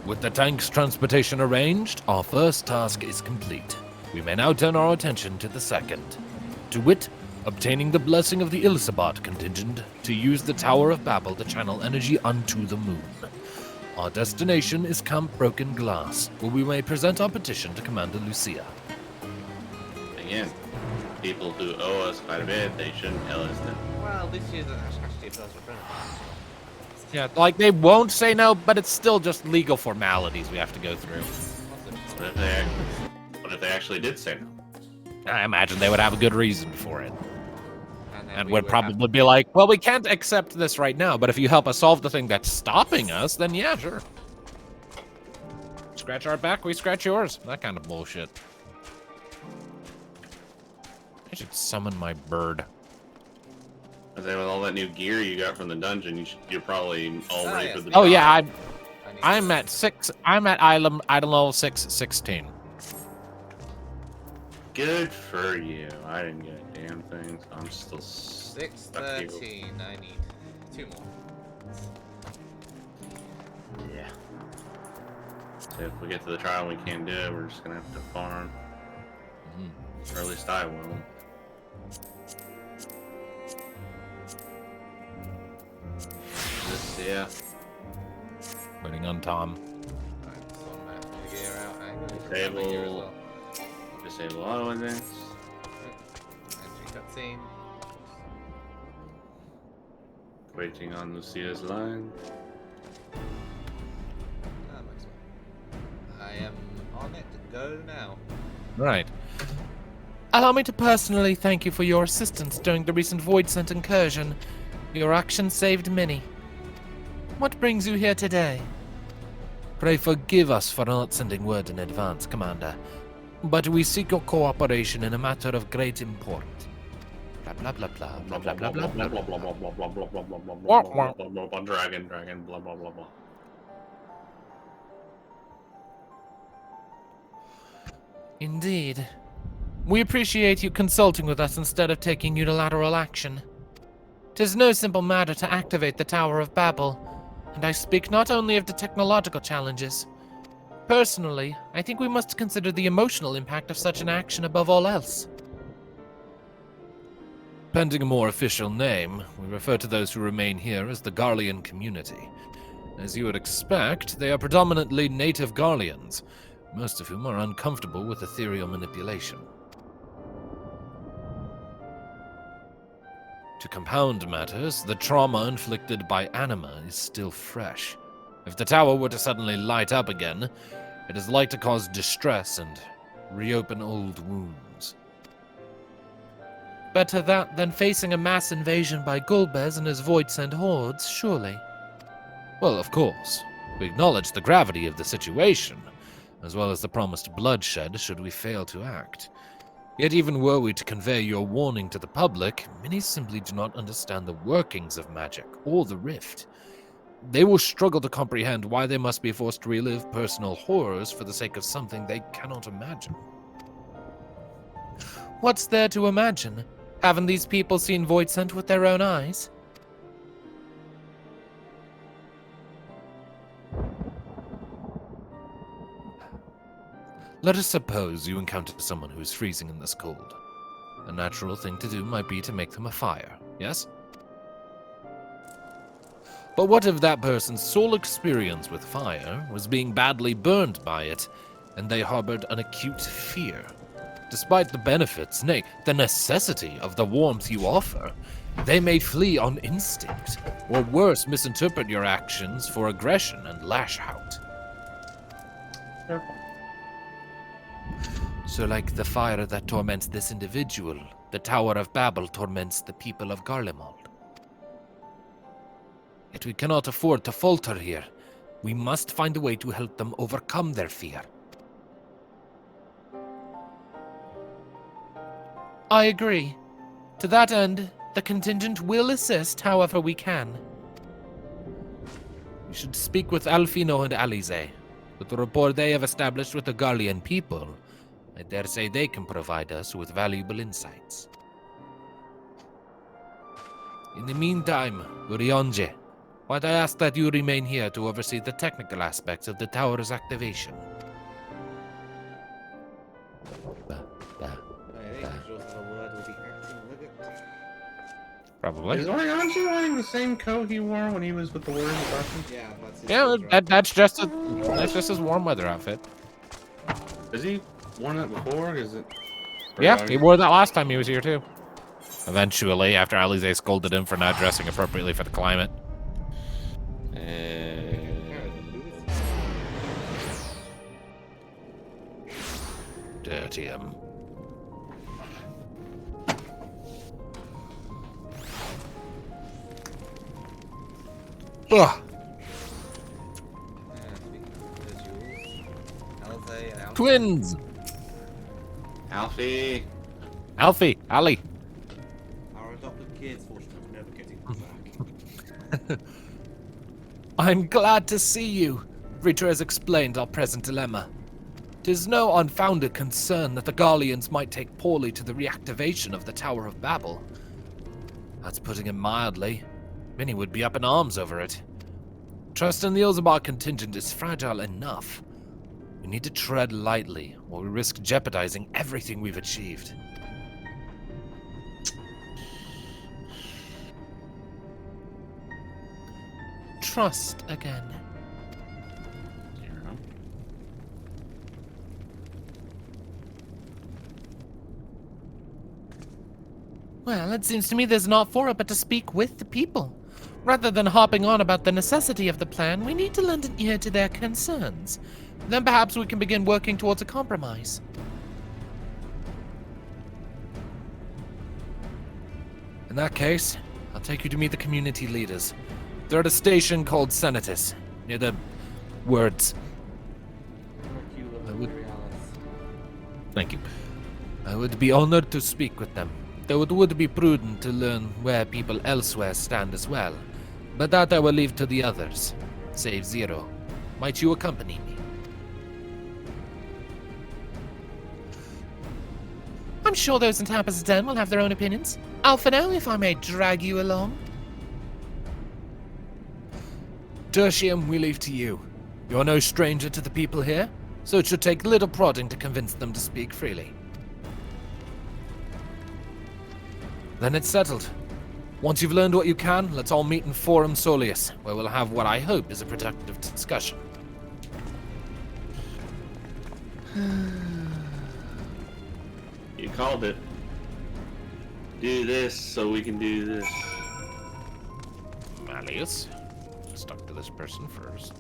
With the tank's transportation arranged, our first task is complete. We may now turn our attention to the second. To wit, obtaining the blessing of the Ilsabat contingent to use the Tower of Babel to channel energy unto the moon. Our destination is Camp Broken Glass, where we may present our petition to Commander Lucia. Again, people who owe us quite a bit, they shouldn't tell us that. Well, Lucia's actually a personal friend of mine. Yeah, like they won't say no, but it's still just legal formalities we have to go through. What if they actually did say no? I imagine they would have a good reason for it. And we would probably be like, well, we can't accept this right now, but if you help us solve the thing that's stopping us, then yeah, sure. Scratch our back, we scratch yours. That kind of bullshit. I should summon my bird. I say with all that new gear you got from the dungeon, you're probably all ready for the. Oh yeah, I'm at 6. I'm at item level 616. Good for you. I didn't get a damn thing, so I'm still 613. I need 2 more. Yeah. So if we get to the trial and we can't do it, we're just gonna have to farm. Or at least I will. Yeah. Waiting on Tom. Disable auto advance. Entry cutscene. Waiting on Lucia's line. I am on it. Go now. Right. Allow me to personally thank you for your assistance during the recent Voidsent incursion. Your action saved many. What brings you here today? Pray forgive us for not sending word in advance, Commander, but we seek your cooperation in a matter of great import. Blah blah blah blah blah blah blah blah blah blah blah blah. Dragon, blah blah blah blah. Indeed. We appreciate you consulting with us instead of taking unilateral action. 'Tis no simple matter to activate the Tower of Babel, and I speak not only of the technological challenges. Personally, I think we must consider the emotional impact of such an action above all else. Pending a more official name, we refer to those who remain here as the Garlean community. As you would expect, they are predominantly native Garleans, most of whom are uncomfortable with ethereal manipulation. To compound matters, the trauma inflicted by anima is still fresh. If the tower were to suddenly light up again, it is like to cause distress and reopen old wounds. Better that than facing a mass invasion by Gulbez and his Voidsent hordes, surely. Well, of course, we acknowledge the gravity of the situation, as well as the promised bloodshed should we fail to act. Yet even were we to convey your warning to the public, many simply do not understand the workings of magic or the rift. They will struggle to comprehend why they must be forced to relive personal horrors for the sake of something they cannot imagine. What's there to imagine? Haven't these people seen Voidsent with their own eyes? Let us suppose you encounter someone who is freezing in this cold. A natural thing to do might be to make them a fire, yes? But what if that person's sole experience with fire was being badly burned by it, and they harbored an acute fear? Despite the benefits, nay, the necessity of the warmth you offer, they may flee on instinct, or worse, misinterpret your actions for aggression and lash out. So like the fire that torments this individual, the Tower of Babel torments the people of Garlemald. Yet we cannot afford to falter here. We must find a way to help them overcome their fear. I agree. To that end, the contingent will assist however we can. We should speak with Alfino and Alize. With the rapport they have established with the Garlean people, I dare say they can provide us with valuable insights. In the meantime, Urionje, but I ask that you remain here to oversee the technical aspects of the tower's activation. I think it's just a word with the acting with it. Probably. Is Orianji wearing the same coat he wore when he was with the Warriors of Darkness? Yeah, that's his Yeah, right. that's just his warm weather outfit. Has he worn that before? Is it? Yeah, he wore that last time he was here too. Eventually, after Alize scolded him for not dressing appropriately for the climate. Tertium. Ugh. Twins! Alfie! Alfie, Ali. Our adopted kids, fortunately, never getting back. I'm glad to see you. Rita has explained our present dilemma. 'Tis no unfounded concern that the Garleans might take poorly to the reactivation of the Tower of Babel. That's putting it mildly. Many would be up in arms over it. Trust in the Ilzabar contingent is fragile enough. We need to tread lightly, or we risk jeopardizing everything we've achieved. Trust again. Zero. Well, it seems to me there's naught for it but to speak with the people. Rather than harping on about the necessity of the plan, we need to lend an ear to their concerns. Then perhaps we can begin working towards a compromise. In that case, I'll take you to meet the community leaders. They're at a station called Senatus, near the words. Thank you. I would be honored to speak with them, though it would be prudent to learn where people elsewhere stand as well. But that I will leave to the others, save Zero. Might you accompany me? I'm sure those in Tampa's Den will have their own opinions. Alphino, if I may drag you along. Tertium, we leave to you. You're no stranger to the people here, so it should take little prodding to convince them to speak freely. Then it's settled. Once you've learned what you can, let's all meet in Forum Soleus, where we'll have what I hope is a productive discussion. You called it. Do this so we can do this. Malleus. Stuck to this person first.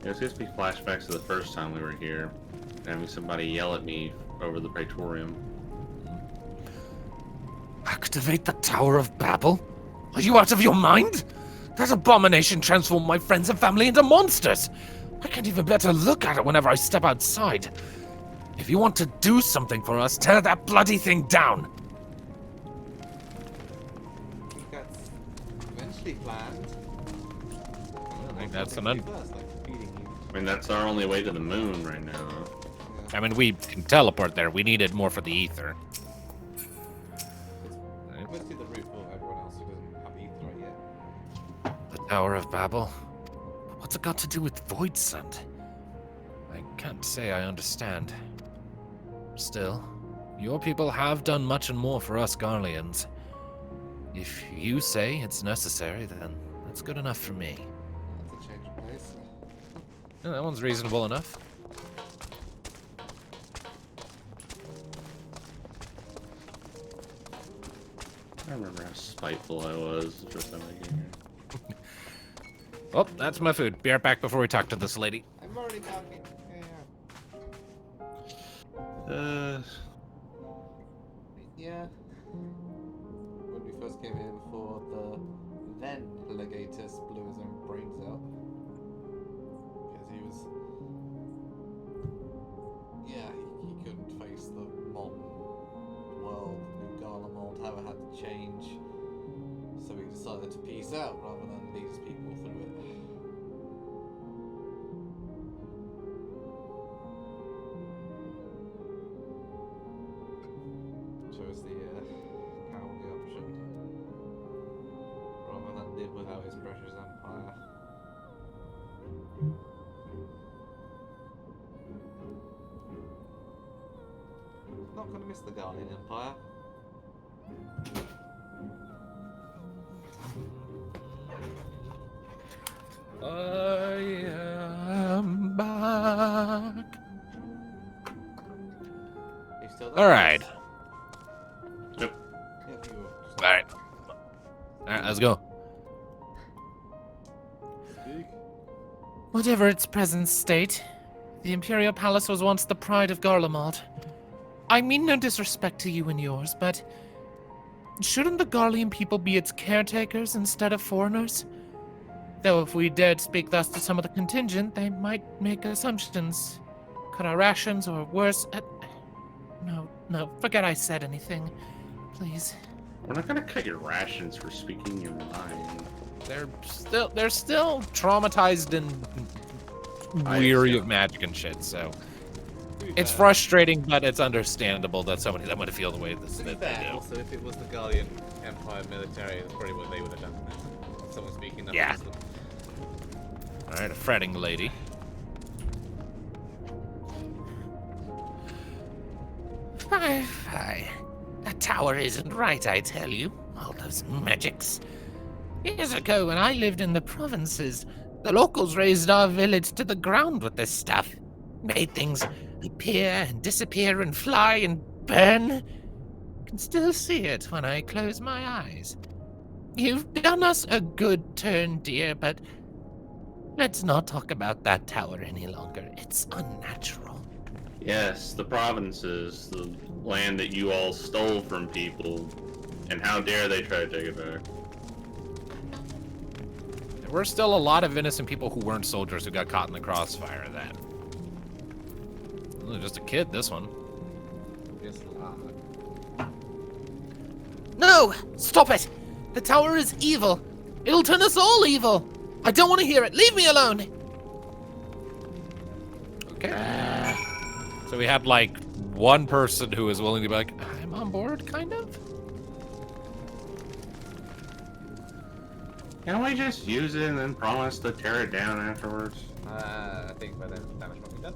There's supposed to be flashbacks to the first time we were here. Having somebody yell at me over the Praetorium. Activate the Tower of Babel? Are you out of your mind? That abomination transformed my friends and family into monsters! I can't even bear to look at it whenever I step outside. If you want to do something for us, tear that bloody thing down! I think that's eventually planned. I think that's an I mean, that's our only way to the moon right now. I mean, we can teleport there. We need it more for the ether. Mostly the route for everyone else who doesn't have ether yet. The Tower of Babel? What's it got to do with Void Sand? I can't say I understand. Still, your people have done much and more for us Garleans. If you say it's necessary, then that's good enough for me. That's a change of pace. Yeah, that one's reasonable enough. I remember how spiteful I was the first time I came here. Oh, that's my food. Be right back before we talk to this lady. I'm already talking. Yeah. When we first came here before, the then legatus blew his own brains out. Because he was... Yeah, he couldn't face the modern world. New Garlemald had to change. So he decided to peace out rather than lead his people through it. Chose the cowardly option. miss the Guardian Empire. I am back. You still there? All right. Yep. Yep, you were. All right. All right, let's go. Speak. Whatever its present state, the Imperial Palace was once the pride of Garlemald. I mean no disrespect to you and yours, but shouldn't the Garlean people be its caretakers instead of foreigners? Though if we dared speak thus to some of the contingent, they might make assumptions. Cut our rations, or worse... No, forget I said anything. Please. We're not gonna cut your rations for speaking your mind. They're still traumatized and weary of magic and shit, so it's frustrating, but it's understandable that somebody that would feel the way that To be they fair, do. also, if it was the Guardian Empire military, that's probably what they would have done. Someone speaking that Yeah. wisdom. All right, a fretting lady. Fie. That tower isn't right, I tell you. All those magics. Years ago, when I lived in the provinces, the locals razed our village to the ground with this stuff. Made things appear and disappear and fly and burn. Can still see it when I close my eyes. You've done us a good turn, dear, but let's not talk about that tower any longer. It's unnatural. Yes, the provinces, the land that you all stole from people, and how dare they try to take it back. There were still a lot of innocent people who weren't soldiers who got caught in the crossfire then. Only just a kid, this one. Just No! Stop it! The tower is evil. It'll turn us all evil. I don't want to hear it. Leave me alone. Okay. So we had like one person who was willing to be like, I'm on board, kind of? Can't we just use it and then promise to tear it down afterwards? I think by then damage might be done.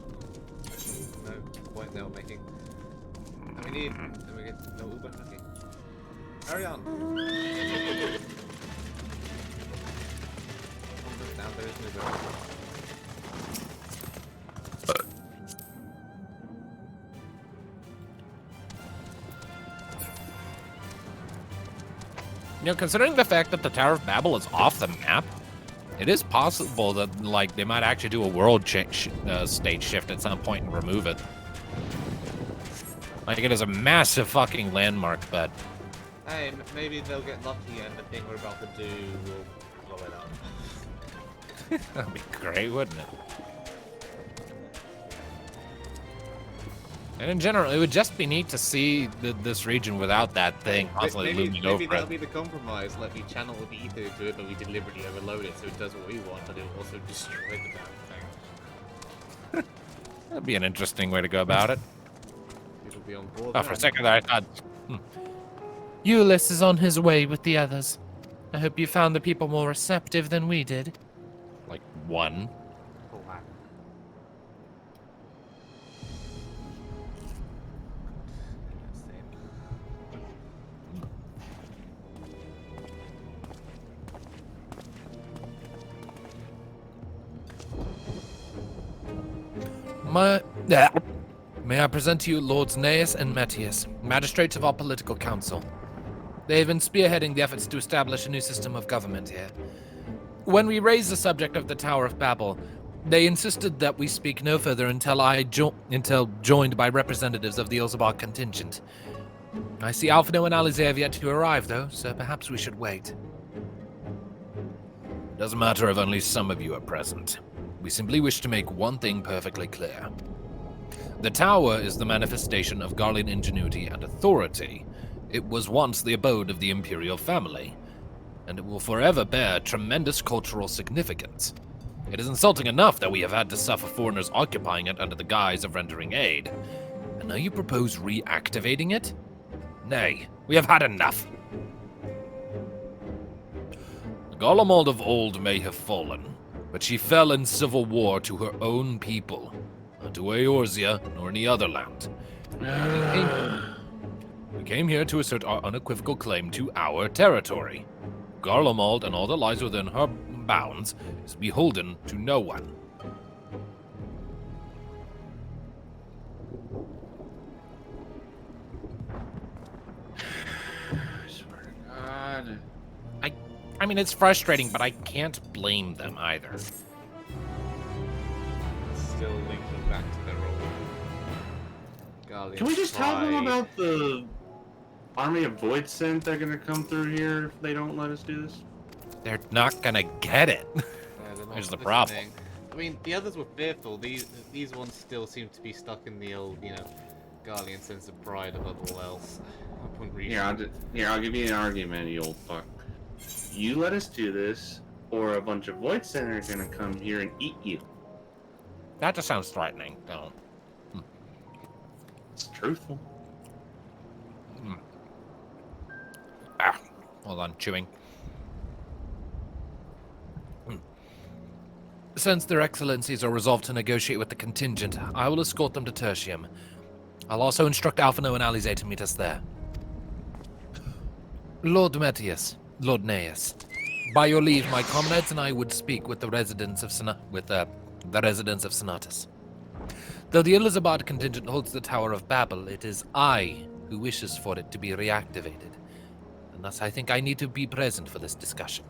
No point now making. And we need. And we get no Uber. Okay. Carry on. Now there is an Uber. You know, considering the fact that the Tower of Babel is off the map, it is possible that, like, they might actually do a world state shift at some point and remove it. Like, it is a massive fucking landmark, but... Hey, maybe they'll get lucky and the thing we're about to do will blow it up. That'd be great, wouldn't it? And in general, it would just be neat to see this region without that thing constantly looming over maybe that'll it. be the compromise. Let me channel the ether to it, but we deliberately overload it so it does what we want, but it will also destroy the damn thing. That'd be an interesting way to go about it. It'll be on board. Oh, for a second there, I thought... Euless is on his way with the others. I hope you found the people more receptive than we did. Like, one. May I present to you Lords Neus and Metius, magistrates of our political council. They have been spearheading the efforts to establish a new system of government here. When we raised the subject of the Tower of Babel, they insisted that we speak no further until joined by representatives of the Ilzabar contingent. I see Alphino and Alize have yet to arrive, though, so perhaps we should wait. It doesn't matter if only some of you are present. We simply wish to make one thing perfectly clear. The tower is the manifestation of Garlean ingenuity and authority. It was once the abode of the imperial family, and it will forever bear tremendous cultural significance. It is insulting enough that we have had to suffer foreigners occupying it under the guise of rendering aid. And now you propose reactivating it? Nay, we have had enough. The Garlemald of old may have fallen, but she fell in civil war to her own people, not to Eorzea nor any other land. We came here to assert our unequivocal claim to our territory. Garlemald and all that lies within her bounds is beholden to no one. I swear to God. I mean, it's frustrating, but I can't blame them either. Still linking back to their old Guardian Can we just tell them pride. about the army of void scent they're gonna come through here if they don't let us do this? They're not gonna get it. Yeah, they're not Here's the listening. problem. I mean, the others were fearful. These ones still seem to be stuck in the old, Guardian sense of pride above all else. I wouldn't read I'll give you an argument, you old fuck. You let us do this, or a bunch of void scent are gonna come here and eat you. That just sounds threatening. Don't. It's truthful. Hold on, chewing. Since their excellencies are resolved to negotiate with the contingent, I will escort them to Tertium. I'll also instruct Alphino and Alize to meet us there. Lord Metius, Lord Neus, by your leave, my comrades and I would speak with the residents of Senatus. Though the Elizabeth contingent holds the Tower of Babel, it is I who wishes for it to be reactivated. And thus I think I need to be present for this discussion.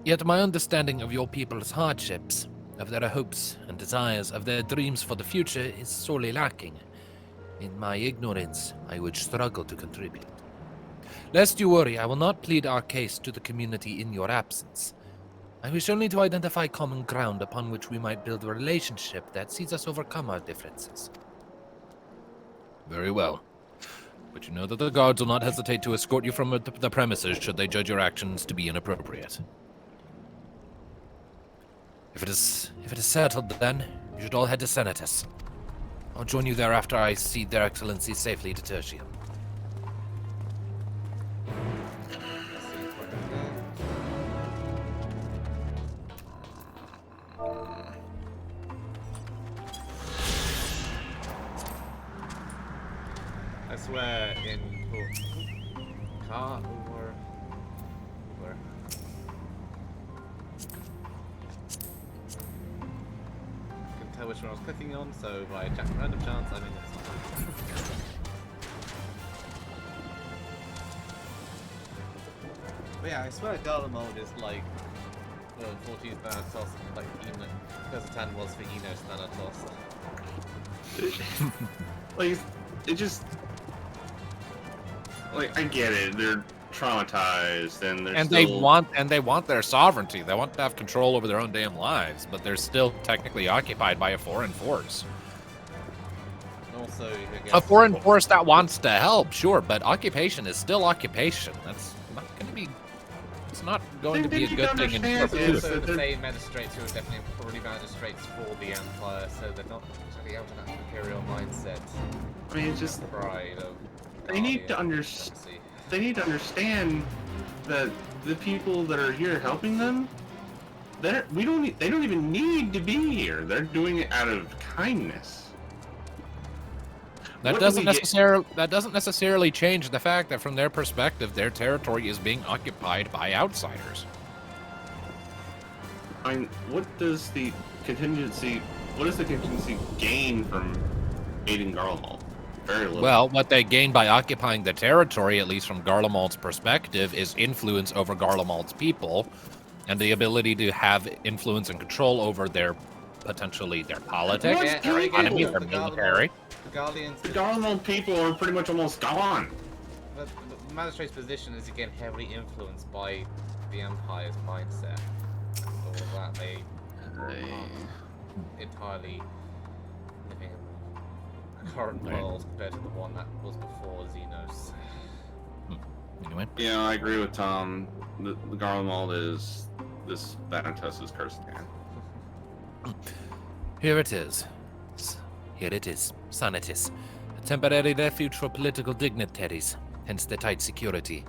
Yet my understanding of your people's hardships, of their hopes and desires, of their dreams for the future is sorely lacking. In my ignorance, I would struggle to contribute. Lest you worry, I will not plead our case to the community in your absence. I wish only to identify common ground upon which we might build a relationship that sees us overcome our differences. Very well. But you know that the guards will not hesitate to escort you from the premises should they judge your actions to be inappropriate. If it is settled, then you should all head to Senatus. I'll join you there after I see their excellencies safely to Tertium. I swear, in car over. I can tell which one I was clicking on, so by random chance, I mean that's not. But yeah, I swear Garlemald is like 40's Thanatos, like Persitan was for Enos Thanatos. Like, it just... Like, I get it, they're traumatized, and they're they want their sovereignty. They want to have control over their own damn lives, but they're still technically occupied by a foreign force. And also, I guess, A foreign force that wants to help, sure, but occupation is still occupation. That's not going to be... It's not going to be a good thing in understand There's this. perpetuity. also the same magistrates who are definitely probably magistrates for the Empire, so they're not exactly out of that imperial mindset. I mean, it's just... Pride of They need to They need to understand that the people that are here helping them, they don't even need to be here. They're doing it out of kindness. That doesn't necessarily change the fact that from their perspective, their territory is being occupied by outsiders. I mean, what does the contingency gain from aiding Garlemald? Very little. Well, what they gain by occupying the territory, at least from Garlemald's perspective, is influence over Garlemald's people, and the ability to have influence and control over their politics, What? their economy, their military. The Guardians. The Garlemald people are pretty much almost gone. The magistrate's position is again heavily influenced by the Empire's mindset. All of that they entirely living in the current Right. world compared to the one that was before Xenos. Anyway, Yeah, I agree with Tom. The Garlemald is this Thanatos' cursed hand. here it is. Sanitas. A temporary refuge for political dignitaries, hence the tight security.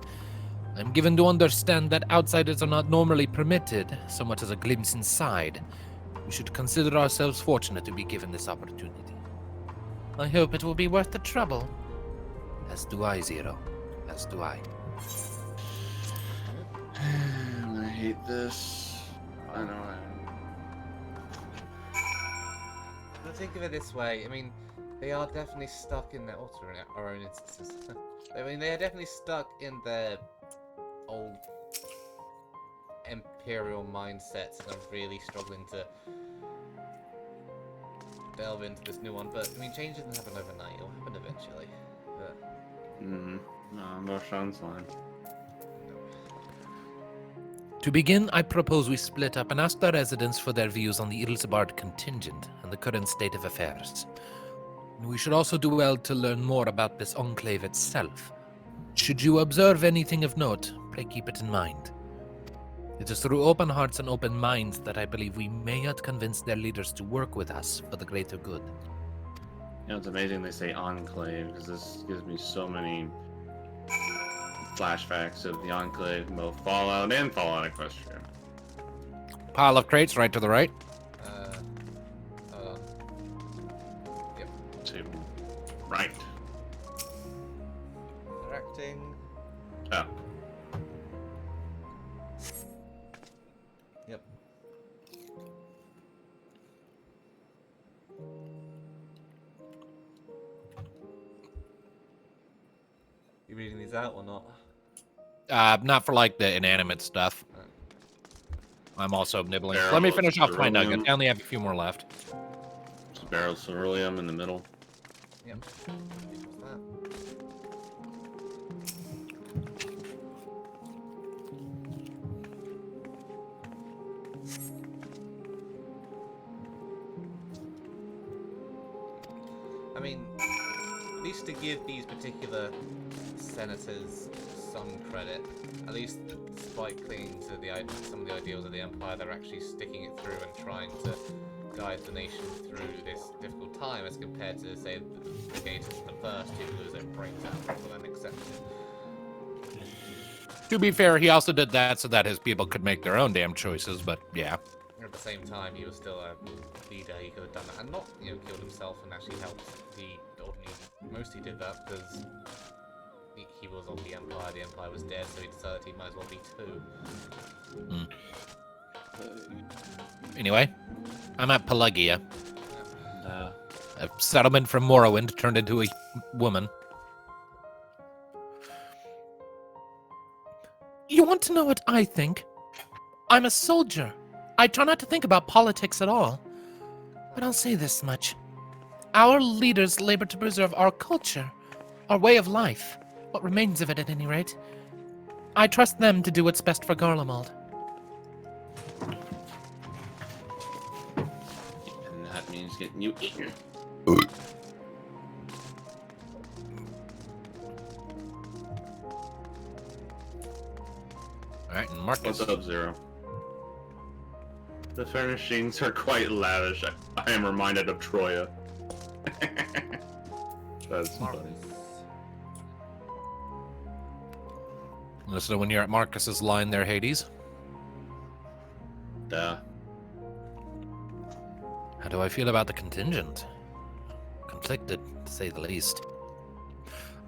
I'm given to understand that outsiders are not normally permitted, so much as a glimpse inside. We should consider ourselves fortunate to be given this opportunity. I hope it will be worth the trouble. As do I, Zero. As do I. I hate this. I know I But think of it this way, I mean, they are definitely stuck in their our own instances. I mean, they are definitely stuck in their old imperial mindsets and are really struggling to delve into this new one. But I mean, change doesn't happen overnight; it'll happen eventually. But no, Sean's line. To begin, I propose we split up and ask the residents for their views on the Ilsebard contingent and the current state of affairs. We should also do well to learn more about this enclave itself. Should you observe anything of note, pray keep it in mind. It is through open hearts and open minds that I believe we may yet convince their leaders to work with us for the greater good. You know, it's amazing they say enclave, because this gives me so many flashbacks of the enclave, both Fallout and Fallout Equestria. Pile of crates right to the right. Hold on. Yep. To right. Directing. Oh. Yep. You reading these out or not? Not for like the inanimate stuff. I'm also nibbling. Barrel Let me finish off my cerulean. nugget. I only have a few more left. There's a barrel of ceruleum in the middle. Yep. What's that? I mean, at least to give these particular senators some credit, at least despite clinging to some of the ideals of the Empire, they're actually sticking it through and trying to guide the nation through this difficult time, as compared to, say, the Gators in the first, who lose their brains out rather than accept it. To be fair, he also did that so that his people could make their own damn choices, but yeah. At the same time, he was still a leader. He could have done that and not, killed himself and actually helped most he did that because he was on the Empire. The Empire was dead, so he decided he might as well be too. Anyway, I'm at Pelagia. A settlement from Morrowind turned into a woman. You want to know what I think? I'm a soldier. I try not to think about politics at all. But I'll say this much. Our leaders labor to preserve our culture, our way of life, what remains of it at any rate. I trust them to do what's best for Garlemald. And that means getting you eaten. Alright, and Marcus. What's up, Zero? The furnishings are quite lavish. I am reminded of Troya. That's funny. So when you're at Marcus's line there, Hades, Duh. how do I feel about the contingent? Conflicted, to say the least.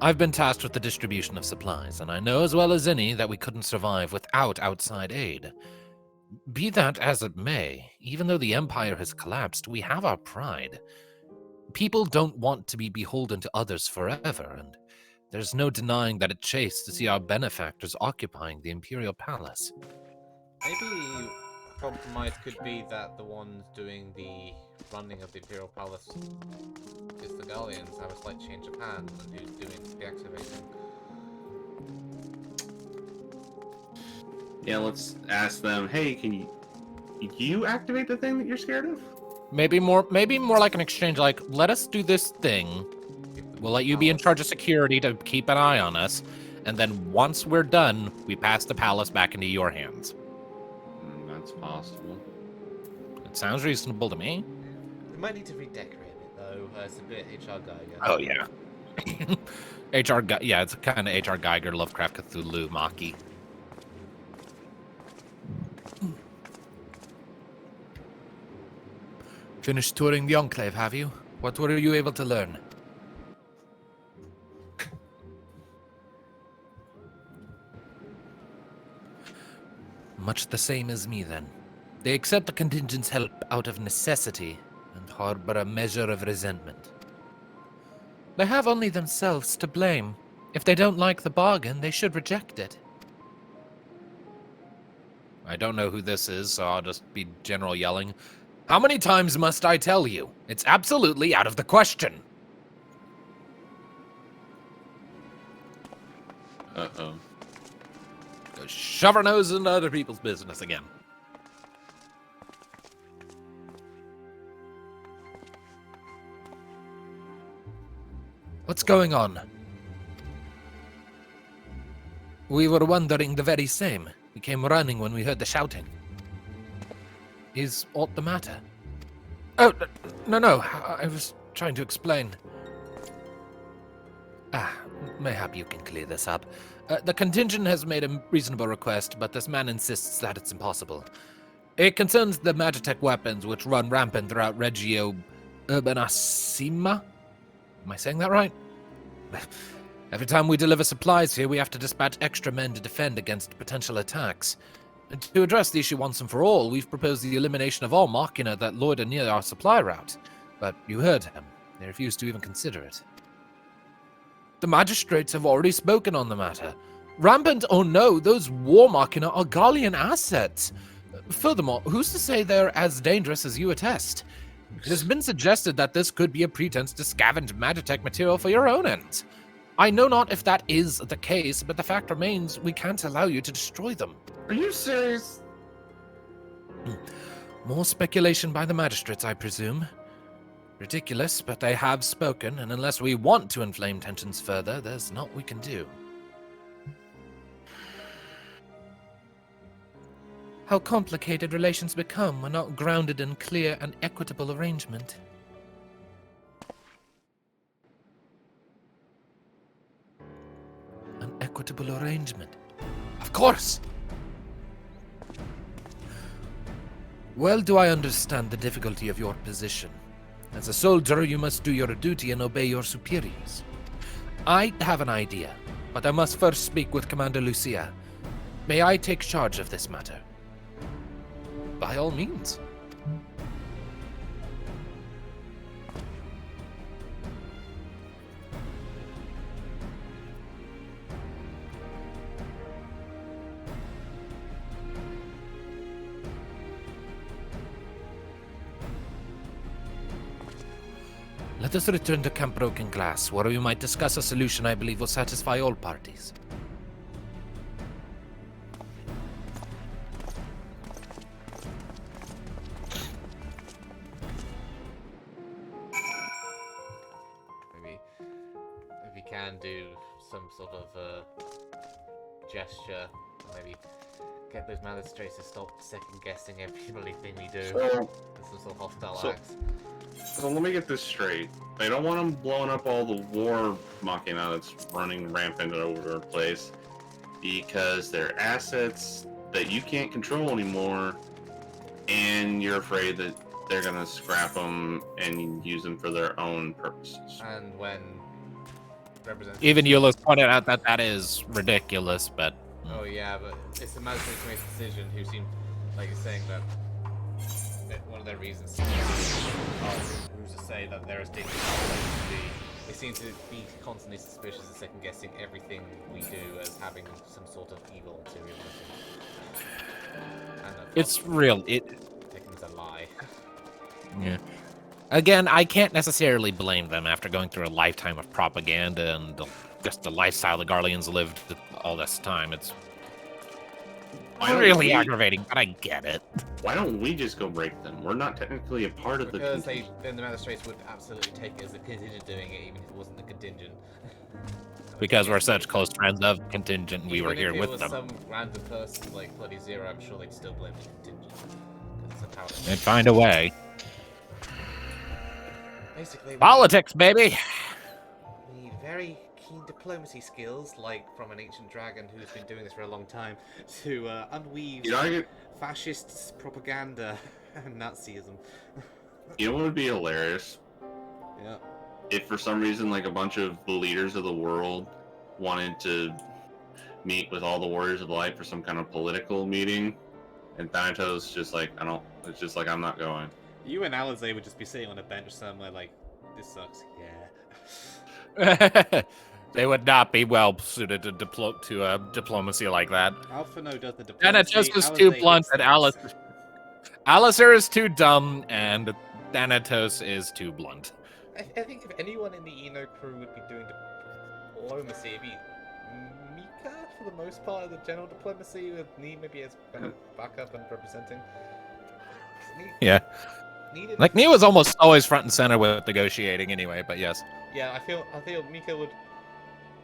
I've been tasked with the distribution of supplies, and I know as well as any that we couldn't survive without outside aid. Be that as it may, even though the Empire has collapsed, we have our pride. People don't want to be beholden to others forever, and there's no denying that it chafes to see our benefactors occupying the Imperial Palace. Maybe a compromise could be that the ones doing the running of the Imperial Palace is the Guardians, have a slight change of hands, and who's doing the activating. Yeah, let's ask them, hey, can you activate the thing that you're scared of? Maybe more like an exchange, like, let us do this thing. We'll let you be in charge of security to keep an eye on us, and then once we're done, we pass the palace back into your hands. That's possible. It sounds reasonable to me. We might need to redecorate it though. It's a bit HR Geiger. Oh yeah. Yeah, it's kind of HR Geiger, Lovecraft Cthulhu, Maki. Finished touring the Enclave, have you? What were you able to learn? Much the same as me, then. They accept the contingent's help out of necessity and harbor a measure of resentment. They have only themselves to blame. If they don't like the bargain, they should reject it. I don't know who this is, so I'll just be general yelling. How many times must I tell you? It's absolutely out of the question. Uh-oh. Go shove our nose into other people's business again. What's going on? We were wondering the very same. We came running when we heard the shouting. Is aught the matter? Oh, no, I was trying to explain. Mayhap you can clear this up. The contingent has made a reasonable request, but this man insists that it's impossible. It concerns the magitek weapons which run rampant throughout Regio Urbanissima? Am I saying that right? Every time we deliver supplies here, we have to dispatch extra men to defend against potential attacks. And to address the issue once and for all, we've proposed the elimination of all machina that loiter near our supply route. But you heard him. They refused to even consider it. The magistrates have already spoken on the matter. Rampant or no, those war machina are Gallian assets. Furthermore, who's to say they're as dangerous as you attest? It has been suggested that this could be a pretense to scavenge magitek material for your own ends. I know not if that is the case, but the fact remains we can't allow you to destroy them. Are you serious? More speculation by the magistrates, I presume. Ridiculous, but they have spoken, and unless we want to inflame tensions further, there's naught we can do. How complicated relations become when not grounded in clear and equitable arrangement. An equitable arrangement. Of course! Well do I understand the difficulty of your position. As a soldier, you must do your duty and obey your superiors. I have an idea, but I must first speak with Commander Lucia. May I take charge of this matter? By all means. Let us return to Camp Broken Glass, where we might discuss a solution I believe will satisfy all parties. Maybe if we can do some sort of gesture, maybe get those magistrates to stop second-guessing everything we do. So, Some sort of hostile acts. So let me get this straight. They don't want them blowing up all the war machina that's running rampant over the place because they're assets that you can't control anymore, and you're afraid that they're gonna scrap them and use them for their own purposes. And when representatives... Even Euless pointed out that that is ridiculous, but... Oh yeah, but it's the magistrates who made the decision who seem like you're saying that one of their reasons who's to say that they're as dangerous as they seem to be constantly suspicious and second guessing everything we do as having some sort of evil ulterior motive. And It's real. taking it as a lie. Yeah. Again, I can't necessarily blame them after going through a lifetime of propaganda and just the lifestyle the Garleans lived all this time. It's really aggravating, but I get it. Why don't we just go break them? We're not technically a part of the Because contingent. then the magistrates would absolutely take it as a contingent doing it, even if it wasn't a contingent. Because we're such close friends of contingent, we were Even here if it with was them. some random person like bloody Zero, I'm sure they'd still blame the contingent. 'Cause it's a power. They'd find a way. Basically, Politics, baby! we need very keen diplomacy skills, like from an ancient dragon who's been doing this for a long time, to unweave You know, fascist propaganda and Nazism. you know what would be hilarious? Yeah. If for some reason, like, a bunch of the leaders of the world wanted to meet with all the Warriors of Light for some kind of political meeting, And Thanatos just like, I don't, it's just like, I'm not going. You and Alizé would just be sitting on a bench somewhere like, this sucks. Yeah. They would not be well suited to diplomacy like that. Alphino does the diplomacy. Thanatos is too Alizé blunt, hits and things. Alistair is too dumb, and Thanatos is too blunt. I think if anyone in the Eno crew would be doing diplomacy, it'd be Mika for the most part of the general diplomacy, with Nii maybe as kind of backup and representing. Yeah. Like, Nii was almost always front and center with negotiating anyway, but yes. Yeah, I feel Mika would.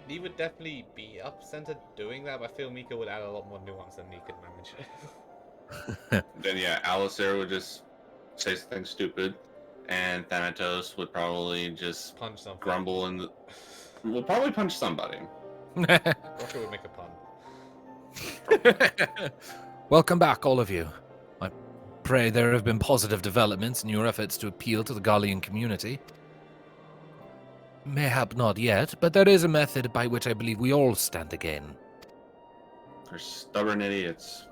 Nii would definitely be up center doing that, but I feel Mika would add a lot more nuance than Nii could manage. Then yeah, Alistair would just say something stupid, and Thanatos would probably just Punch something. grumble and will probably punch somebody. Rocker would make a pun. Welcome back, all of you. I pray there have been positive developments in your efforts to appeal to the Gallian community. Mayhap not yet, but there is a method by which I believe we all stand to gain. They're stubborn idiots.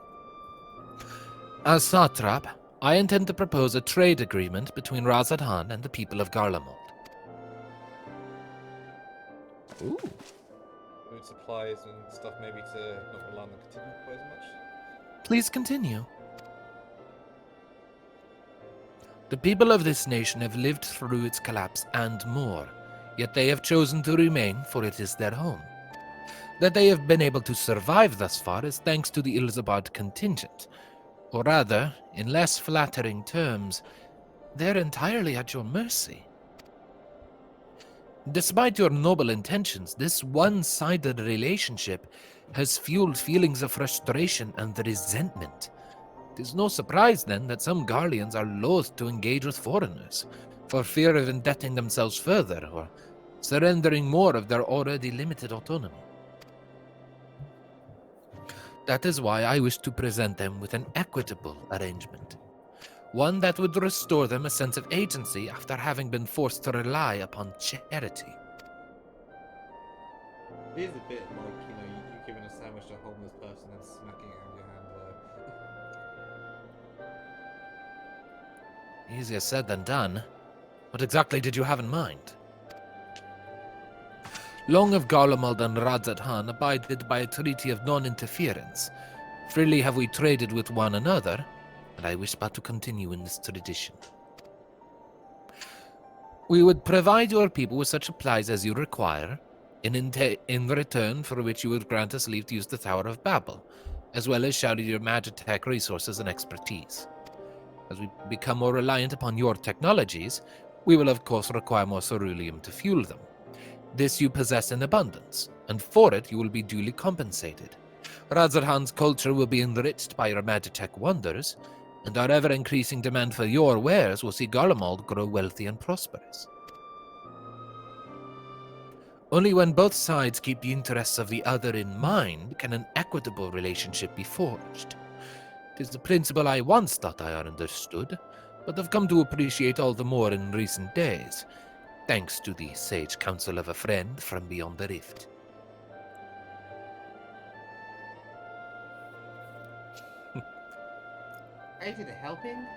As Satrap, I intend to propose a trade agreement between Razadhan and the people of Garlemald. Ooh. Food supplies and stuff maybe to not rely on the continuum quite as much. Please continue. The people of this nation have lived through its collapse and more, yet they have chosen to remain, for it is their home. That they have been able to survive thus far is thanks to the Ilzabard contingent, or rather, in less flattering terms, they're entirely at your mercy. Despite your noble intentions, this one-sided relationship has fueled feelings of frustration and resentment. It is no surprise, then, that some Garleans are loath to engage with foreigners, for fear of indebting themselves further, or surrendering more of their already limited autonomy. That is why I wish to present them with an equitable arrangement, one that would restore them a sense of agency after having been forced to rely upon charity. It is a bit like, you giving a sandwich to a homeless person and smacking it out of your hand though. Easier said than done. What exactly did you have in mind? Long have Garlemald and Razadhan abided by a treaty of non-interference. Freely have we traded with one another, and I wish but to continue in this tradition. We would provide your people with such supplies as you require, in return for which you would grant us leave to use the Tower of Babel, as well as shout your magitek resources and expertise. As we become more reliant upon your technologies, we will of course require more ceruleum to fuel them. This you possess in abundance, and for it you will be duly compensated. Razadhan's culture will be enriched by your magitek wonders, and our ever-increasing demand for your wares will see Garlemald grow wealthy and prosperous. Only when both sides keep the interests of the other in mind can an equitable relationship be forged. It is the principle I once thought I understood, but have come to appreciate all the more in recent days, thanks to the sage counsel of a friend from beyond the rift. Ready to helping?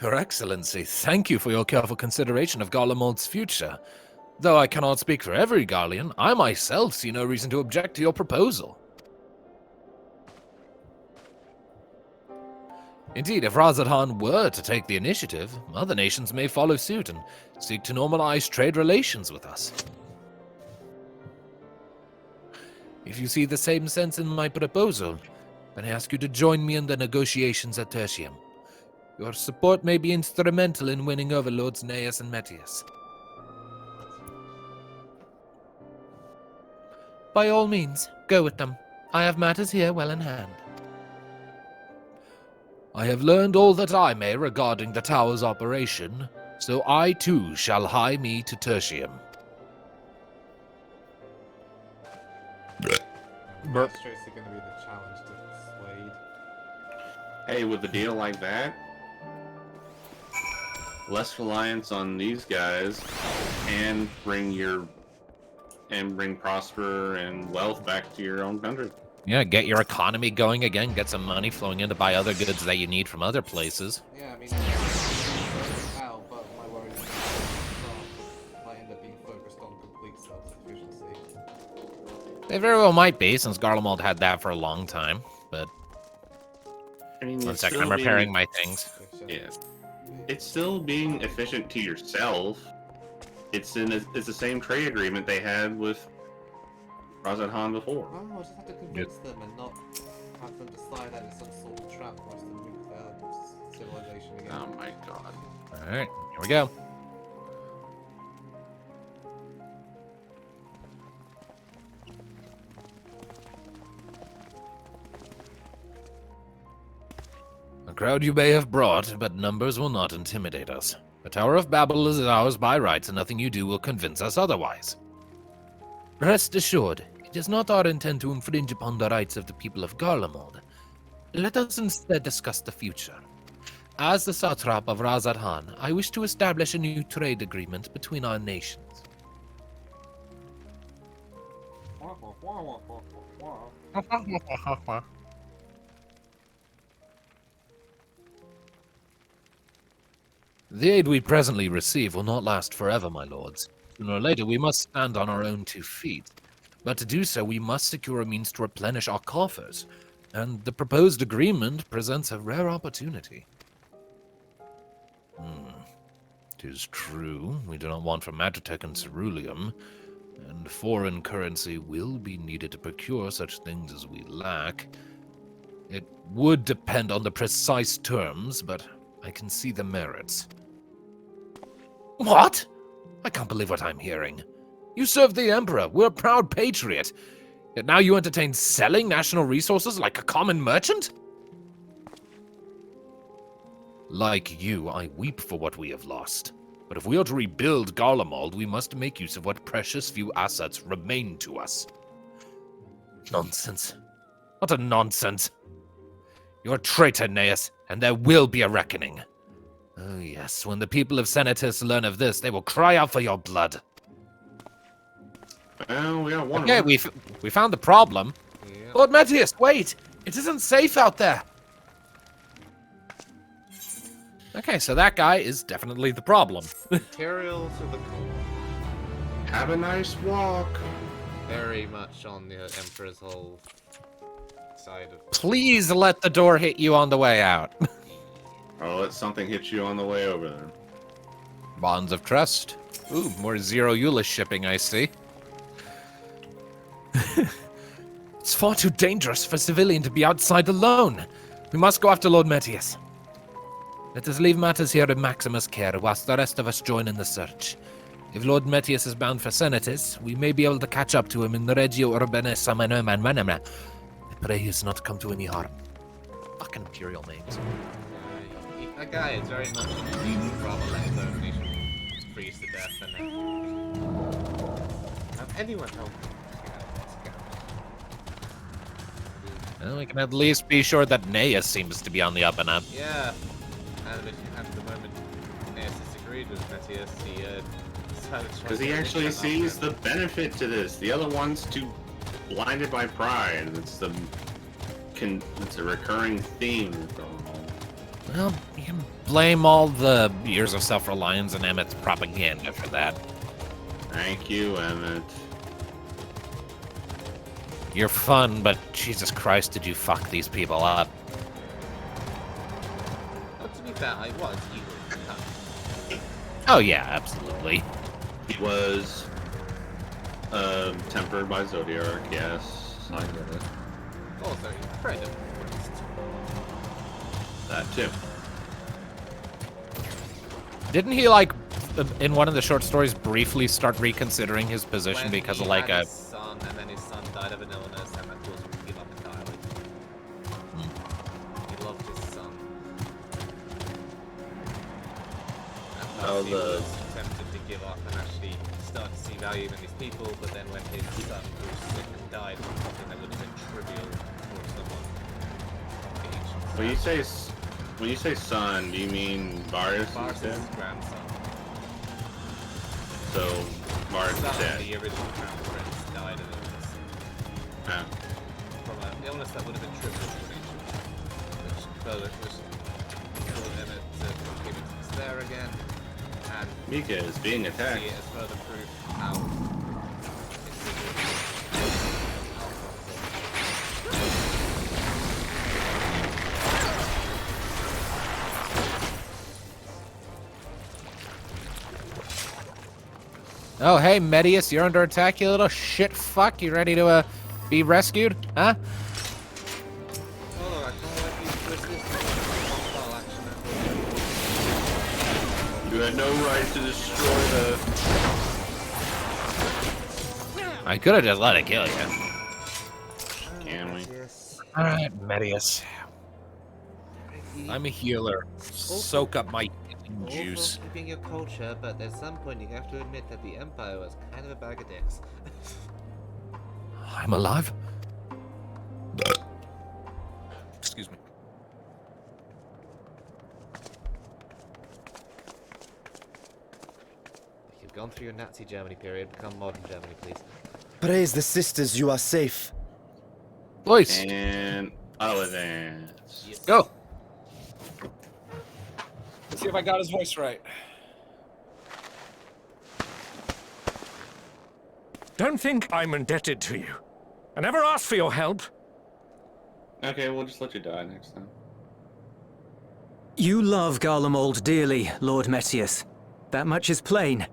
Your Excellency, thank you for your careful consideration of Garlemald's future. Though I cannot speak for every Garlean, I myself see no reason to object to your proposal. Indeed, if Razadhan were to take the initiative, other nations may follow suit and seek to normalize trade relations with us. If you see the same sense in my proposal, then I ask you to join me in the negotiations at Tertium. Your support may be instrumental in winning over Lords Neas and Metius. By all means, go with them. I have matters here well in hand. I have learned all that I may regarding the tower's operation, so I too shall hie me to Tertium. Magistrates are going to be the challenge to persuade. Hey, with a deal like that, less reliance on these guys, and bring your and bring prosper and wealth back to your own country. Yeah, get your economy going again, get some money flowing in to buy other goods that you need from other places. Yeah, I mean, how, but my worry is that might end up being focused on complete self-sufficiency. They very well might be, since Garlemald had that for a long time, but... I mean, One it's second, still I'm repairing being- my things. Yeah. It's still being efficient to yourself. It's the same trade agreement they had with Razat Han before. Oh, I just have to convince them and not have them decide that it's some sort of trap for us to move their civilization again. Oh my god. Alright, here we go. A crowd you may have brought, but numbers will not intimidate us. The Tower of Babel is ours by rights, and nothing you do will convince us otherwise. Rest assured, it is not our intent to infringe upon the rights of the people of Garlemald. Let us instead discuss the future. As the satrap of Razat Han, I wish to establish a new trade agreement between our nations. The aid we presently receive will not last forever, my lords. Sooner or later, we must stand on our own 2 feet. But to do so, we must secure a means to replenish our coffers, and the proposed agreement presents a rare opportunity. 'Tis true, we do not want for magitek and ceruleum, and foreign currency will be needed to procure such things as we lack. It would depend on the precise terms, but I can see the merits. What? I can't believe what I'm hearing. You serve the Emperor, we're a proud patriot, yet now you entertain selling national resources like a common merchant? Like you, I weep for what we have lost. But if we are to rebuild Garlemald, we must make use of what precious few assets remain to us. Nonsense. What a nonsense. You're a traitor, Neas, and there will be a reckoning. Oh yes, when the people of Senatus learn of this, they will cry out for your blood. Well, we got one. Okay, of them. we found the problem. Yeah. Lord Metius, wait! It isn't safe out there! Okay, so that guy is definitely the problem. Material to the core. Have a nice walk. Very much on the Emperor's whole side of... Please let the door hit you on the way out. I'll let something hit you on the way over there. Bonds of trust. Ooh, more Zero Eula shipping, I see. It's far too dangerous for civilian to be outside alone. We must go after Lord Metius. Let us leave matters here in Maximus' care, whilst the rest of us join in the search. If Lord Metius is bound for Senatus, we may be able to catch up to him in the Regio Urbane Samanoman. I pray he has not come to any harm. Fucking imperial names. That guy is very much in need of rather let his own nation freeze to death and have anyone help him. Well, we can at least be sure that Neas seems to be on the up and up. Yeah, and at the moment, Neas disagreed with Metius. He decided to Because he actually sees the benefit to this. The other one's too blinded by pride. It's a recurring theme. Well, you can blame all the years of self-reliance and Emmett's propaganda for that. Thank you, Emmett. You're fun, but Jesus Christ, did you fuck these people up? Well, to be fair, I was evil. Oh yeah, absolutely. He was tempered by Zodiac, yes. I get it. Also, he's afraid of priest. That too. Didn't he, like, in one of the short stories, briefly start reconsidering his position When because he of, like, had a... his son, and then his son died of an illness, and that caused him to give up entirely. He loved his son. And thus he was tempted to give up and actually start to see value in these people, but then when his son grew sick and died from something that would have been trivial for someone engaged. When you say son, do you mean Varus? Varus' grandson. So Varus is Son, dead. the original crown prince. Ah. From a illness that would have been triple which further was causing it to keep it there again, and Mika is being attacked. see it as further proof how Oh, hey, Medius, you're under attack, you little shit fuck. You ready to, be rescued? Huh? oh, I can't let you twist this hostile action. You had no right to destroy the... I could have just let it kill you. Can we? Yes. Alright, Medius. I'm a healer. Soak up my juice. Also keeping your culture, but at some point you have to admit that the Empire was kind of a bag of dicks. I'm alive? Excuse me. You've gone through your Nazi Germany period, become modern Germany, please. Praise the sisters, you are safe. Voice, And I'll advance. Yes. go! Let's see if I got his voice right. Don't think I'm indebted to you. I never asked for your help. Okay, we'll just let you die next time. You love Garlemald dearly, Lord Metius. That much is plain.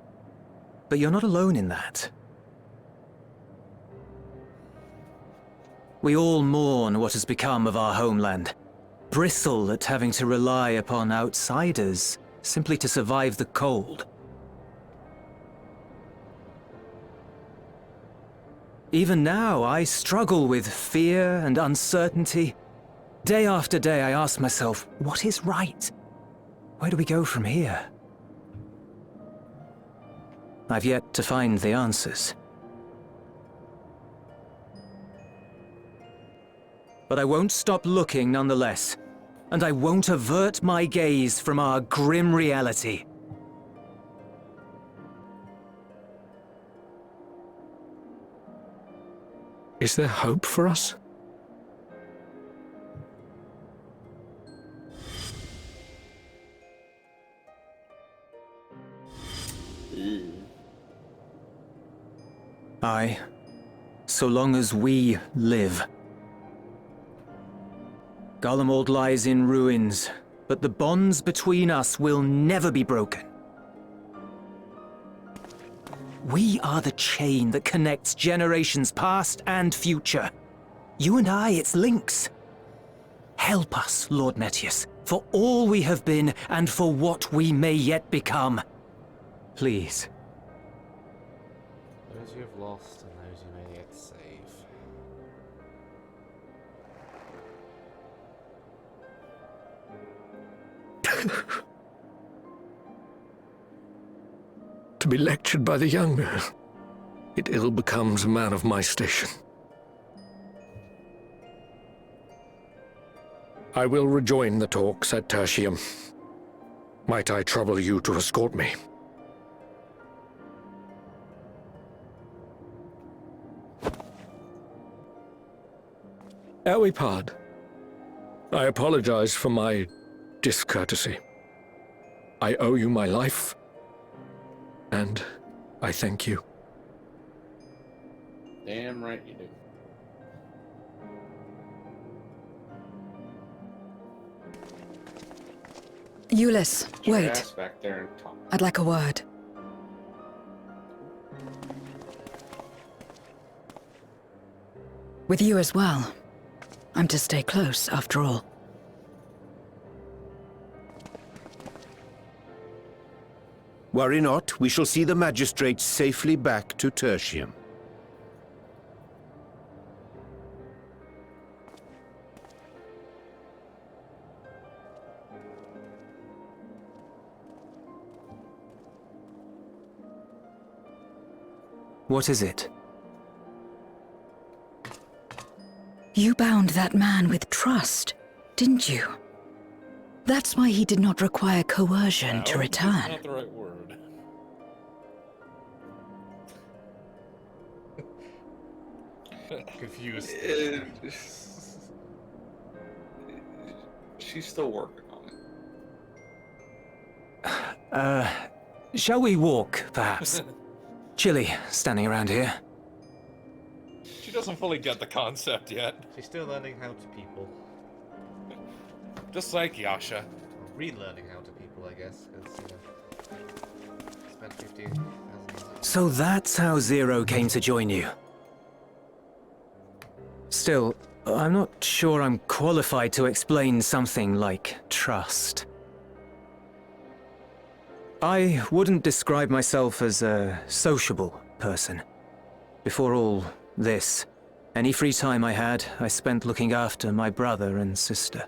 But you're not alone in that. We all mourn what has become of our homeland. Bristle at having to rely upon outsiders simply to survive the cold. Even now, I struggle with fear and uncertainty. Day after day, I ask myself, what is right? Where do we go from here? I've yet to find the answers. But I won't stop looking nonetheless, and I won't avert my gaze from our grim reality. Is there hope for us? Aye, so long as we live. Garlemald lies in ruins, but the bonds between us will never be broken. We are the chain that connects generations past and future. You and I, it's links. Help us, Lord Metius, for all we have been and for what we may yet become. Please. Those you have lost and those you may yet save. To be lectured by the younger, it ill becomes a man of my station. I will rejoin the talks at Tertium. Might I trouble you to escort me? Ere we part, I apologize for my discourtesy. I owe you my life, and I thank you. Damn right you do. Euless, Get your wait. ass back there and talk. I'd like a word. With you as well. I'm to stay close, after all. Worry not, we shall see the magistrates safely back to Tertium. What is it? You bound that man with trust, didn't you? That's why he did not require coercion to return. Not the right word. Confused. She's still working on it. Shall we walk, perhaps? Chilly, standing around here. She doesn't fully get the concept yet. She's still learning how to people. Just like Yasha. Or relearning how to people, I guess, because, spent 50,000 years. So that's how Zero came to join you. Still, I'm not sure I'm qualified to explain something like trust. I wouldn't describe myself as a sociable person. Before all this, any free time I had, I spent looking after my brother and sister.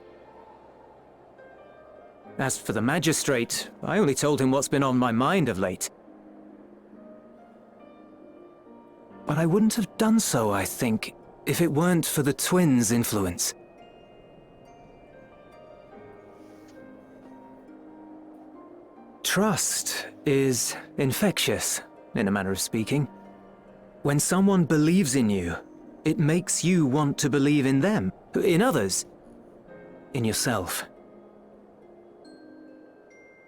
As for the magistrate, I only told him what's been on my mind of late. But I wouldn't have done so, I think, if it weren't for the twins' influence. Trust is infectious, in a manner of speaking. When someone believes in you, it makes you want to believe in them, in others, in yourself.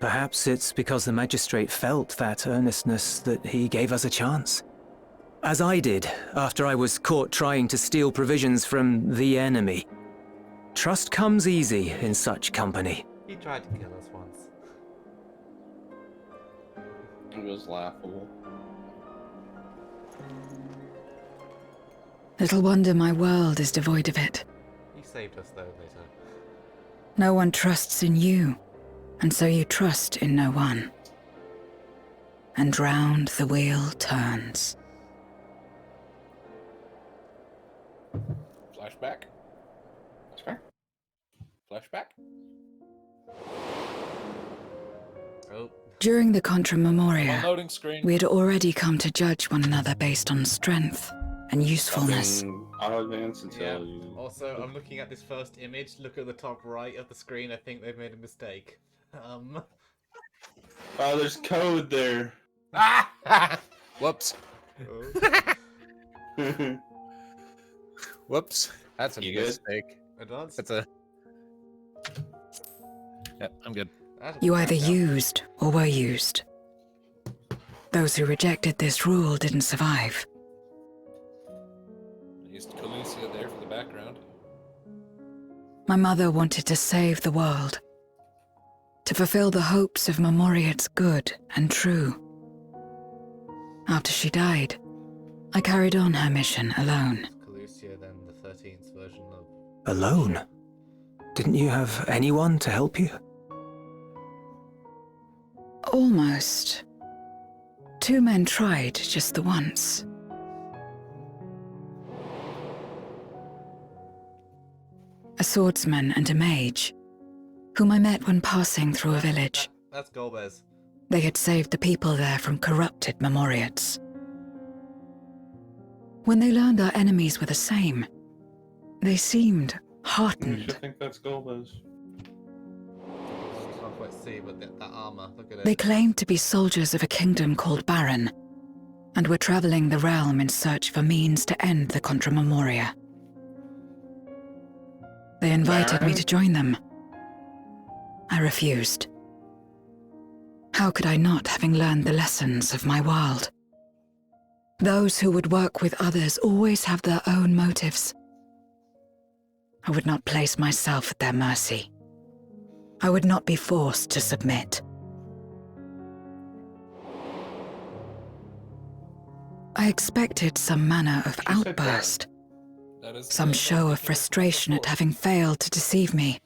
Perhaps it's because the magistrate felt that earnestness that he gave us a chance. As I did, after I was caught trying to steal provisions from the enemy. Trust comes easy in such company. He tried to kill us once. It was laughable. Little wonder my world is devoid of it. He saved us, though, later. No one trusts in you, and so you trust in no one. And round the wheel turns. Flashback. Flashback. Oh. During the Contra Memoria, Loading screen. we had already come to judge one another based on strength and usefulness. I'll advance until you. Also, I'm looking at this first image. Look at the top right of the screen. I think they've made a mistake. Oh, there's code there. Whoops. Oh. Whoops. That's a You good? mistake. Advanced. That's a. Yep, I'm good. You either used or were used. Those who rejected this rule didn't survive. I used Lucia there for the background. My mother wanted to save the world, to fulfill the hopes of Memoria's good and true. After she died, I carried on her mission alone. Lucia, then the 13th version of. Alone? Didn't you have anyone to help you? Almost. 2 men tried just the once. A swordsman and a mage, whom I met when passing through a village. That's Golbez. They had saved the people there from corrupted Memoriates. When they learned our enemies were the same, they seemed You heartened. should think that's Golbez. You can't quite see, but that armor, look at it. They claimed to be soldiers of a kingdom called Baron, and were traveling the realm in search for means to end the Contra Memoria. They invited me Baron? to join them. I refused. How could I not, having learned the lessons of my world? Those who would work with others always have their own motives. I would not place myself at their mercy. I would not be forced to submit. I expected some manner of She said outburst, That is some show of frustration at having failed to deceive me.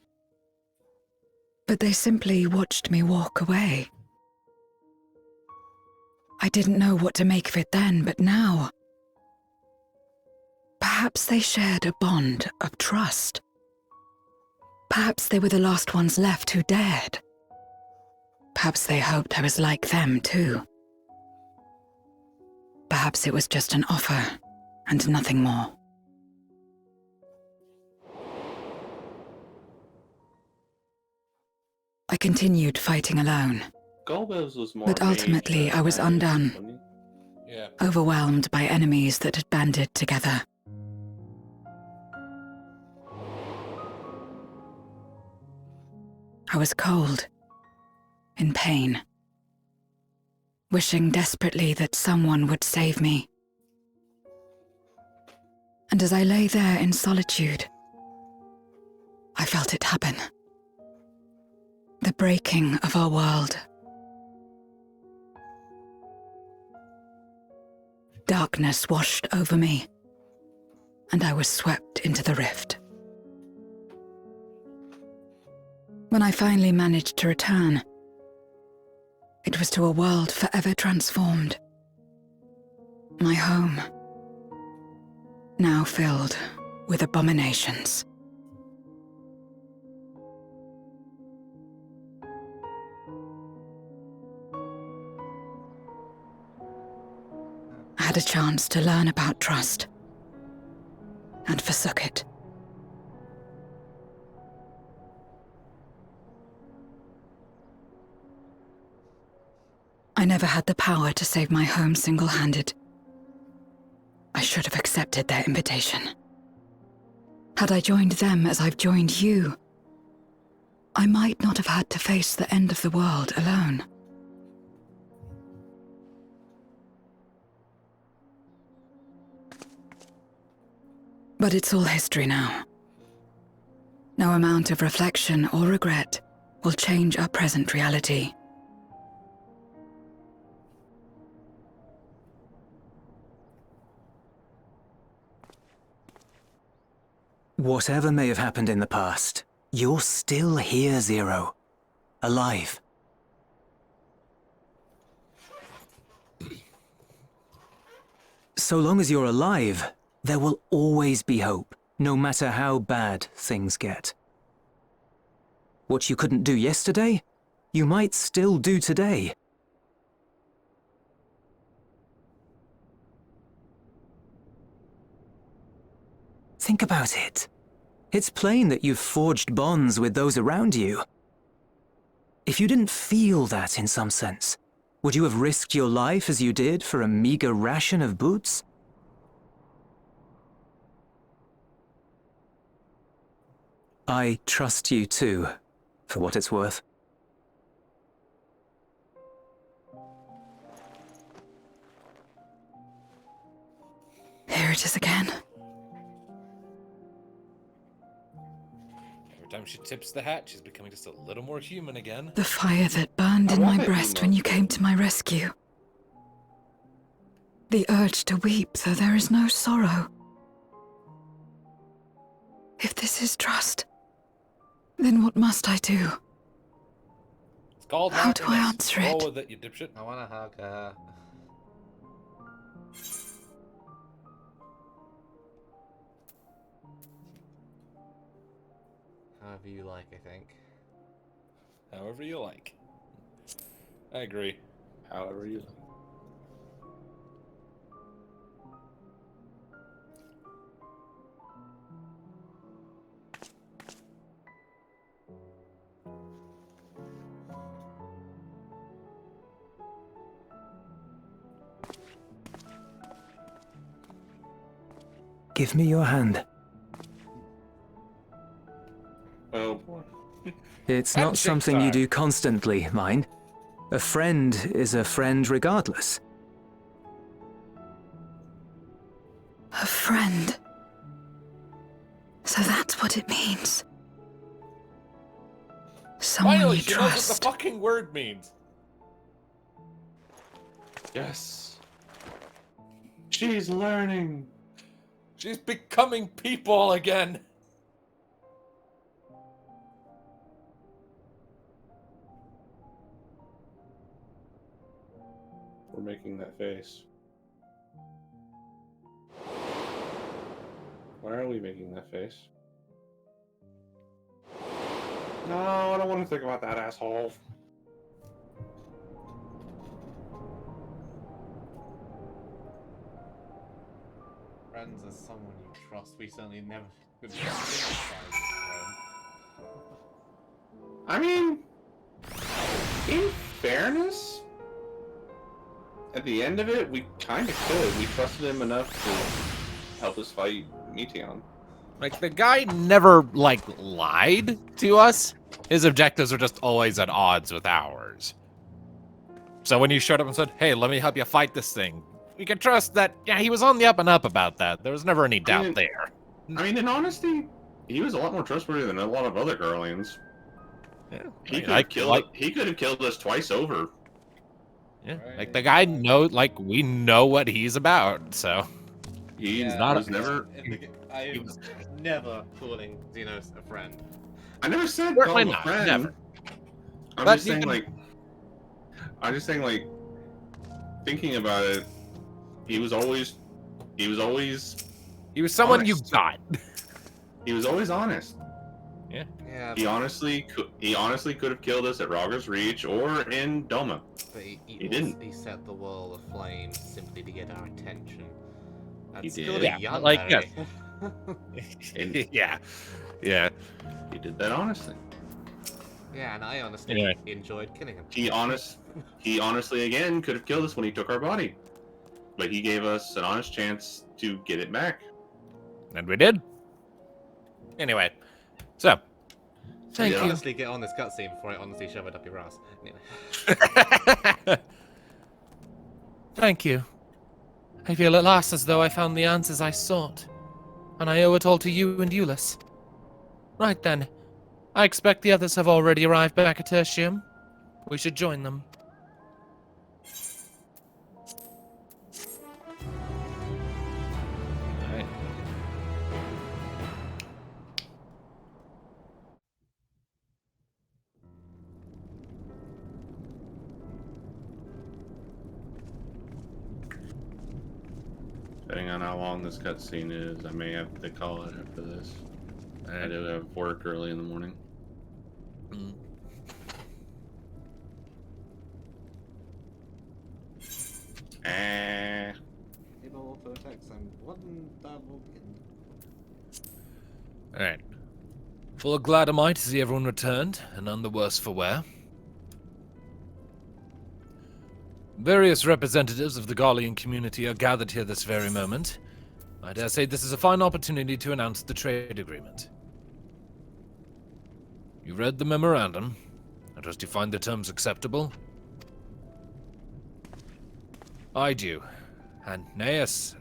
But they simply watched me walk away. I didn't know what to make of it then, but now... Perhaps they shared a bond of trust. Perhaps they were the last ones left who dared. Perhaps they hoped I was like them too. Perhaps it was just an offer, and nothing more. I continued fighting alone, Golbez was more. but ultimately I was undone, Yeah. overwhelmed by enemies that had banded together. I was cold, in pain, wishing desperately that someone would save me. And as I lay there in solitude, I felt it happen. The breaking of our world. Darkness washed over me, and I was swept into the rift. When I finally managed to return, it was to a world forever transformed. My home, now filled with abominations. I had a chance to learn about trust, and forsook it. I never had the power to save my home single-handed. I should have accepted their invitation. Had I joined them as I've joined you, I might not have had to face the end of the world alone. But it's all history now. No amount of reflection or regret will change our present reality. Whatever may have happened in the past, you're still here, Zero. Alive. So long as you're alive, there will always be hope, no matter how bad things get. What you couldn't do yesterday, you might still do today. Think about it. It's plain that you've forged bonds with those around you. If you didn't feel that in some sense, would you have risked your life as you did for a meager ration of boots? I trust you too, for what it's worth. Here it is again. Every time she tips the hat, she's becoming just a little more human again. The fire that burned in my breast when you came to my rescue. The urge to weep, though there is no sorrow. If this is trust, then what must I do? It's called How do I happiness. answer it? Roll with it, you dipshit. I wanna hug her. However you like, I think. However you like. I agree. However you like. Give me your hand. Oh boy. It's not Handshake something you time. do constantly, mind. A friend is a friend regardless. A friend. So that's what it means. Someone Finally, you she knows what the trust. fucking word means. Yes. She's learning. She's becoming people again. We're making that face. Why are we making that face? No, I don't want to think about that asshole. Friends as someone you trust. We certainly never could sympathize with them. I mean, in fairness, at the end of it, we kind of could. We trusted him enough to help us fight Meteon. Like, the guy never, like, lied to us. his objectives are just always at odds with ours. So when you showed up and said, hey, let me help you fight this thing, we can trust that, yeah, he was on the up and up about that. There was never any doubt there. I mean, in honesty, he was a lot more trustworthy than a lot of other Garleans. Yeah, He could have killed us twice over. Yeah, like the guy we know what he's about, so. He's Yeah, was never. I was never calling Xenos a friend. I never said Certainly call him a not, friend. never. I'm But just you saying, can- thinking about it, he was always He was someone honest. you got. He was always honest. Yeah, He honestly could have killed us at Rogger's Reach or in Doma. but he didn't. He set the world aflame simply to get our attention. That's He still did. a Yeah, young like, Harry. Yeah. Yeah. He did that honestly. Yeah, and I honestly Anyway. enjoyed killing him. He honestly again could have killed us when he took our body, but he gave us an honest chance to get it back. And we did. Anyway, so. Thank You you. honestly get on this cutscene before I honestly shove it up your ass. Anyway. Thank you. I feel at last as though I found the answers I sought, and I owe it all to you and Euless. Right then, I expect the others have already arrived back at Tertium. We should join them. Alright. Depending on how long this cutscene is, I may have to call it after this. I do have work early in the morning. Mm. Auto attacks and one double Alright. Full of glad am I to see everyone returned, and none the worse for wear. Various representatives of the Garlean community are gathered here this very moment. I dare say this is a fine opportunity to announce the trade agreement. You read the memorandum. I trust you find the terms acceptable. I do. And Neas,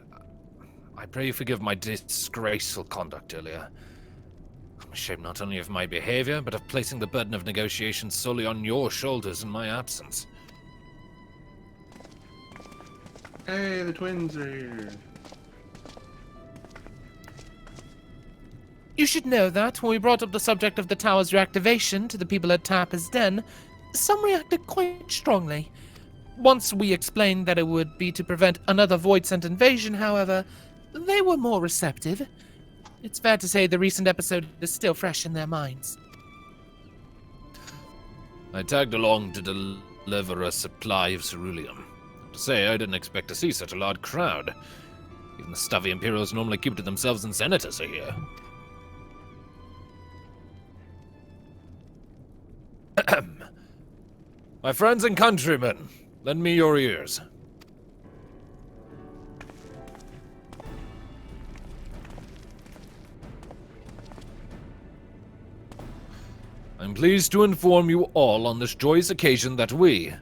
I pray you forgive my disgraceful conduct earlier. I'm ashamed not only of my behavior, but of placing the burden of negotiations solely on your shoulders in my absence. Hey, the twins are here. You should know that when we brought up the subject of the tower's reactivation to the people at Tapper's Den, some reacted quite strongly. Once we explained that it would be to prevent another Void-sent invasion, however, they were more receptive. It's fair to say the recent episode is still fresh in their minds. I tagged along to deliver a supply of ceruleum. To say, I didn't expect to see such a large crowd. Even the stuffy Imperials normally keep to themselves and senators are here. My friends and countrymen, lend me your ears. I'm pleased to inform you all on this joyous occasion that we,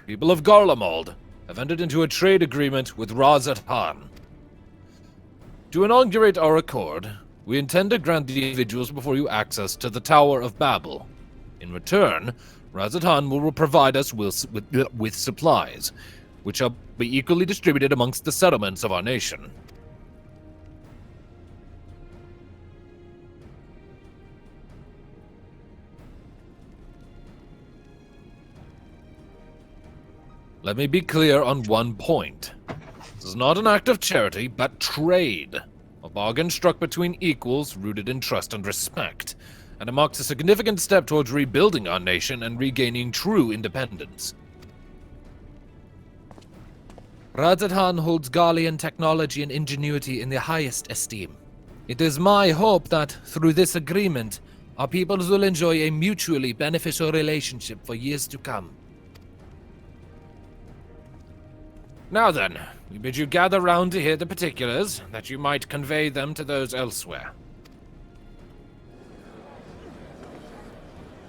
people of Garlemald, have entered into a trade agreement with Razat-Han. To inaugurate our accord, we intend to grant the individuals before you access to the Tower of Babel. In return, Razat-Han will provide us with supplies, which shall be equally distributed amongst the settlements of our nation. Let me be clear on one point. This is not an act of charity, but trade. A bargain struck between equals, rooted in trust and respect. And it marks a significant step towards rebuilding our nation and regaining true independence. Razat-Han holds Garlean technology and ingenuity in the highest esteem. It is my hope that, through this agreement, our peoples will enjoy a mutually beneficial relationship for years to come. Now then, we bid you gather round to hear the particulars, that you might convey them to those elsewhere.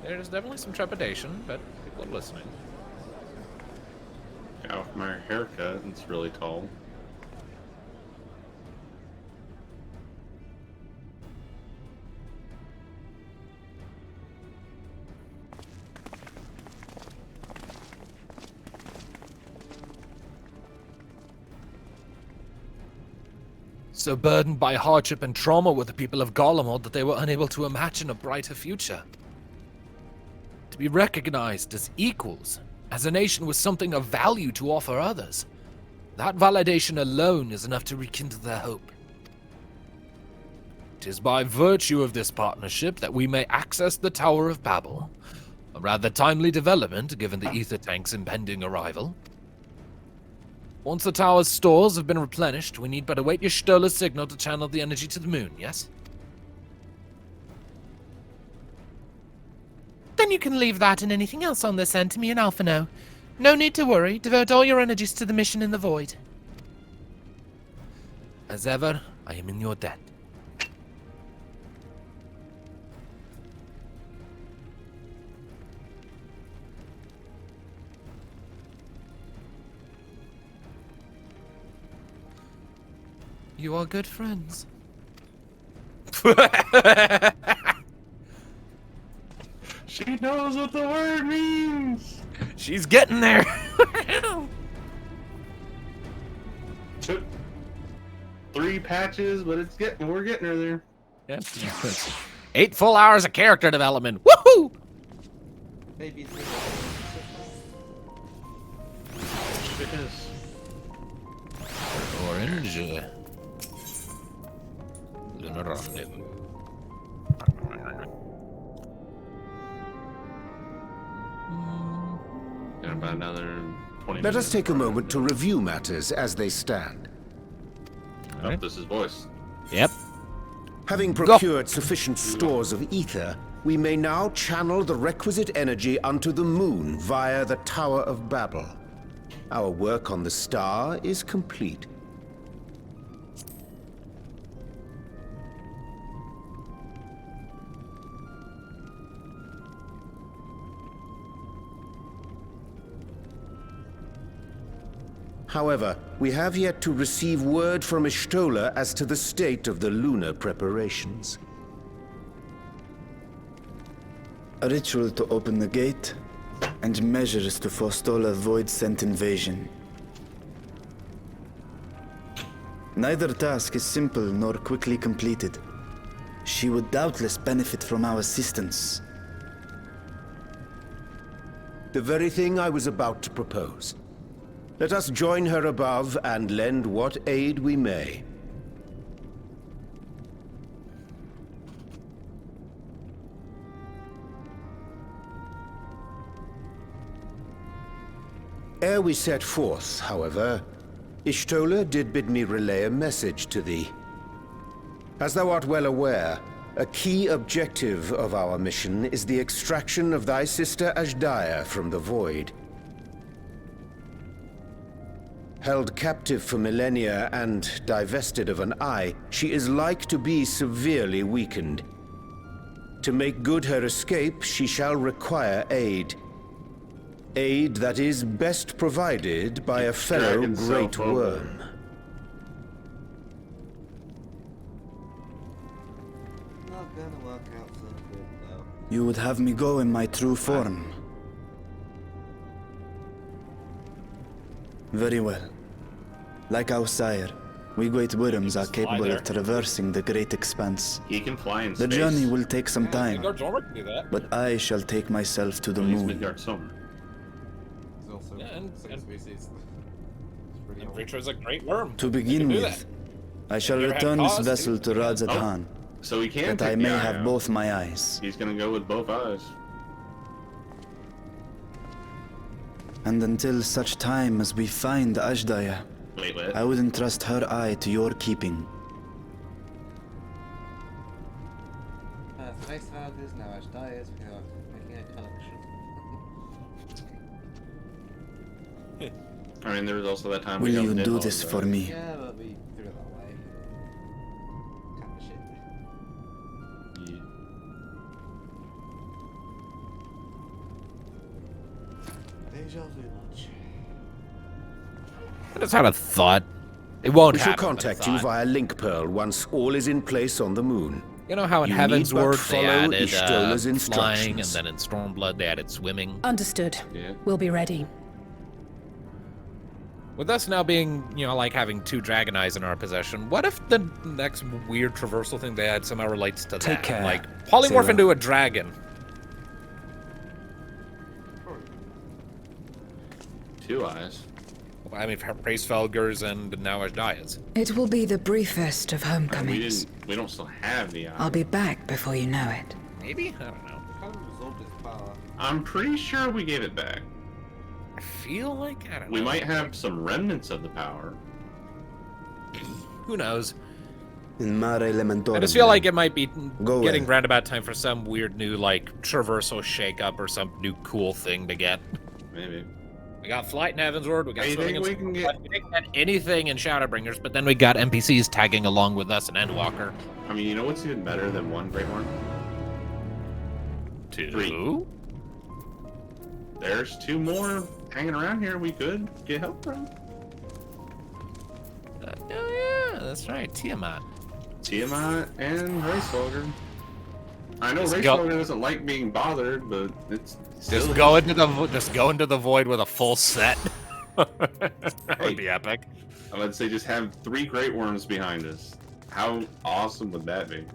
There's definitely some trepidation, but people are listening. Yeah, with my haircut, it's really tall. So burdened by hardship and trauma were the people of Garlemald that they were unable to imagine a brighter future. To be recognized as equals, as a nation with something of value to offer others, that validation alone is enough to rekindle their hope. It is by virtue of this partnership that we may access the Tower of Babel, a rather timely development given the ether tank's impending arrival. Once the tower's stores have been replenished, we need but await your Stola signal to channel the energy to the moon, yes? Then you can leave that and anything else on this end to me and Alphino. No need to worry. Devote all your energies to the mission in the void. As ever, I am in your debt. You are good friends. She knows what the word means! She's getting there! Took 3 patches, but we're getting her there. Yep. 8 full hours of character development. Woohoo! Maybe Yes. Orange. Lunar. Got about another 20 Let us minutes. take a moment to review matters as they stand. Oh, this is voice. Yep. Having procured sufficient stores of ether, we may now channel the requisite energy unto the moon via the Tower of Babel. Our work on the star is complete. However, we have yet to receive word from Y'shtola as to the state of the lunar preparations. A ritual to open the gate, and measures to forestall a void-sent invasion. Neither task is simple nor quickly completed. She would doubtless benefit from our assistance. The very thing I was about to propose. Let us join her above and lend what aid we may. Ere we set forth, however, Y'shtola did bid me relay a message to thee. As thou art well aware, a key objective of our mission is the extraction of thy sister Azdaja from the Void. Held captive for millennia and divested of an eye, she is like to be severely weakened. To make good her escape, she shall require aid. Aid that is best provided by a fellow Dragon great self over. worm. Not gonna work out so good though. You would have me go in my true form. Very well. Like our sire, we great worms are capable of traversing the great expanse. He can fly in The space. journey will take some time, Midgard's can do that. but I shall take myself to the He's moon. Midgard Somer. He's also Yeah, and species. It's pretty And old. Creature's a great worm. To He begin can do with, that. I shall You ever had return this cause vessel to? to Azdaja, So he can that take I may the eye have out. both my eyes. He's gonna go with both eyes. And until such time as we find Azdaja, Wait, what? I would entrust her eye to your keeping. Face values, now Azdaja is making a collection. I mean, there was also that time we Will got you do Nidhogg, this so- for me? Yeah, but we threw it that way. Kind of shit. Yeah. I just had a thought. It won't We shall happen. but a contact you thought. via link pearl once all is in place on the moon. You know how in You Heaven's need but Word they follow added Ishtola's flying, and instructions. then in Stormblood they added swimming. Understood. Yeah. We'll be ready. With us now being, like having 2 Dragon Eyes in our possession, what if the next weird traversal thing they add somehow relates to Take that? care, Like, polymorph Zero. into a dragon. 2 eyes. I mean, Pracefelgers and now Azdaja's. It will be the briefest of homecomings. We don't still have the eye. I'll be back before you know it. Maybe? I don't know. I'm pretty sure we gave it back. I feel like, I don't know. We might have some remnants of the power. Who knows? In mare elementorum. I just feel like it might be Go getting away. roundabout time for some weird new, traversal shakeup or some new cool thing to get. Maybe. We got Flight in Heaven's Word, we got I Swimming think in we can Stormblood, we didn't get anything in Shadowbringers, but then we got NPCs tagging along with us in Endwalker. I mean, you know what's even better than 1 Great One? 2? 3. There's 2 more hanging around here we could get help from. Oh yeah, that's right, Tiamat. Tiamat and Raceholder. I know Just go- Raceholder doesn't like being bothered, but it's still Just go into the void with a full set. That would be epic. I would say just have 3 Great Worms behind us. How awesome would that be?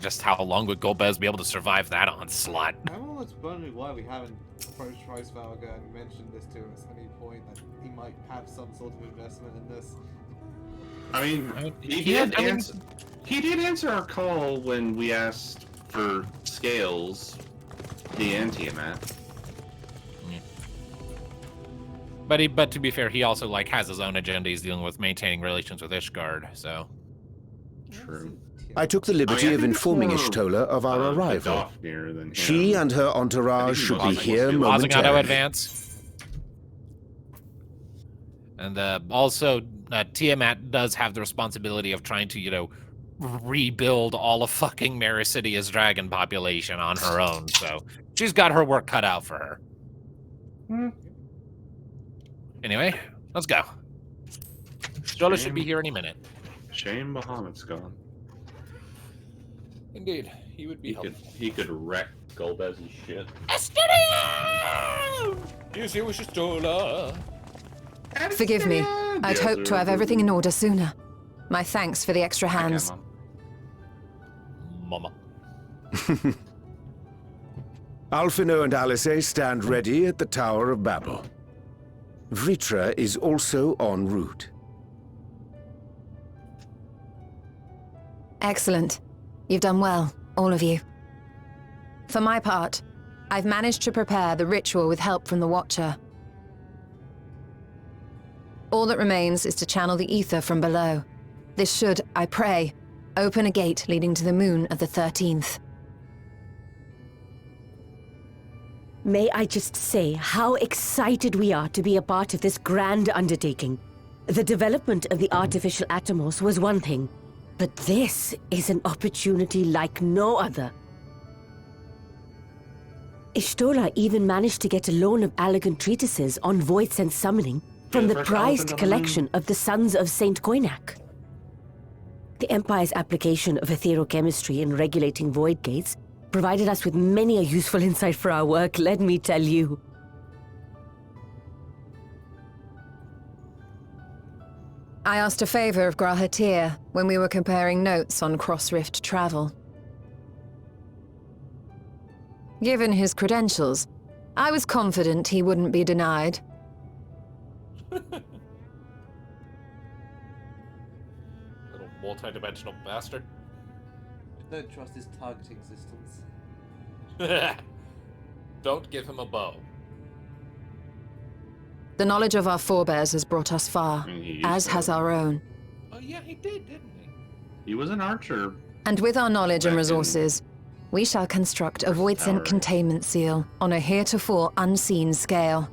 Just how long would Golbez be able to survive that onslaught? I'm almost wondering why we haven't approached Ricevalga and mentioned this to him at any point, that he might have some sort of investment in this. I mean, he did answer our call when we asked for scales, the Tiamat. But to be fair, he also has his own agenda. He's dealing with maintaining relations with Ishgard, so. True. I took the liberty I of think it's informing more, Ishtola of our the arrival. Daphne than him. She and her entourage should be here Wasn't momentarily. gonna advance. And also, Tiamat does have the responsibility of trying to, rebuild all of fucking Mericidia's dragon population on her own, so she's got her work cut out for her. Anyway, let's go. Stola should be here any minute. Shame Bahamut's gone. Indeed, he would be helpful. He could wreck Golbez's shit. Yes, it was Stola. Forgive me. I'd hoped to have everything in order sooner. My thanks for the extra hands. Mama. Alphino and Alice stand ready at the Tower of Babel. Vritra is also en route. Excellent. You've done well, all of you. For my part, I've managed to prepare the ritual with help from the Watcher. All that remains is to channel the ether from below. This should, I pray, open a gate leading to the moon of the 13th. May I just say how excited we are to be a part of this grand undertaking. The development of the artificial Atomos was one thing, but this is an opportunity like no other. Ishtola even managed to get a loan of elegant treatises on voice and summoning from the prized collection of the Sons of Saint Koinak. The Empire's application of etherochemistry in regulating void gates provided us with many a useful insight for our work, let me tell you. I asked a favor of Grahatir when we were comparing notes on cross-rift travel. Given his credentials, I was confident he wouldn't be denied. Little multi-dimensional bastard. I don't trust his targeting systems. Don't give him a bow. The knowledge of our forebears has brought us far, as has our own. Oh yeah, he did, didn't he? He was an archer. And with our knowledge and Back in resources, we shall construct a voidsent Tower. containment seal on a heretofore unseen scale.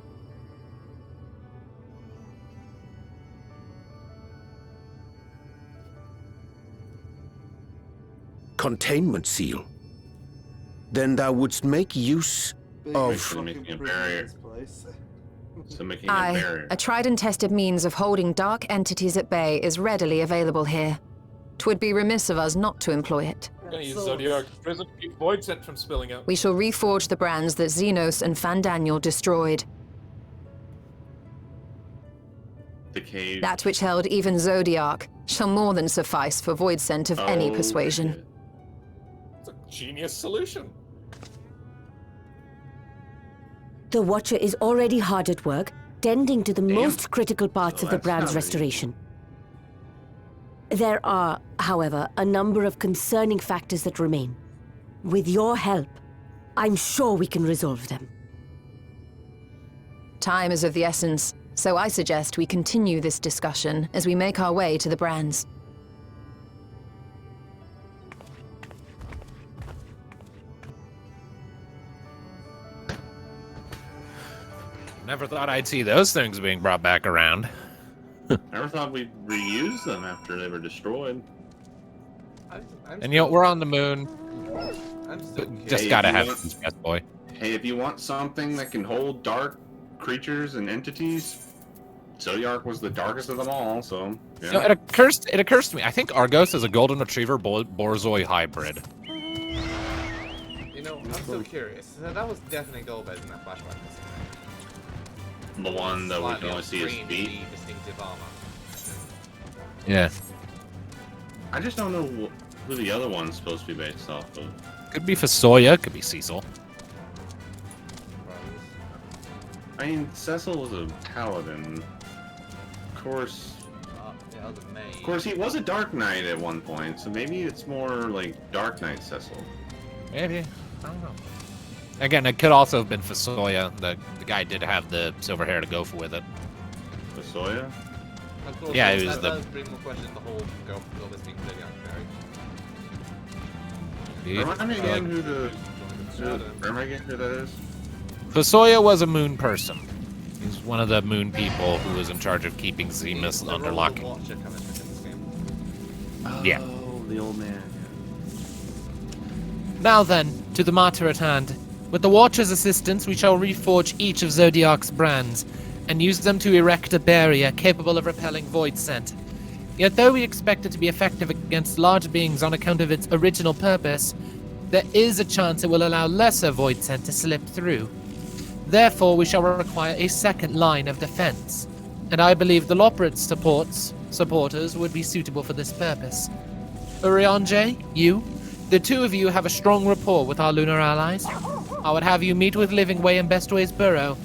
Containment seal. Then thou wouldst make use of... Making a barrier. So making a barrier. A tried and tested means of holding dark entities at bay is readily available here. 'Twould be remiss of us not to employ it. I'm gonna use Zodiac's prison to keep void scent from spilling out. We shall reforge the brands that Xenos and Fandaniel destroyed. The cave. That which held even Zodiac shall more than suffice for void scent of any persuasion. Shit. It's a genius solution. The Watcher is already hard at work, tending to the most critical parts of the that's brand's not restoration. There are, however, a number of concerning factors that remain. With your help, I'm sure we can resolve them. Time is of the essence, so I suggest we continue this discussion as we make our way to the brands. Never thought I'd see those things being brought back around. Never thought we'd reuse them after they were destroyed. And you know, we're on the moon. I'm still Just Hey, gotta if you have want- this best boy. Hey, if you want something that can hold dark creatures and entities, Zodiac was the darkest of them all, so yeah. You know, it occurs to me, I think Argos is a golden retriever Borzoi hybrid. You know, I'm still curious. So that was definitely Golbez in that flashback, wasn't it? The one that we can Slightly only see his off-screen, feet. the distinctive armor. Yeah. I just don't know who the other one's supposed to be based off of. Could be Fasoya, could be Cecil. I mean, Cecil was a paladin. Of course, Of course, he was a Dark Knight at one point, so maybe it's more like Dark Knight Cecil. Maybe. I don't know. Again, it could also have been Fasoya. The guy did have the silver hair to go for with it. Fasoya? Of course, Yeah, that it was the- does bring more questions the whole Golbez being Zodiac marriage. Remind me again who that is? Fasoya was a moon person. He's one of the moon people who was in charge of keeping Zemus under lock. Watcher coming within this game. Yeah. Oh, the old man. Now then, to the matter at hand. With the Watcher's assistance, we shall reforge each of Zodiac's brands, and use them to erect a barrier capable of repelling void scent. Yet though we expect it to be effective against large beings on account of its original purpose, there is a chance it will allow lesser void scent to slip through. Therefore, we shall require a second line of defense, and I believe the Loporrit's supporters would be suitable for this purpose. Urianger, you, the two of you have a strong rapport with our lunar allies. I would have you meet with Livingway and Bestway's Burrow,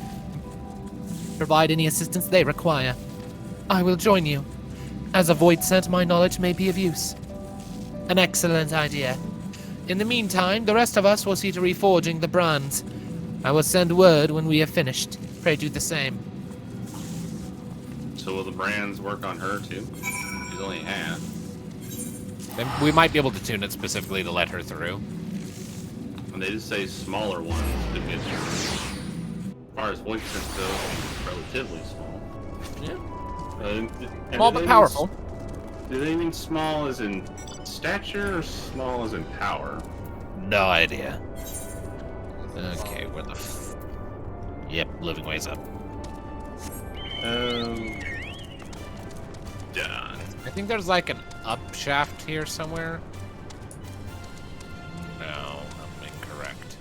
provide any assistance they require. I will join you. As a void scent, my knowledge may be of use. An excellent idea. In the meantime, the rest of us will see to reforging the brands. I will send word when we have finished. Pray do the same. So will the brands work on her too? She's only half. Then we might be able to tune it specifically to let her through. And they just say smaller ones could get you. As far as voice sense goes, relatively small. Yeah. And Small do but they powerful. Do they mean small as in stature or small as in power? No idea. Okay, where the Yep, living ways up. Done. I think there's like an up shaft here somewhere. No, I'm incorrect.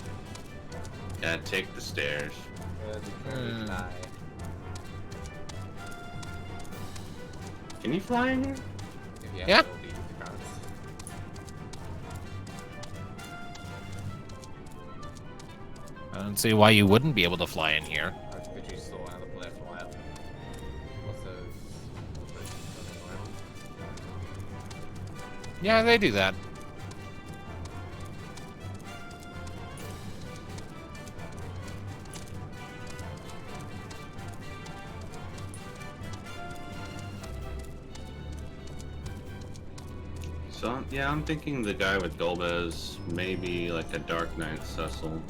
Gotta take the stairs. Can you fly in here? Yeah. I don't see why you wouldn't be able to fly in here. Yeah, they do that. So yeah, I'm thinking the guy with Golbez may be like a Dark Knight Cecil,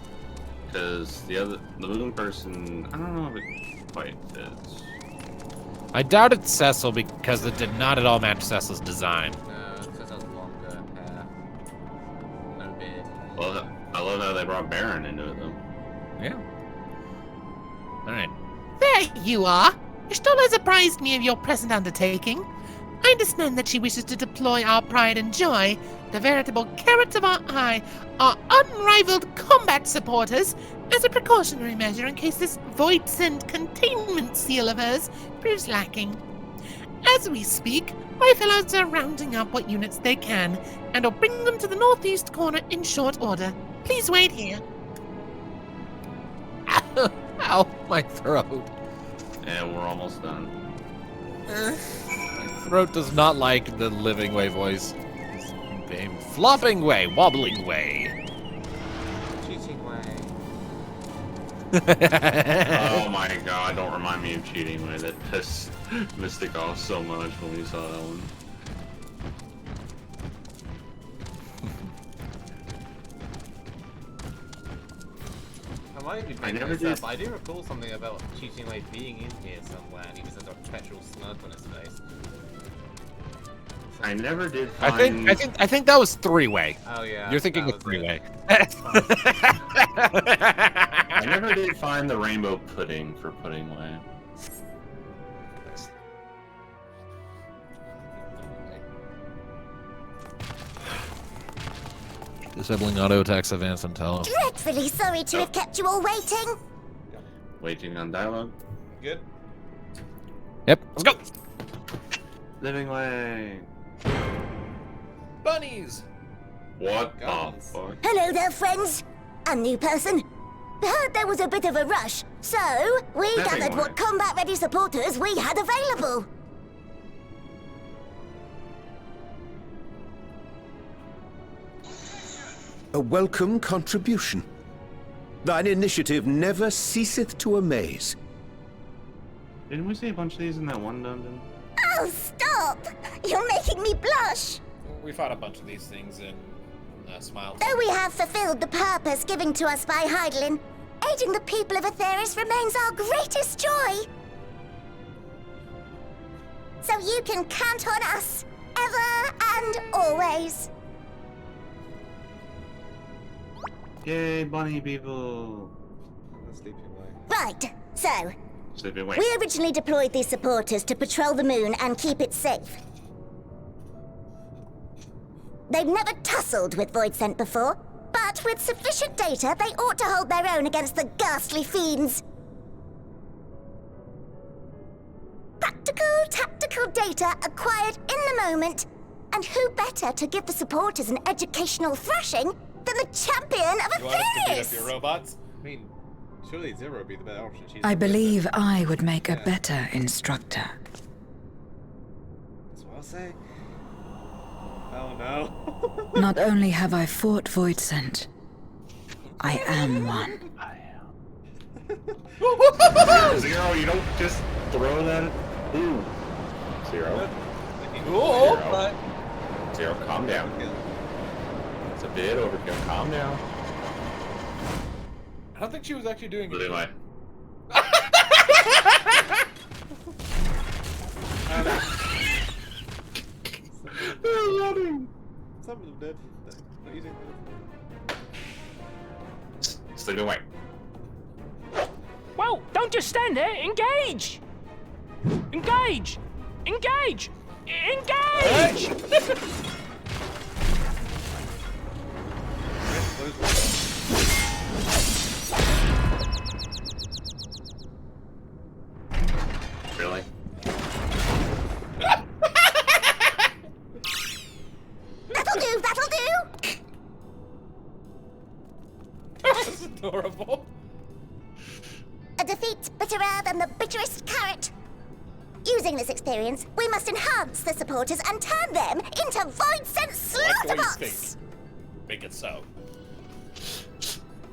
because the moon person, I don't know if it quite fits. I doubt it's Cecil because it did not at all match Cecil's design. Cecil's longer hair. No beard. Well, I love how they brought Baron into it though. Yeah. Alright. There you are. Ishtola has apprised me of your present undertaking. I understand that she wishes to deploy our pride and joy, the veritable carrots of our eye, our unrivaled combat supporters, as a precautionary measure in case this void-sent containment seal of hers proves lacking. As we speak, my fellows are rounding up what units they can, and will bring them to the northeast corner in short order. Please wait here. Ow, my throat. Yeah, we're almost done. My throat does not like the living way voice. Flopping way, wobbling way. Cheating way. Oh my god, don't remind me of cheating way. That pissed Mystic off so much when we saw that one. I might be making this up, but I do recall something about cheating way being in here somewhere, and he just has a petrol smirk on his face. I never did find... I think that was three-way. Oh yeah. You're thinking of three-way. I never did find the rainbow pudding for pudding way. Disabling auto attacks of Ants and Tallow. Dreadfully sorry to have kept you all waiting. Waiting on dialogue. Good. Yep, let's go. Living way. Bunnies. What the fuck? Hello there, friends. A new person. Heard there was a bit of a rush, so we Living gathered way. what combat-ready supporters we had available. A welcome contribution. Thine initiative never ceaseth to amaze. Didn't we see a bunch of these in that one dungeon? Oh, stop! You're making me blush. We fought a bunch of these things in Smile. Though we have fulfilled the purpose given to us by Heidelin, aiding the people of Aetheris remains our greatest joy. So you can count on us, ever and always. Yay, bunny people. Sleeping way. Right, so Sleeping way. we originally deployed these supporters to patrol the moon and keep it safe. They've never tussled with Void Scent before, but with sufficient data, they ought to hold their own against the ghastly fiends. Practical, tactical data acquired in the moment, and who better to give the supporters an educational thrashing than the champion of You want us to beat up Aetheris? your robots? I mean, surely Zero would be the better option. She's I the better. believe I would make a better instructor. That's what I'll say. Oh no. Not only have I fought Void Scent, I am one. Zero, you don't just throw that. Ooh. Zero. Cool, Zero. but Zero, calm down. It's a bit overkill. Calm down. I don't think she was actually doing Really, it. my. They're running. some of them did. Not using them. Sleeping way. Well, don't just stand there. Engage! Engage! Engage! Engage! Really? That'll do, that'll do! That's adorable. A defeat bitterer than the bitterest carrot. Using this experience, we must enhance the supporters and turn them into void-sent slaughterbots! Make it so.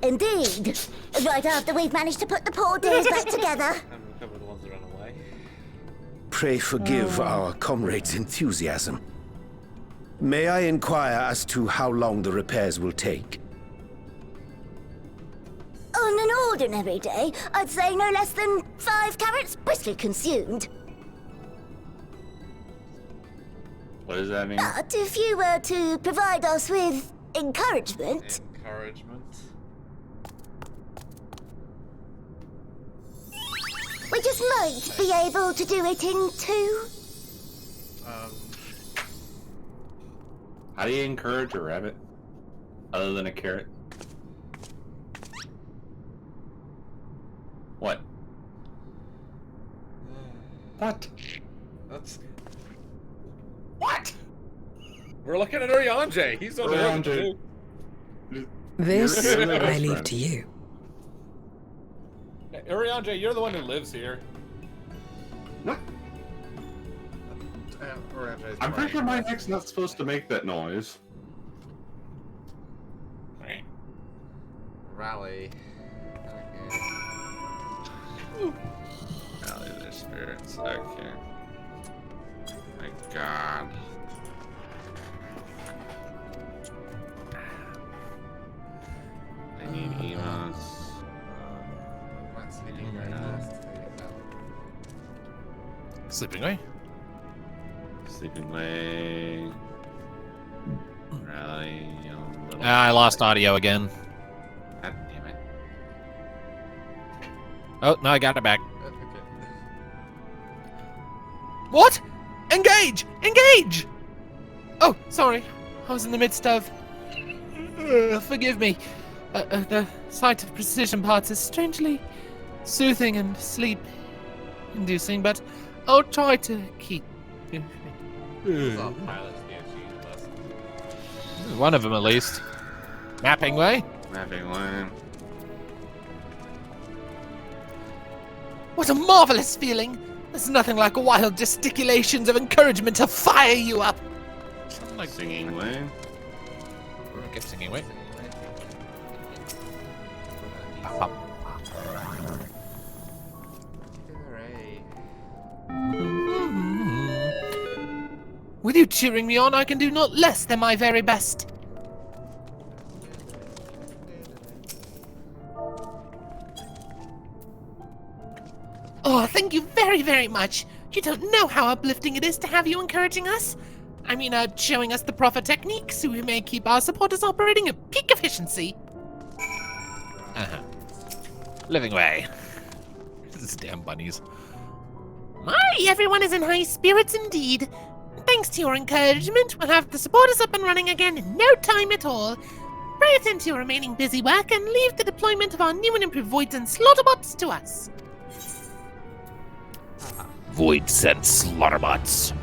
Indeed. Right after we've managed to put the poor dears back together. And recover the ones that ran away. Pray forgive our comrades' enthusiasm. May I inquire as to how long the repairs will take? On an ordinary day, I'd say no less than 5 carrots briskly consumed. What does that mean? But if you were to provide us with encouragement... Encouragement. We just might be able to do it in 2. How do you encourage a rabbit? Other than a carrot? What? What? That's... What? We're looking at Uriange. He's on the one too. This I leave to you. Uriange, you're the one who lives here. What? I'm pretty sure my neck's not supposed to make that noise. Rally. Okay. Rally their spirits. Okay. My God. I need emos. Sleeping away. Sleeping away. Rally. I lost audio again. God damn it. Oh, no, I got it back. What? Engage! Engage! Oh, sorry. I was in the midst of... forgive me. The sight of precision parts is strangely soothing and sleep-inducing, but I'll try to keep... One of them, at least. Mapping way? Mapping way. What a marvelous feeling! There's nothing like wild gesticulations of encouragement to fire you up! Like singing way. Okay, singing way. With you cheering me on, I can do not less than my very best. Oh, thank you very, very much. You don't know how uplifting it is to have you encouraging us. I mean, showing us the proper techniques so we may keep our supporters operating at peak efficiency. Living way. These damn bunnies. My, everyone is in high spirits indeed. Thanks to your encouragement, we'll have the supporters up and running again in no time at all. Pray attend to your remaining busy work and leave the deployment of our new and improved voids and slaughterbots to us. Voids and slaughterbots.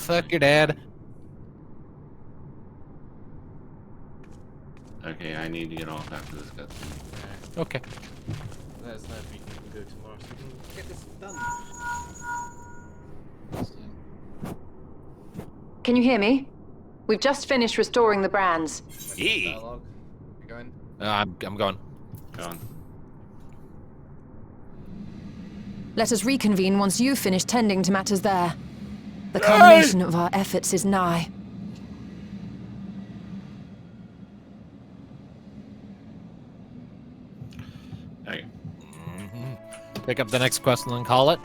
Fuck your dad. Okay, I need to get off after this cutscene. Okay. Let us know if we can go tomorrow so we can get this done. Can you hear me? We've just finished restoring the brands. Yeah. You going? I'm going. Go on. Let us reconvene once you've finished tending to matters there. The culmination of our efforts is nigh. Hey. Pick up the next quest and then call it.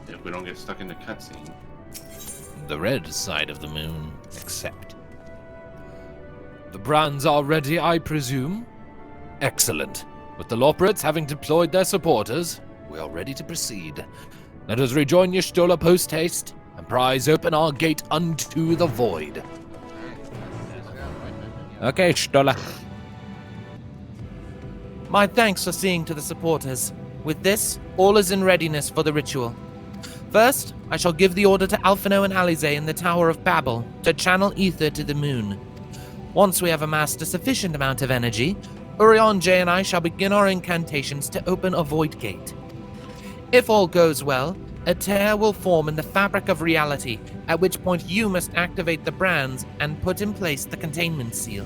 If we don't get stuck in the cutscene. The red side of the moon, except. The brands are ready, I presume? Excellent. With the Lorprits having deployed their supporters, we are ready to proceed. Let us rejoin Y'shtola post-haste and prise open our gate unto the void. Okay, Y'shtola. My thanks for seeing to the supporters. With this, all is in readiness for the ritual. First, I shall give the order to Alphino and Alize in the Tower of Babel to channel ether to the moon. Once we have amassed a sufficient amount of energy, Uriange and I shall begin our incantations to open a void gate. If all goes well, a tear will form in the fabric of reality, at which point you must activate the brands and put in place the containment seal.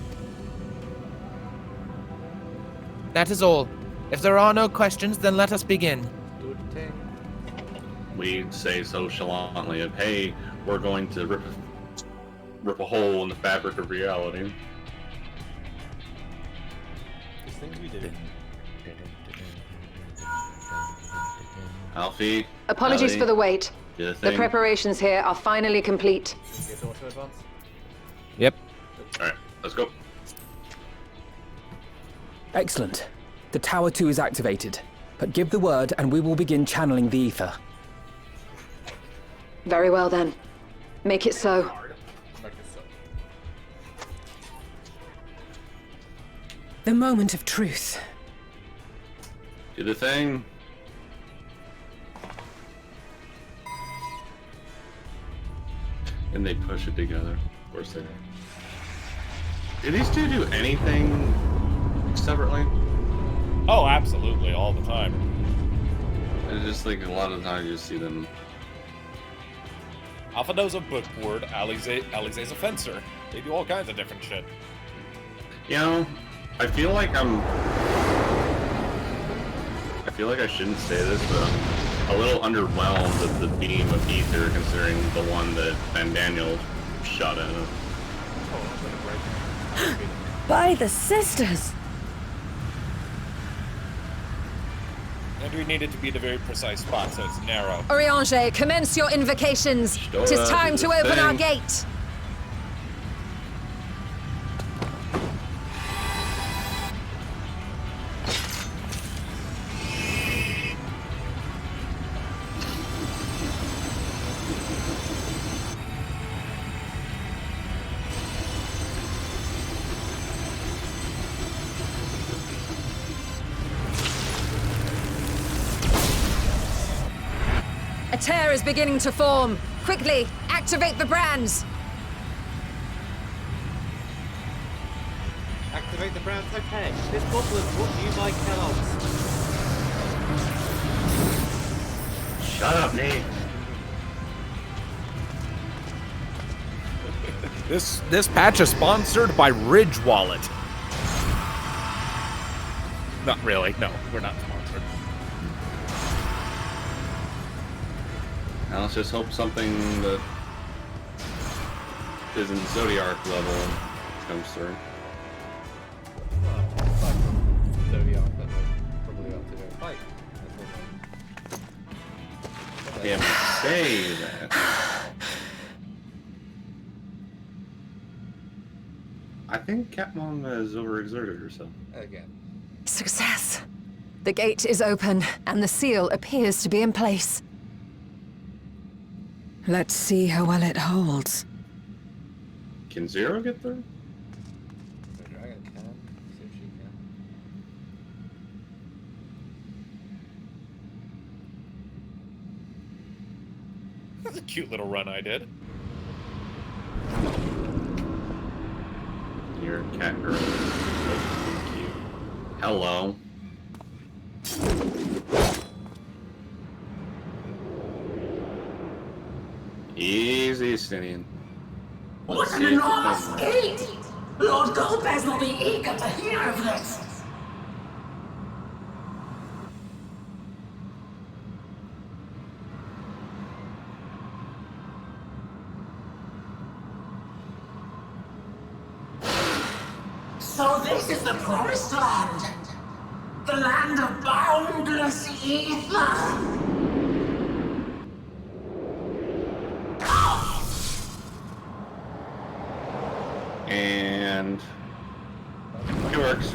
That is all. If there are no questions, then let us begin. We say so chalantly of, hey, we're going to rip a hole in the fabric of reality. These things we do. Alfie. Apologies Allie, for the wait. do the The thing. preparations here are finally complete. Get auto advance. Yep. Alright, let's go. Excellent. The Tower 2 is activated, but give the word and we will begin channeling the ether. Very well then. Make it so. The moment of truth. Do the thing. And they push it together. Of course they do. Do these two do anything separately? Oh, absolutely, all the time. I just think a lot of the time you see them. Alphado's a bookboard, Alize's a fencer. They do all kinds of different shit. You know, I feel like I shouldn't say this, but I'm a little underwhelmed at the beam of ether, considering the one that Ben Daniel shot at him. By the sisters! And we need it to be at a very precise spot, so it's narrow. Oriange, commence your invocations. Tis time to open our gate. A tear is beginning to form. Quickly, activate the brands. Activate the brands. Okay. This bottle is brought to you by Kellogg's. Shut up, Nate. This patch is sponsored by Ridge Wallet. Not really. No, we're not sponsored. Now let's just hope something that isn't Zodiac level comes through. Zodiac level. Probably up to go fight. Can't say that. I think Catmon has overexerted herself. Again. Success. The gate is open, and the seal appears to be in place. Let's see how well it holds. Can Zero get through? The dragon can. See if she can. That's a cute little run I did. You're a cat girl. Cute. Hello. Easy, Stinian. What an enormous gate! Lord Golbez will be eager to hear of this. So this is the promised land. The land of boundless ether. And it works.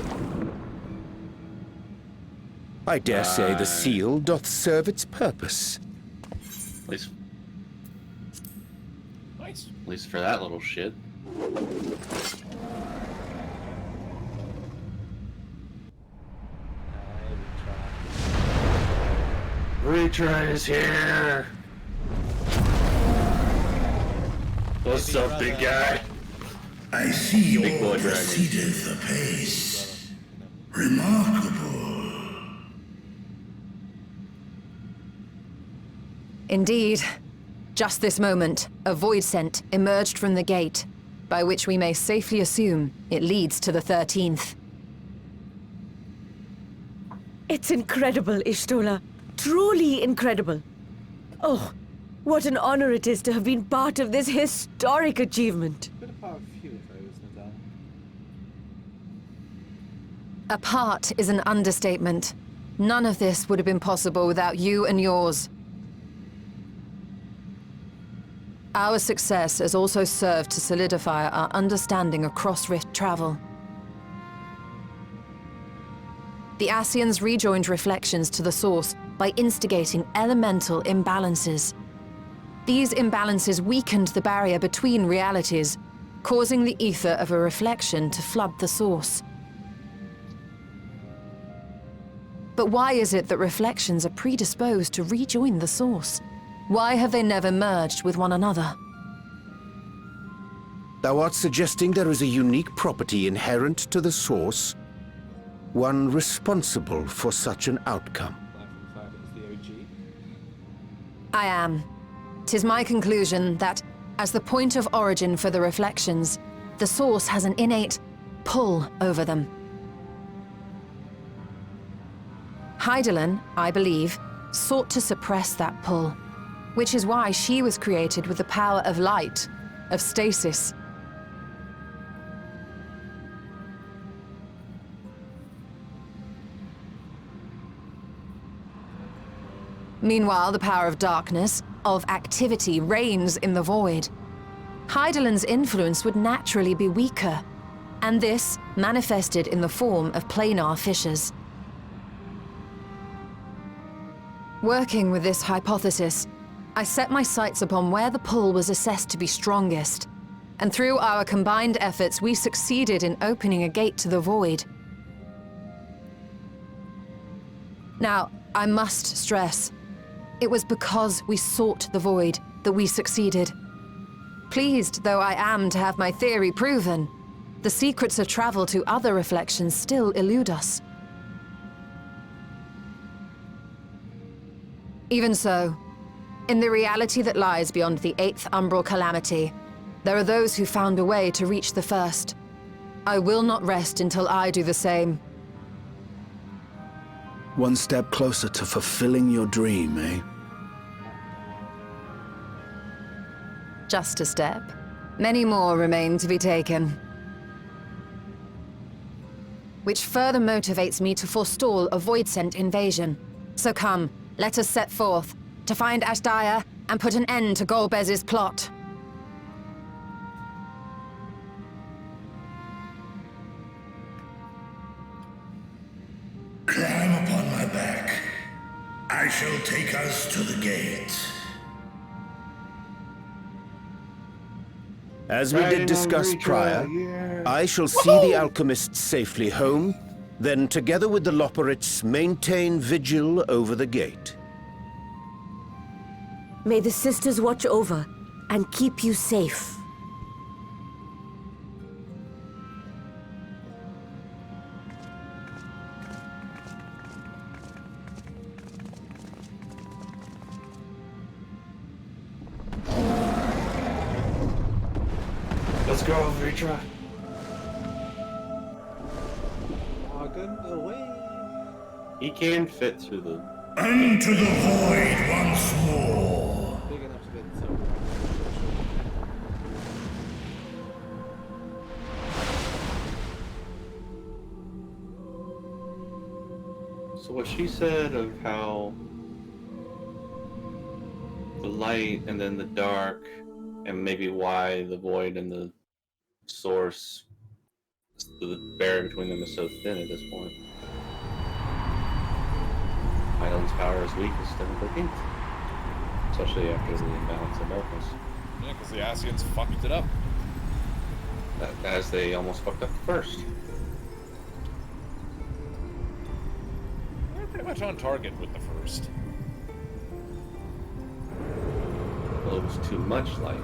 I dare say the seal doth serve its purpose. At least, Nice. at least for that little shit. Retry is here. What's up, big guy? I see you Big boy dragon. proceedeth apace. Remarkable. Indeed. Just this moment, a void scent emerged from the gate, by which we may safely assume it leads to the 13th. It's incredible, Ishtola. Truly incredible. Oh, what an honor it is to have been part of this historic achievement. Been a part of a few of those, no doubt. A part is an understatement. None of this would have been possible without you and yours. Our success has also served to solidify our understanding of cross-rift travel. The Ascians rejoined reflections to the source by instigating elemental imbalances. These imbalances weakened the barrier between realities, causing the ether of a reflection to flood the source. But why is it that reflections are predisposed to rejoin the source? Why have they never merged with one another? Thou art suggesting there is a unique property inherent to the source, one responsible for such an outcome. I am. 'Tis my conclusion that, as the point of origin for the reflections, the source has an innate pull over them. Hydaelyn, I believe, sought to suppress that pull, which is why she was created with the power of light, of stasis. Meanwhile, the power of darkness, of activity, reigns in the void. Hydaelyn's influence would naturally be weaker, and this manifested in the form of planar fissures. Working with this hypothesis, I set my sights upon where the pull was assessed to be strongest, and through our combined efforts, we succeeded in opening a gate to the void. Now, I must stress, it was because we sought the void that we succeeded. Pleased though I am to have my theory proven, the secrets of travel to other reflections still elude us. Even so, in the reality that lies beyond the 8th umbral calamity, there are those who found a way to reach the first. I will not rest until I do the same. One step closer to fulfilling your dream, eh? Just a step. Many more remain to be taken. Which further motivates me to forestall a void-sent invasion. So come, let us set forth, to find Azdaja and put an end to Golbez's plot. Climb upon my back. I shall take us to the gate. As we did discuss prior, I shall see the alchemists safely home, then together with the Loporrits maintain vigil over the gate. May the sisters watch over and keep you safe. Let's go, Vitra. Wagon away. He can fit through the... Unto the void once more. Big enough to fit so. So what she said of how the light and then the dark, and maybe why the void and the source, the barrier between them is so thin at this point. Hydaelyn's power is weakest in the 13th, especially after the imbalance of darkness. Yeah, because the Ascians fucked it up. As they almost fucked up the first. They're pretty much on target with the first. Well, it was too much light.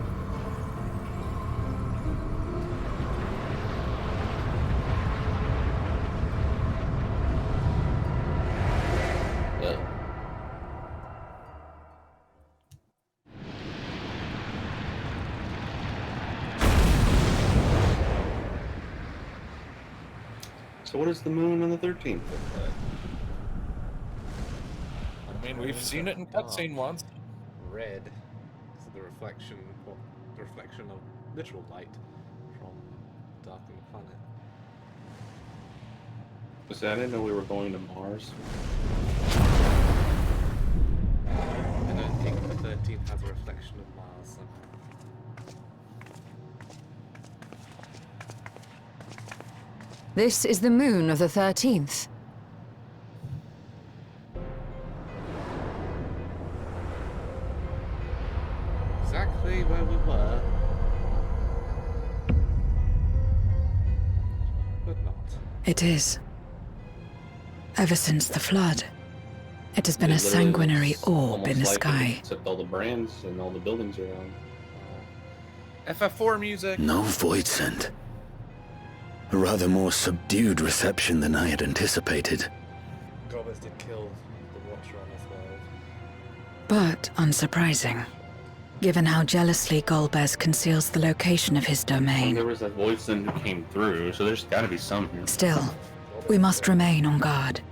So what is the moon on the 13th? I mean, we've seen it in cutscene once. Red, so the reflection of literal light from darkening the planet. I didn't know we were going to Mars. I don't think the 13th has a reflection of Mars. So. This is the moon of the 13th. It is. Ever since the flood, it has been a It literally sanguinary looks orb in the almost like it, sky. except all the brands and all the buildings around. FF4 music. No void scent. A rather more subdued reception than I had anticipated. Gobbers did kill the Watcher on this world. But unsurprising, given how jealously Golbez conceals the location of his domain. There was that voice then who came through, so there's gotta be some here. Still, we must remain on guard.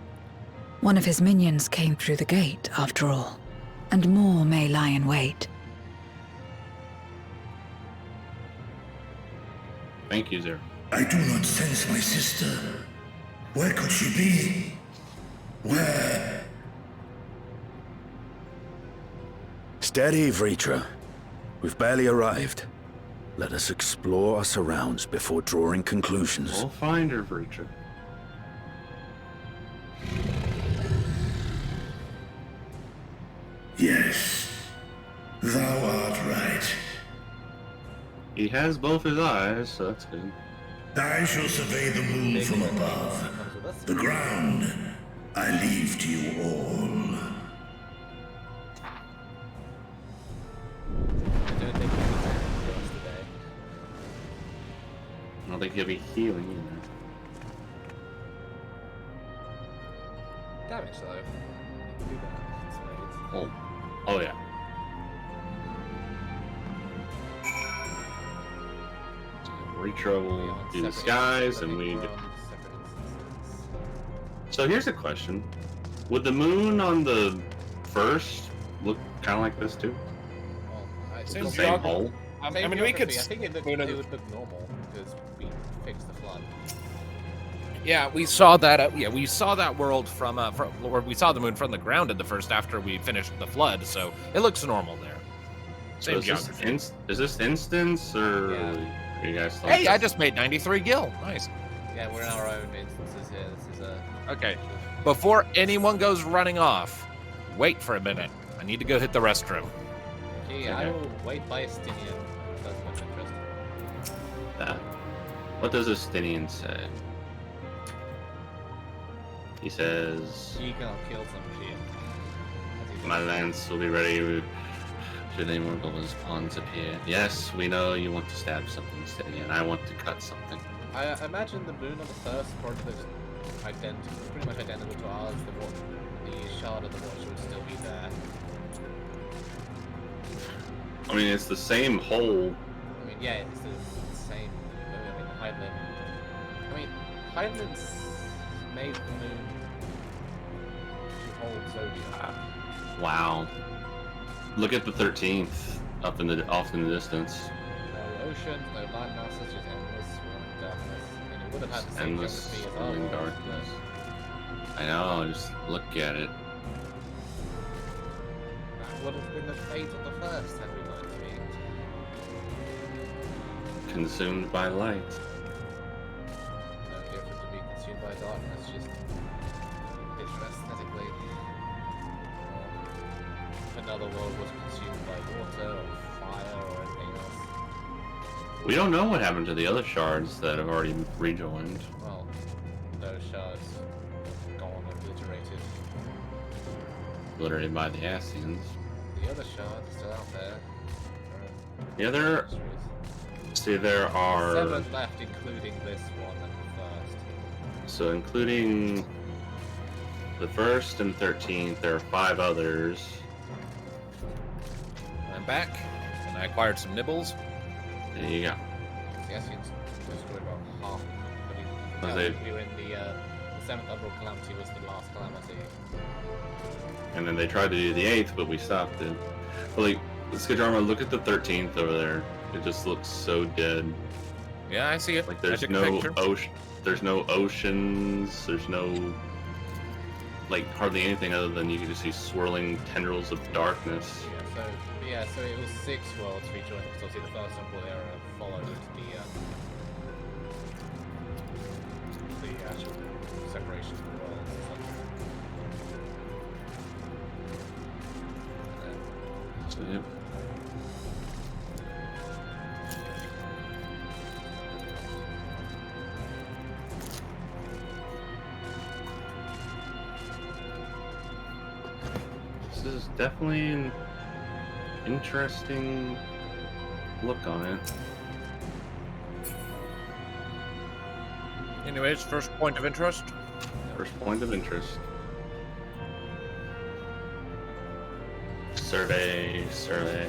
One of his minions came through the gate, after all, and more may lie in wait. Thank you, Zero. I do not sense my sister. Where could she be? Where? Steady, Vritra. We've barely arrived. Let us explore our surrounds before drawing conclusions. We'll find her, Vritra. Yes. Thou art right. He has both his eyes, so that's good. I shall survey the moon from above. The ground I leave to you all. I don't think he'll be healing either. Damage though. You can do that. Oh. Oh yeah. Retro will do the skies and we... So here's a question. Would the moon on the first look kind of like this too? It's the same hole? I mean, we could... I think it would look normal because we fixed the flood. Yeah, we saw that. We saw that world from or we saw the moon from the ground at the first after we finished the flood, so it looks normal there. Same geography. Is this instance or are you guys? Hey, I just made 93 gil. Nice. Yeah, we're in our own instances here. This is a okay. Before anyone goes running off, wait for a minute. I need to go hit the restroom. Okay, I will wait by Astinian. That's much interesting. What does Astinian say? He says, "You can kill some shit." My lance will be ready should any more golden pawns appear. Yes, we know you want to stab something steady, and I want to cut something. I imagine the moon on the first part looks pretty much identical to ours. The shard of the watch would still be there. I mean, it's the same hole. I mean, yeah, it's the same moon. I mean, Highlands made the moon to hold Zodiac. Wow. Look at the 13th off in the distance. No ocean, no land masses, just endless swirling darkness. I mean, it would have had the same Endless geography as swirling our world, darkness. I know, just look at it. That would have been the fate of the first had we learned to be. Consumed by light. No different to be consumed by darkness, just picture aesthetically. If another world was consumed by water or fire or anything else. We don't know what happened to the other shards that have already rejoined. Well, those shards gone obliterated. Obliterated by the Ascians. The other shards are still out there. Yeah, there are 7 left, including this one and the first. So including the first and 13th, there are 5 others. I'm back, and I acquired some nibbles. There you go. The Ascians destroyed about half. Was We were in the 7th Umbral Calamity was the last calamity. And then they tried to do the 8th, but we stopped it. But like, Skajarma, look at the 13th over there. It just looks so dead. Yeah, I see it. Like there's no ocean. There's no oceans. There's no like hardly anything other than you can just see swirling tendrils of darkness. So it was 6 worlds rejoined because obviously the first Umbral era followed the actual separation of the worlds. So, yep. is definitely an interesting look on it. Anyways, first point of interest. First point of interest. Survey, survey,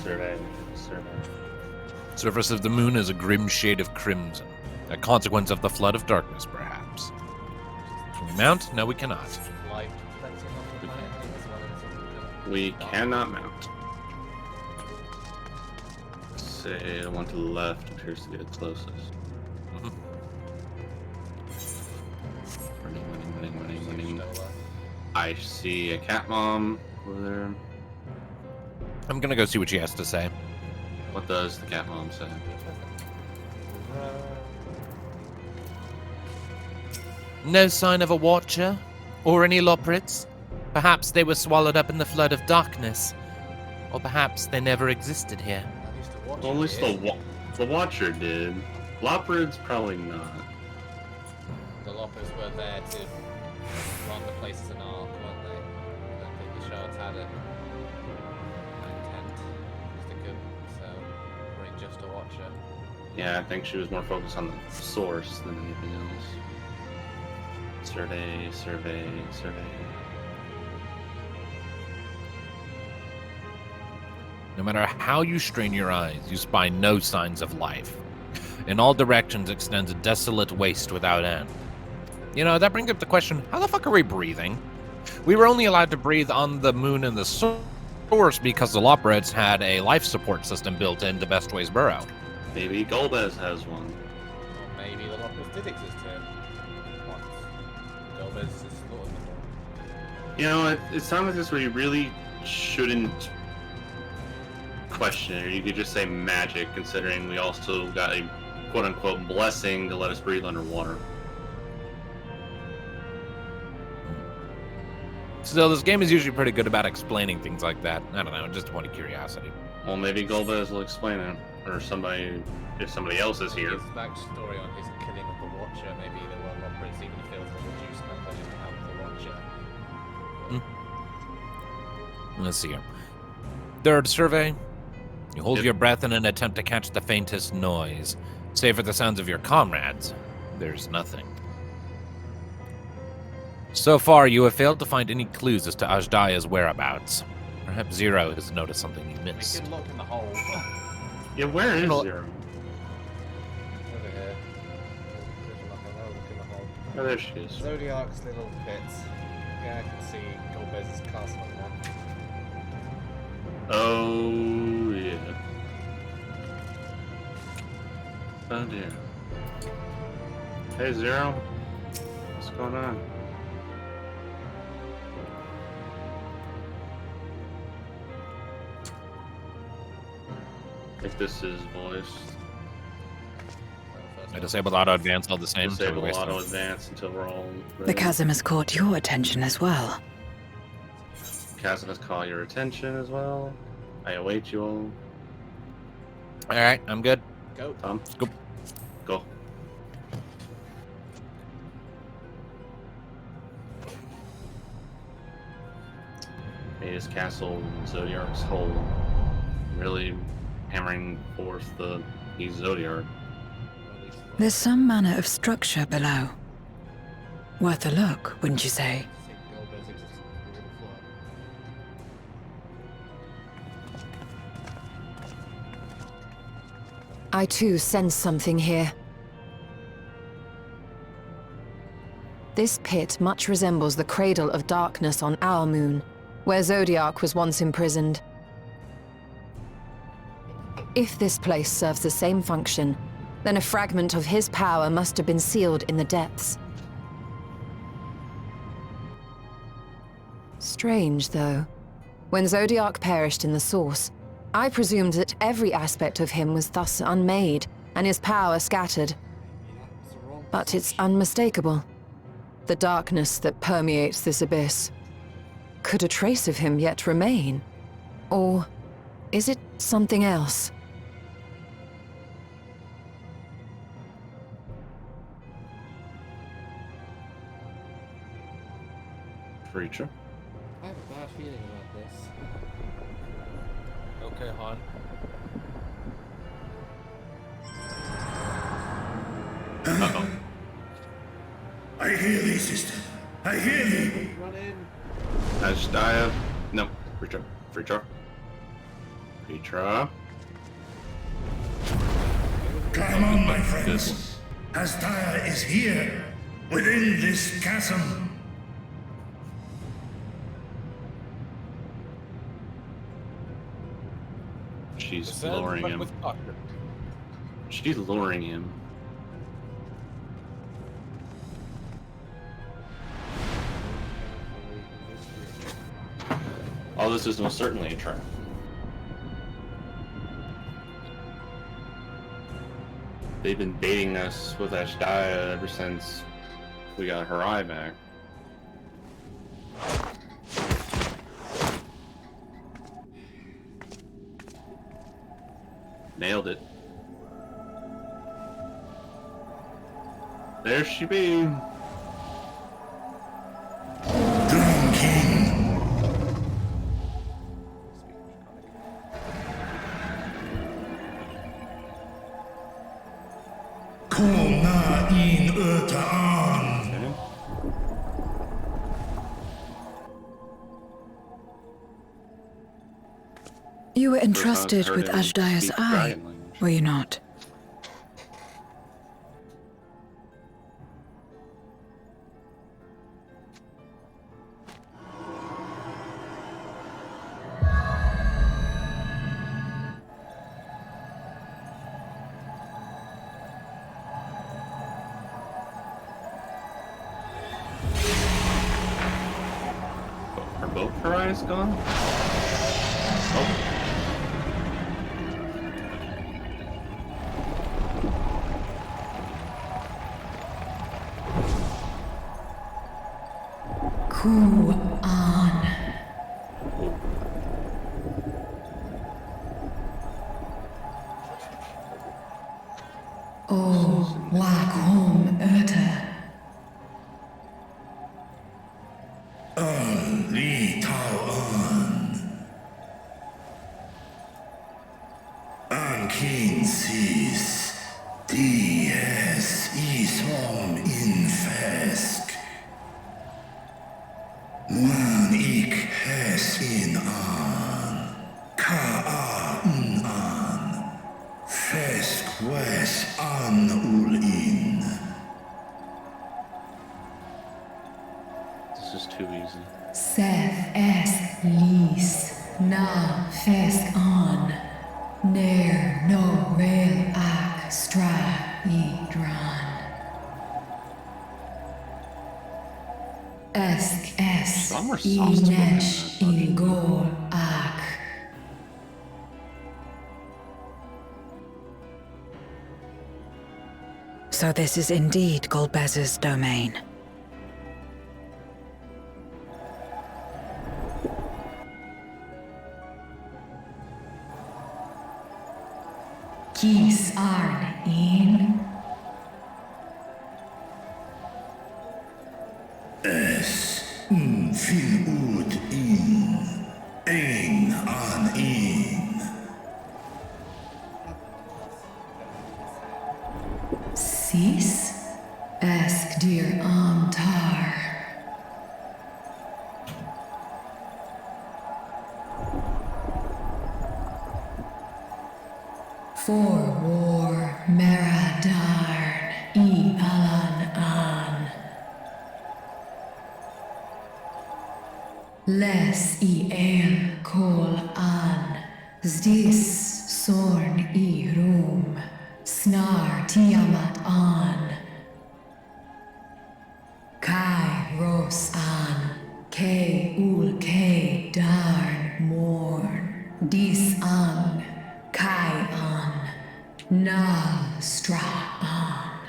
survey, survey. Surface of the moon is a grim shade of crimson, a consequence of the flood of darkness, perhaps. Can we mount? No, we cannot. We cannot mount. Say the one to the left appears to be the closest. Running. I see a cat mom over there. I'm gonna go see what she has to say. What does the cat mom say? No sign of a watcher? Or any loprits? Perhaps they were swallowed up in the flood of darkness. Or perhaps they never existed here. Well, at least the watcher did. Loprids probably not. The loppers were there to run the place as an arc, weren't they? I don't think the shards had it. Intent, as they could, so probably just a watcher. Yeah, I think she was more focused on the source than anything else. Survey, survey, survey. No matter how you strain your eyes, you spy no signs of life. In all directions extends a desolate waste without end. You know, that brings up the question, how the fuck are we breathing? We were only allowed to breathe on the moon and the source because the Loprids had a life support system built into Bestway's burrow. Maybe Golbez has one. Or maybe the loppers did exist here once. Golbez is slaughtered them. You know, it's time like this where you really shouldn't question it, or you could just say magic, considering we also got a quote-unquote blessing to let us breathe underwater. Still, this game is usually pretty good about explaining things like that. I don't know, just a point of curiosity. Well, maybe Golbez will explain it, or somebody, if somebody else is here. His backstory on his killing of the Watcher, maybe there were loppers, even if there was a reduced number just to help the Watcher. Let's see here. Third survey. You hold your breath in an attempt to catch the faintest noise. Save for the sounds of your comrades, there's nothing. So far, you have failed to find any clues as to Azdaja's whereabouts. Perhaps Zero has noticed something you missed. We could look in the hole. Yeah, where is Zero? Over here. Look in the hole. Oh, there she is. Zodiac's little pits. Yeah, I can see Golbez's castle on that. Oh, yeah. Oh, dear. Hey, Zero. What's going on? If this is voiced. I disabled auto advance all the same. Disable auto advance until we're all ready. The chasm has caught your attention as well. Chasm has caught your attention as well. I await you all. Alright, I'm good. Go. Tom. Go. Go. His castle in Zodiarc's hole. Really hammering forth the Zodiarc. There's some manner of structure below. Worth a look, wouldn't you say? I too sense something here. This pit much resembles the Cradle of Darkness on our moon, where Zodiarc was once imprisoned. If this place serves the same function, then a fragment of his power must have been sealed in the depths. Strange, though. When Zodiarc perished in the Source, I presumed that every aspect of him was thus unmade, and his power scattered. But it's unmistakable. The darkness that permeates this abyss. Could a trace of him yet remain? Or is it something else? Preacher. I have a bad feeling about this. Okay, Han. Uh-oh. I hear thee, sister. I hear thee. Run in. Azdaja. No. Retra. Retra. Retra. Come on, my friends. Azdaja is here, within this chasm. She's luring him. She's luring him. All this is most certainly a trap. They've been baiting us with Azdaja ever since we got her eye back. Nailed it. There she be. Dream King. Kom na in ötaan. You were entrusted with Azdaja's eye, were you not? Are both her eyes gone? Oh. Ku-an. O Waghom Urta. Li Tao An King sees Dies Ishom in Fesk. Muan ik hes in an. Ka an. Fesk wes an ul in. This is too easy. Seth es lis na fesk on. Ner no rail ak stra I dran. Esk es inesh I gol ak. So this is indeed Golbez's domain. Kis arn in. Es fin ud in. Ein an in. Sis? Esk dir antar. For war Meradarn I Alan an. Les I el kol an. Zdis sorn I rum. Snar Tiamat an. Kai ros an. Ke ul ke darn morn. Dis an. Kai an. Na stra an.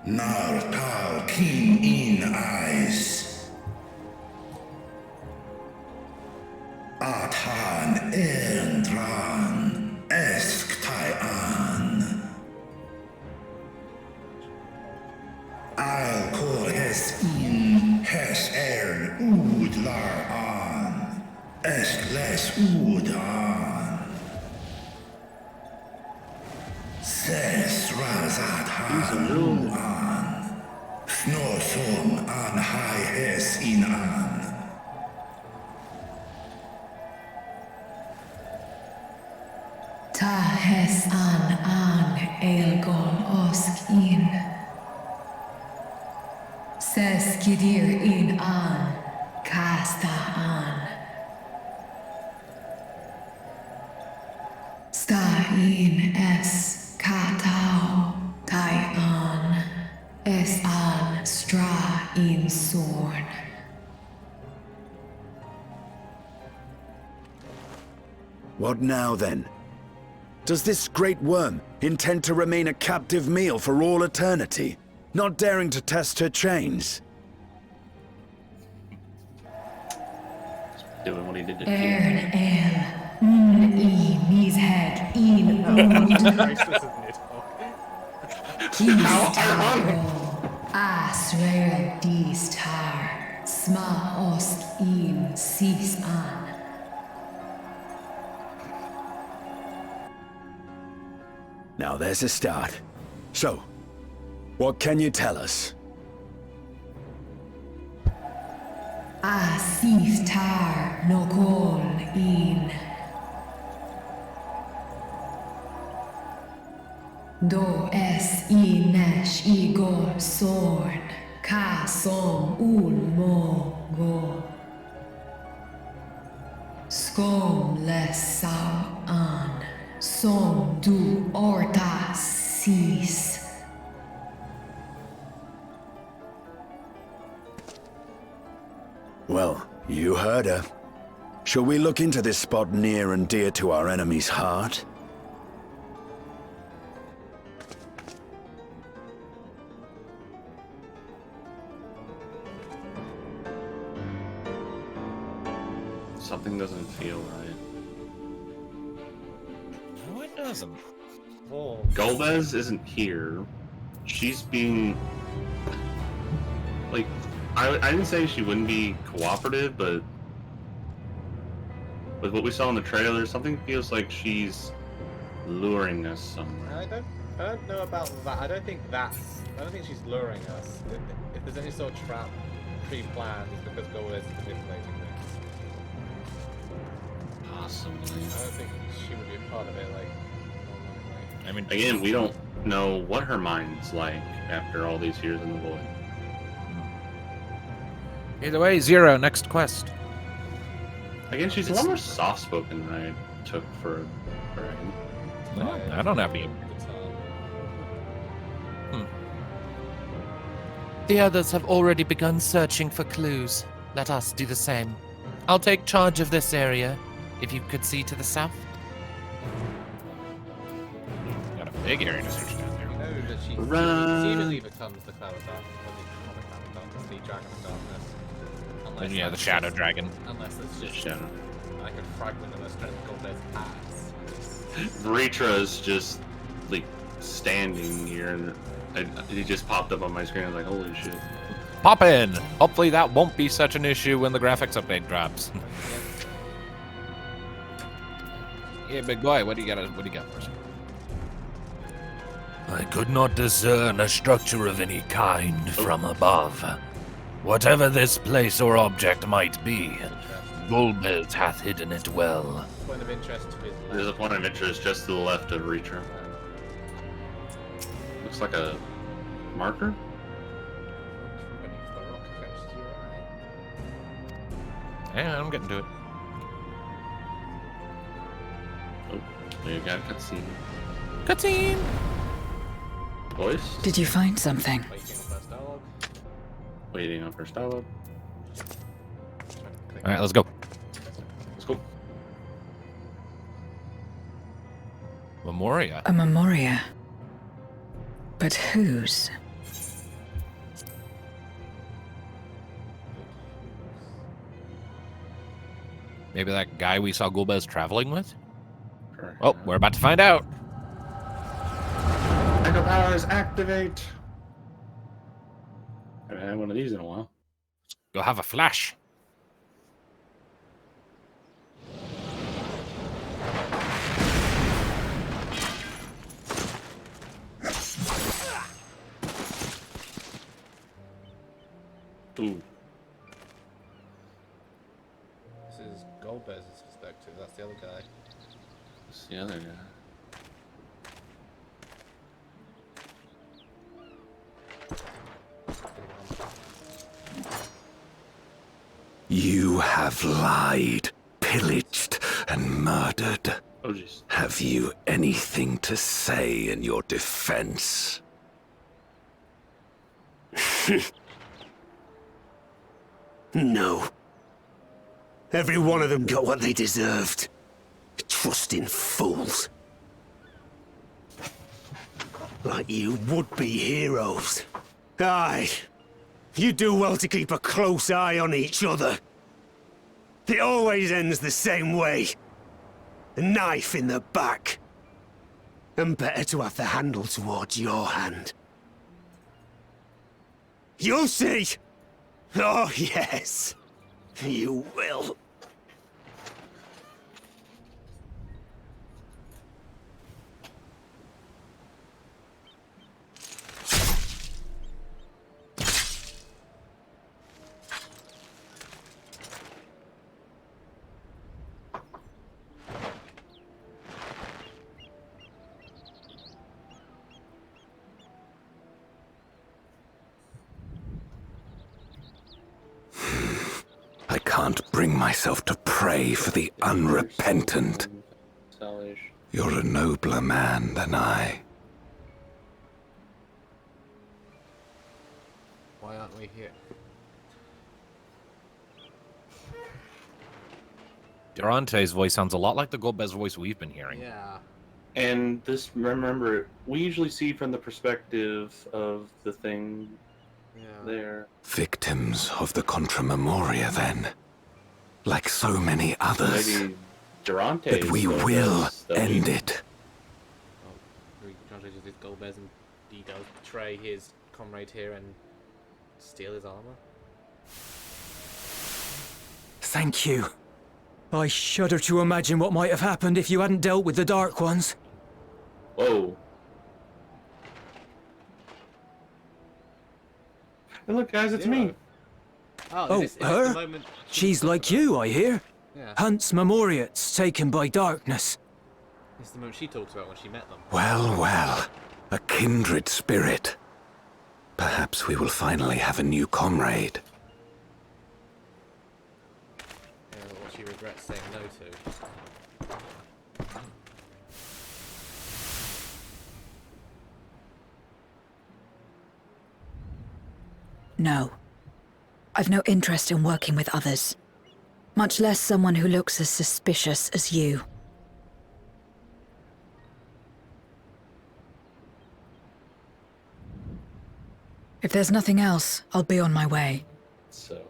Nar Tao King in eyes. Athan Erndran Esk Tai an. I'll call his in utlar an, Eskles ud an. Ses razat haru an, Snoson an hai es in an. Ta hes an elgon osk in. Ses kidir in an, kasta an. Sta in es katao, tai an. Es an stra in sorn. What now, then? Does this great worm intend to remain a captive meal for all eternity, not daring to test her chains? Doing what he did to Ern mis head in Asrael dis tar, sma osk in sis an. Now there's a start. So, what can you tell us? Sis tar no kol in. Do es inesh igor sorn, ka som ul mo go. Skom les sau an. Som du orta sis. Well, you heard her. Shall we look into this spot near and dear to our enemy's heart? Something doesn't feel right. No, it doesn't. Golbez isn't here. She's being... Like, I didn't say she wouldn't be cooperative, but... With what we saw in the trailer, something feels like she's luring us somewhere. I don't know about that. I don't think she's luring us. If there's any sort of trap pre-planned, it's because Golbez is manipulating things. Possibly. I don't think she would be a part of it, like... I mean, again, we don't know what her mind's like after all these years in the void. Either way, Zero, next quest. Again, she's a lot more soft-spoken than I took for her. No, I don't have any. The others have already begun searching for clues. Let us do the same. I'll take charge of this area, if you could see to the south. Got a big area to search down there. You know that she seemingly becomes the Cloud of Darkness, the Dragon of Darkness. And yeah, the Shadow Dragon. Unless it's just like a fragment of a strength Golbez has. Ritra's just, like, standing here, and he just popped up on my screen. I was like, holy shit. Pop in! Hopefully that won't be such an issue when the graphics update drops. Yeah, big boy, what do you got for us? I could not discern a structure of any kind from above. Whatever this place or object might be, Golbez hath hidden it well. Point of interest to his left. There's a point of interest just to the left of Ritra. Looks like a marker? Yeah, I'm getting to it. Oh, we got a cutscene. Cutscene! Voice? Did you find something? Waiting on first dialogue. Alright, let's go. Let's go. Memoria. A memoria. But whose? Maybe that guy we saw Golbez traveling with? Well, we're about to find out. Echo powers activate. I haven't had one of these in a while. Go have a flash. Ooh. This is Goldbez's perspective. That's the other guy. That's the other guy. You have lied, pillaged, and murdered. Oh, jeez. Have you anything to say in your defense? No. Every one of them got what they deserved. Trusting fools. Like you would-be heroes. Aye. You do well to keep a close eye on each other. It always ends the same way. A knife in the back. And better to have the handle towards your hand. You'll see! Oh, yes. You will. I can't bring myself to pray for the unrepentant. You're a nobler man than I. Why aren't we here? Durante's voice sounds a lot like the Golbez voice we've been hearing. Yeah. And this, remember, we usually see from the perspective of the thing there. Victims of the Contra Memoria, then. Like so many others. Maybe Durante. But we will end it. Durante does his Golbez and he does betray his comrade here and steal his armor. Thank you. I shudder to imagine what might have happened if you hadn't dealt with the Dark Ones. Whoa. Hey, look, guys, it's me. Oh, her? She's like you, I hear. Yeah. Hunt's Memoriates taken by darkness. It's the moment she talks about when she met them. Well, well. A kindred spirit. Perhaps we will finally have a new comrade. Yeah, what she regrets saying no to. No. I've no interest in working with others. Much less someone who looks as suspicious as you. If there's nothing else, I'll be on my way. So.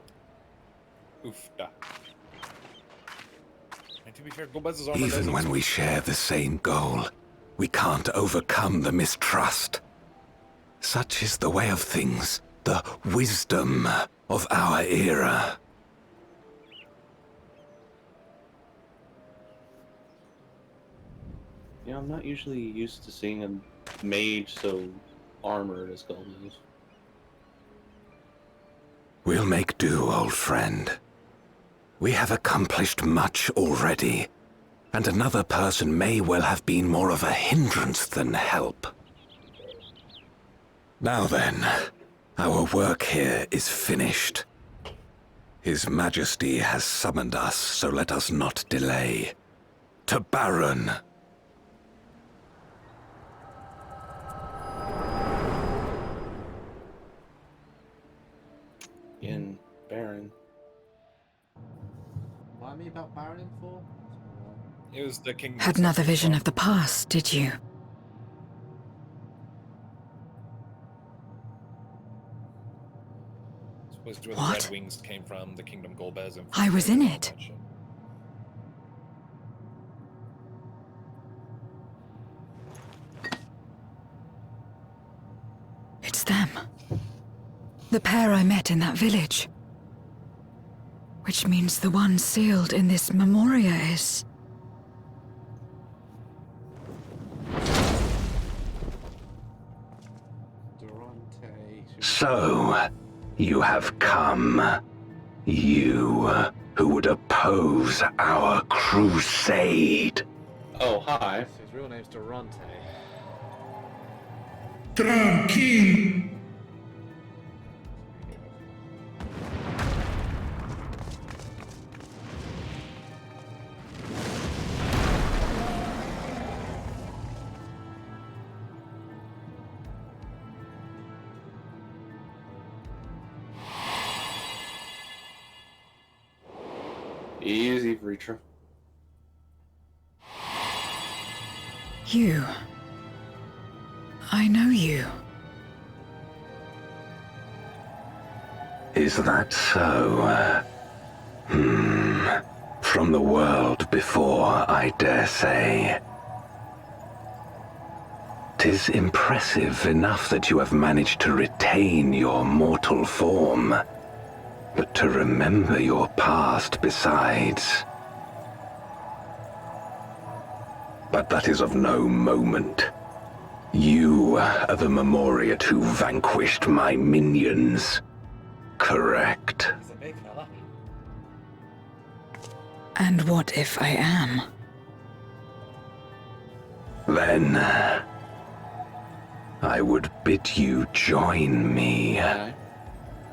Oof. Yeah. And to be fair, Golbez's armor Even doesn't... when we share the same goal, we can't overcome the mistrust. Such is the way of things, the wisdom of our era. Yeah, I'm not usually used to seeing a mage so armored as Golbez. We'll make do, old friend. We have accomplished much already, and another person may well have been more of a hindrance than help. Now then, our work here is finished. His Majesty has summoned us, so let us not delay. To Baron! In Baron. Why me about Baron for? It was the king. Had another vision of the past, did you? Supposed to where What? the Red Wings came from, the Kingdom Golbez. And I was in it. It's them. The pair I met in that village. Which means the one sealed in this memoria is... Durante. So, you have come. You who would oppose our crusade. Oh, hi. His real name's Durante. Tranquil. Easy, Vreetra. You. I know you. Is that so? From the world before, I dare say. 'Tis impressive enough that you have managed to retain your mortal form, but to remember your past besides. But that is of no moment. You are the Memoriat who vanquished my minions. Correct. He's a big fella. And what if I am? Then I would bid you join me.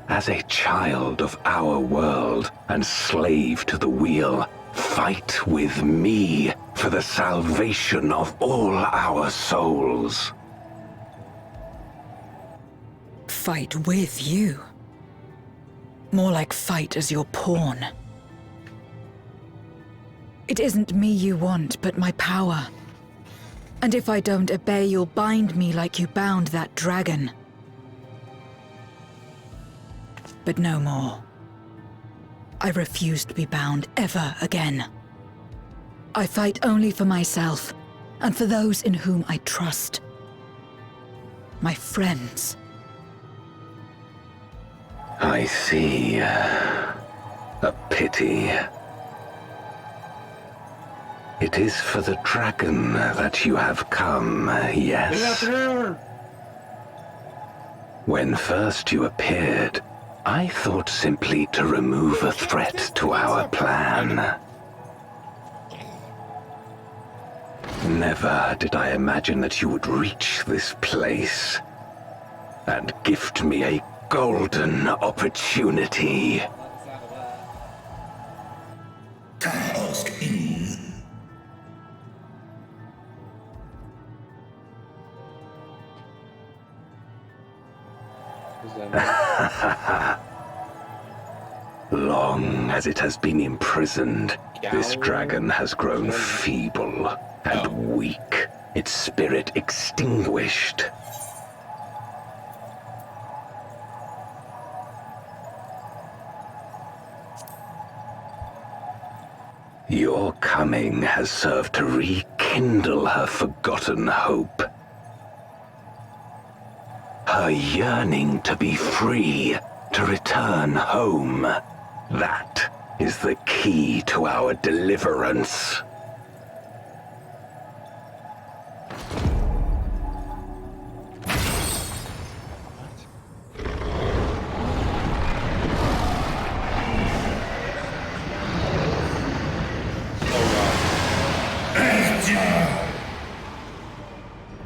As a child of our world and slave to the wheel, fight with me for the salvation of all our souls. Fight with you? More like fight as your pawn. It isn't me you want, but my power. And if I don't obey, you'll bind me like you bound that dragon. But no more. I refuse to be bound ever again. I fight only for myself, and for those in whom I trust. My friends. I see. A pity. It is for the dragon that you have come, yes. When first you appeared, I thought simply to remove a threat to our plan. Never did I imagine that you would reach this place and gift me a golden opportunity. Long as it has been imprisoned, this dragon has grown feeble and weak, its spirit extinguished. Your coming has served to rekindle her forgotten hope. Her yearning to be free, to return home. That is the key to our deliverance.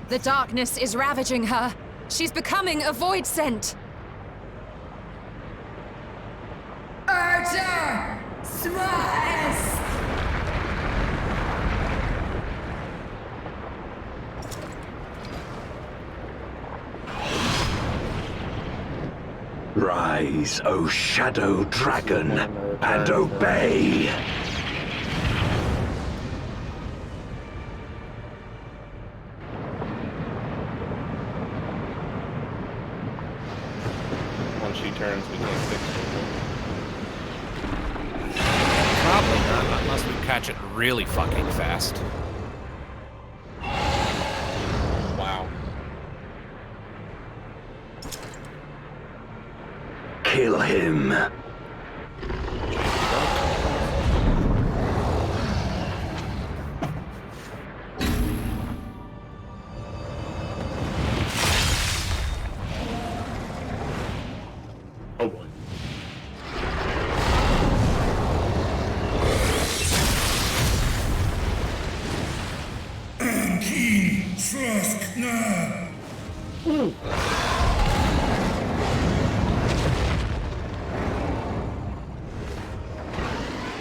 The darkness is ravaging her. She's becoming a void scent. Archer! Smash! Rise, O Shadow Dragon, and obey! Once she turns, we can't fix it. Probably not, unless we catch it really fucking fast. Wow. Kill him. Oh boy.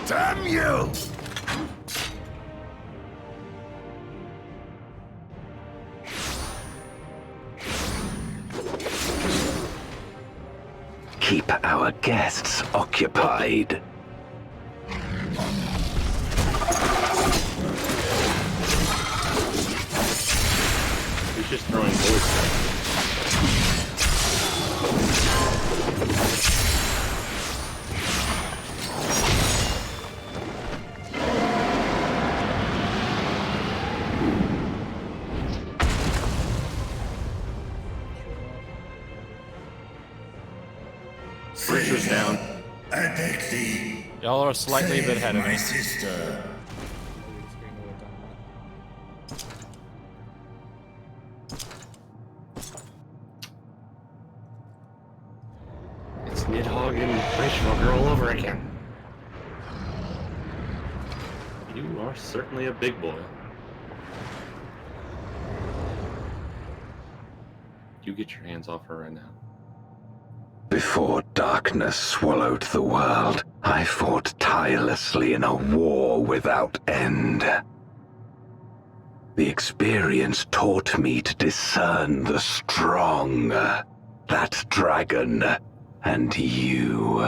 Damn you! Keep our guests occupied. He's just throwing voice. Pressure's down. Y'all are slightly a bit ahead of me. Sister. It's Nidhogg and Fleischwager all over again. You are certainly a big boy. You get your hands off her right now. Before darkness swallowed the world, I fought tirelessly in a war without end. The experience taught me to discern the strong, that dragon, and you.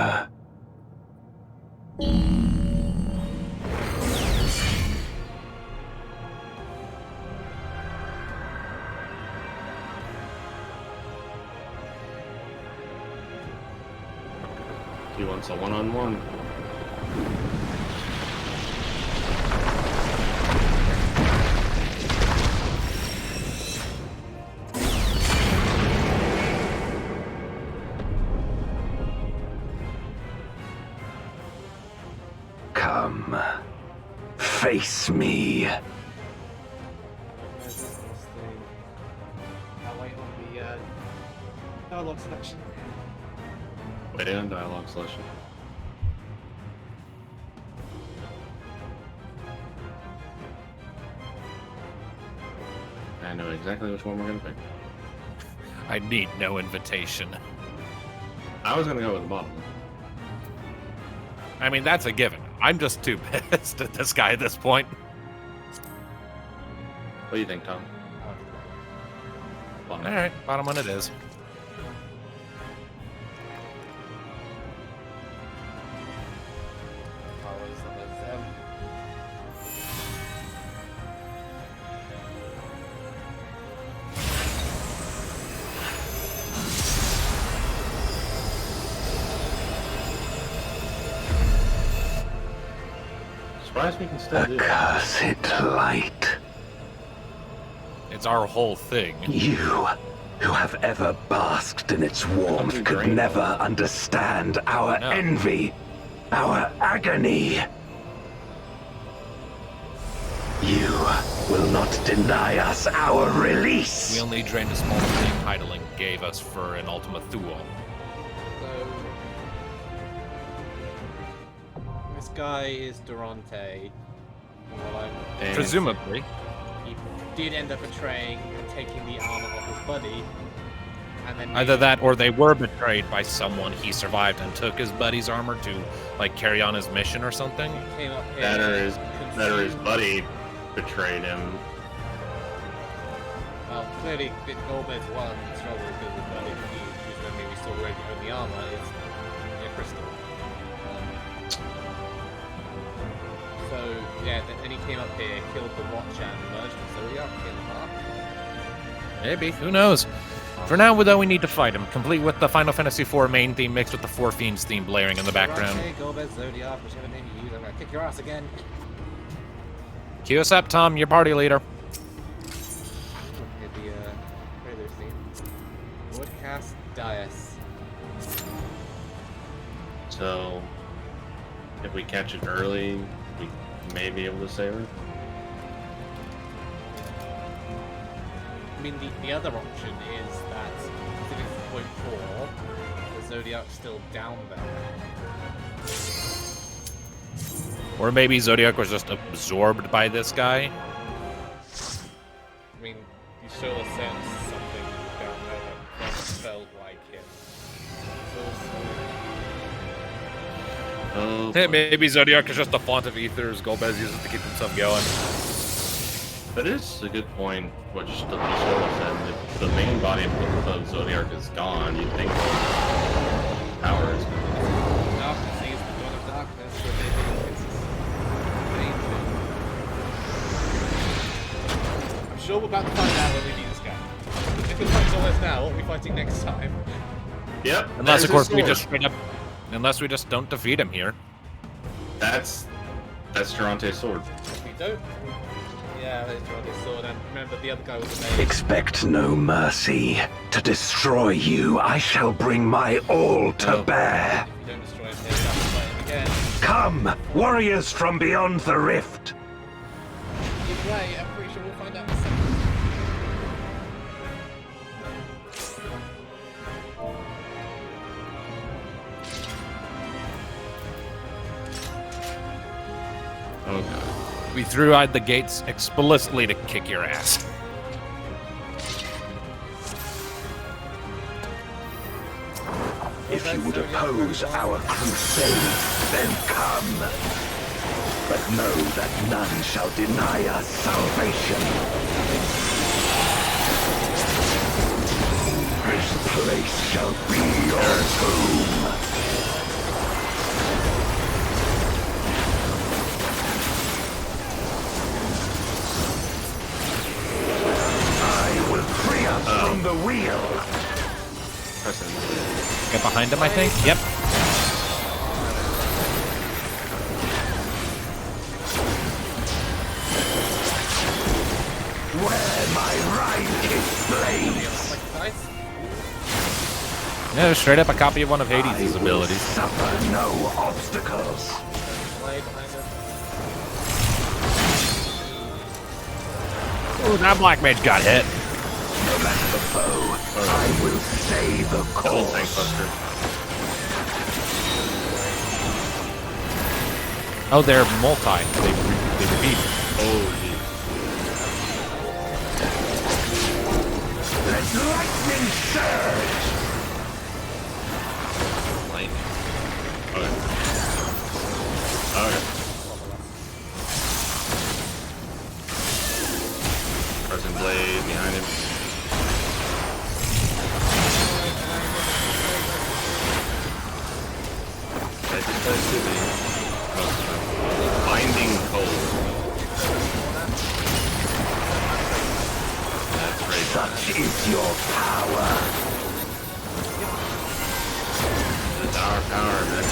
He wants a one-on-one. Come, face me. I'll wait on the dialogue selection. Waiting on dialogue selection. I know exactly which one we're gonna pick. I need no invitation. I was gonna go with the bottom one. I mean, that's a given. I'm just too pissed at this guy at this point. What do you think, Tom? Bottom. Alright, bottom one it is. Surprised we can still do it. Accursed light. It's our whole thing. You, who have ever basked in its warmth, could never understand our envy, our agony. You will not deny us our release. We only drained a small thing Heideling gave us for an Ultima Thule. This guy is Durante. Presumably. He did end up betraying and taking the armor off his buddy. And then Either that or they were betrayed by someone. He survived and took his buddy's armor to, like, carry on his mission or something. Came up here That or his buddy betrayed him. Well, clearly Golbez won the struggle because his buddy, who's when maybe still wearing the armor, is Crystal. So, yeah, then he came up here, killed the Watcher, and merged with Zodiac in the park. Maybe, who knows? For now, though, we need to fight him, complete with the Final Fantasy IV main theme mixed with the Four Fiends theme blaring in the background. Okay, Golbez, Zodiac, whichever name you use, I'm gonna kick your ass again. Cue us up, Tom, your party leader. Hit the trailer scene. Woodcast Dias. So, if we catch it early, we may be able to save her. I mean, the other option is that if it is point 4, the Zodiac's still down there. Or maybe Zodiac was just absorbed by this guy. I mean, you sure sense something down like him. Oh, Hey, maybe Zodiac is just a font of ethers Golbez uses to keep himself going. that is a good point. What just said, if the main body of Zodiac is gone, you'd think power is gone. Darkness, he's the god of darkness. So maybe it's I'm sure we're about to find out when we beat this guy. If the fight's almost now, what are we fighting next time? Yep. Unless, of course, we just straight up. Unless we just don't defeat him here. That's Durante's sword. If we don't. Yeah, that's Durante's sword. And remember, the other guy was a mage. Expect no mercy. To destroy you, I shall bring my all to bear. If you don't destroy him, maybe I'll fight him again. Come, warriors from beyond the rift. Either way, I'm pretty sure we'll find out in a second. Oh god. We threw-eyed the gates explicitly to kick your ass. If you would oppose our crusade, then come. But know that none shall deny us salvation. This place shall be your tomb. I will free us from the wheel. Get behind him, I think. Yep. Where my right blades. Yeah, straight up a copy of one of Hades' abilities. Suffer no obstacles. Ooh, that black mage got hit. No matter the foe, I will stay the course. Oh, they're multi. They repeat. Oh, geez. Let lightning surge. Lightning. Okay. Pressing blade behind him. That's just activity. Binding cold. That's right. Such is your power. It's our power, man.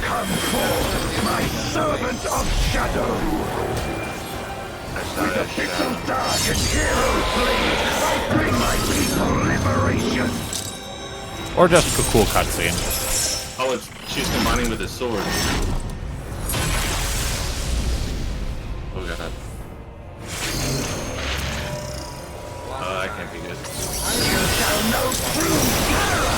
Come forth, my servant of shadow. With a bit of dark and hero blade, I bring my people liberation. Or just a cool cutscene. Oh, she's combining with his sword. Oh god. That can't be good. You shall know true terror.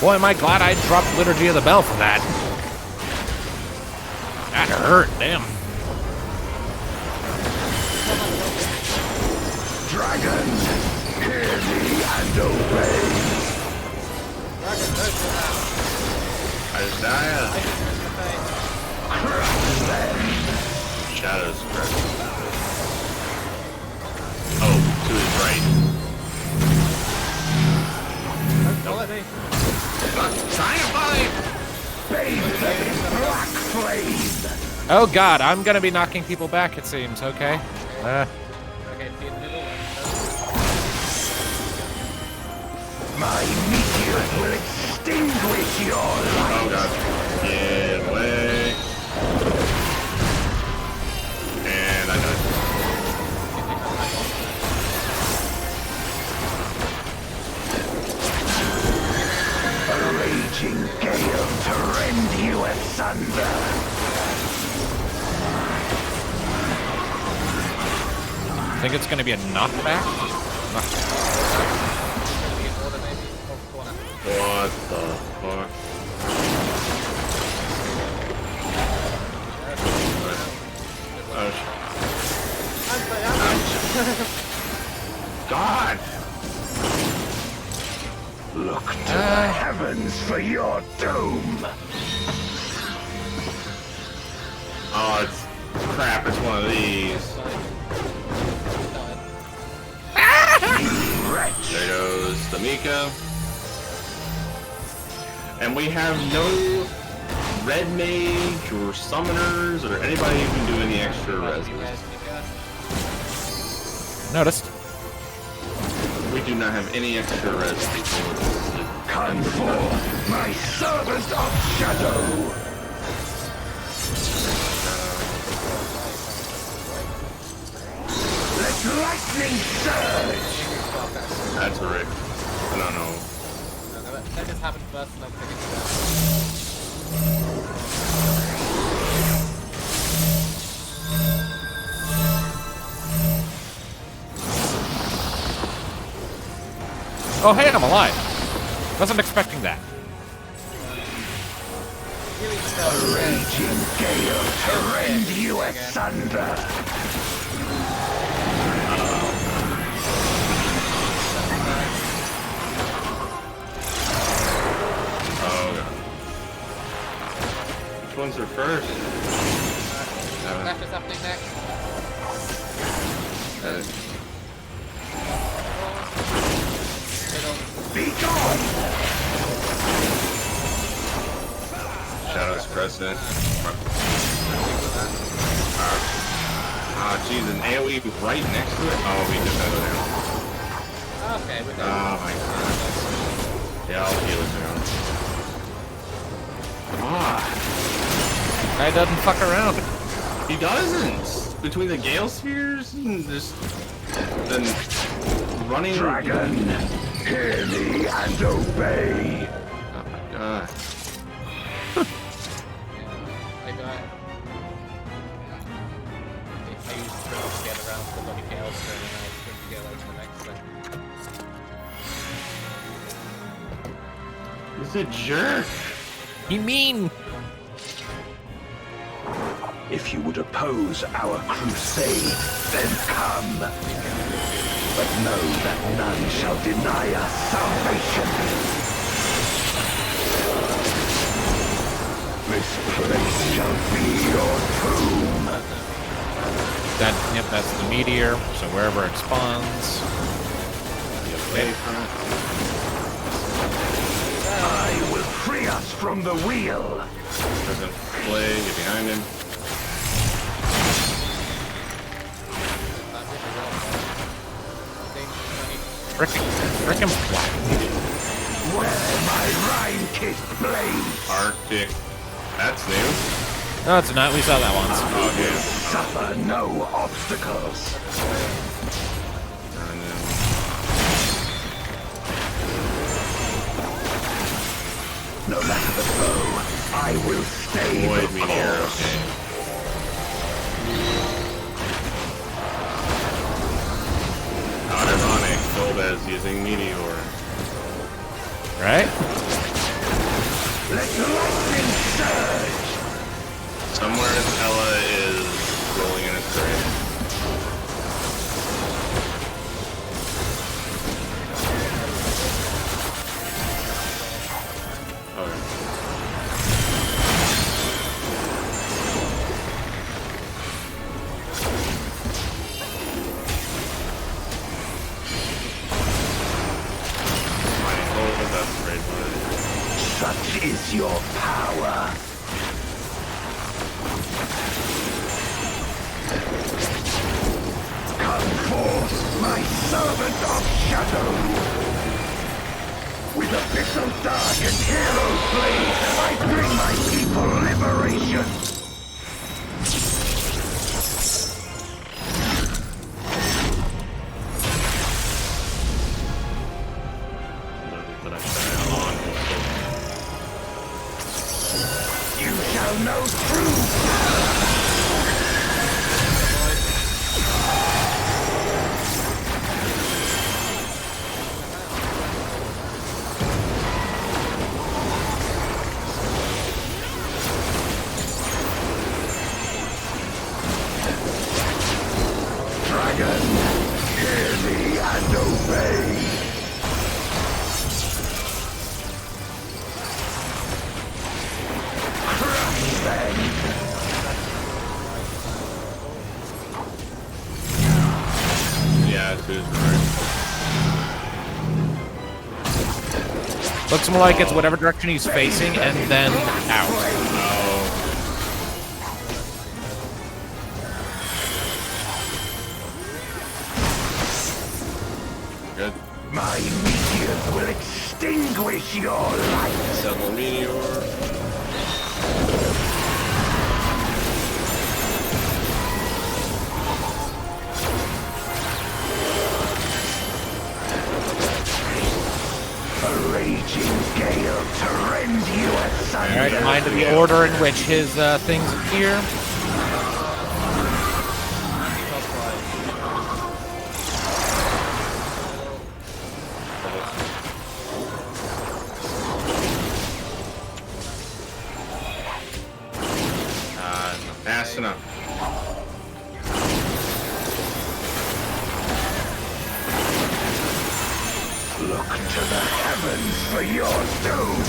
Boy, am I glad I dropped Liturgy of the Bell for that. That hurt, damn. Dragon, hear me and obey. Azdaja. Crush them. Shadows spread. Oh, to his right. Black flame. Oh god, I'm gonna be knocking people back, it seems. Okay. My meteor will extinguish your light. Oh god. Get away. And I died. A raging gale to rend you asunder. Think it's gonna be a knockback? What the fuck? begins for your doom. Oh, it's crap. It's one of these. There goes the Mika. And we have no red mage or summoners or anybody who can do any extra res. Noticed. We do not have any extra res people. Come forth, my servant of shadow. Let lightning surge. That's right. I don't know. That just happened first and I'm thinking Oh, hey, I'm alive. Wasn't expecting that. A raging gale to rend you asunder. Which ones are first? That's what's happening next. Be gone! Shadow's Crescent. Jeez, an AoE right next to it? Oh, we just have it now. Okay, we're done. Oh my god. Yeah, I'll heal it down. Guy doesn't fuck around. He doesn't! Between the Gale Spheres and just... then... running... Dragon, hear me and obey! Oh my god. I got... I used to get around to the bloody Gale Sphere and I was going to get out to the next thing. He's a jerk! You mean... If you would oppose our crusade, then come. But know that none shall deny us salvation. This place shall be your tomb. Yep, that's the meteor, so wherever it spawns. I will free us from the wheel. Doesn't play, get behind him. Frickin' flat. Where my Rhine-kissed blades. Arctic. That's new. No, it's not. We saw that once. Okay. Suffer no obstacles. No matter the foe, I will stay Avoid the me here, course. okay. How ironic, Golbez using Meteor. Right? Let the lightning surge. Somewhere Ella is rolling in his grave. Okay. Such is your power. Come forth, my servant of shadow. With abyssal dark and hero blade, I bring my people liberation. You shall know true Dragon, hear me and obey. Looks more like it's whatever direction he's facing and then out. Good. My meteors will extinguish your light. Double meteor. A raging gale to rend you asunder. Alright, mind the order in which his things appear. Fast enough. Look to the heavens for your doom.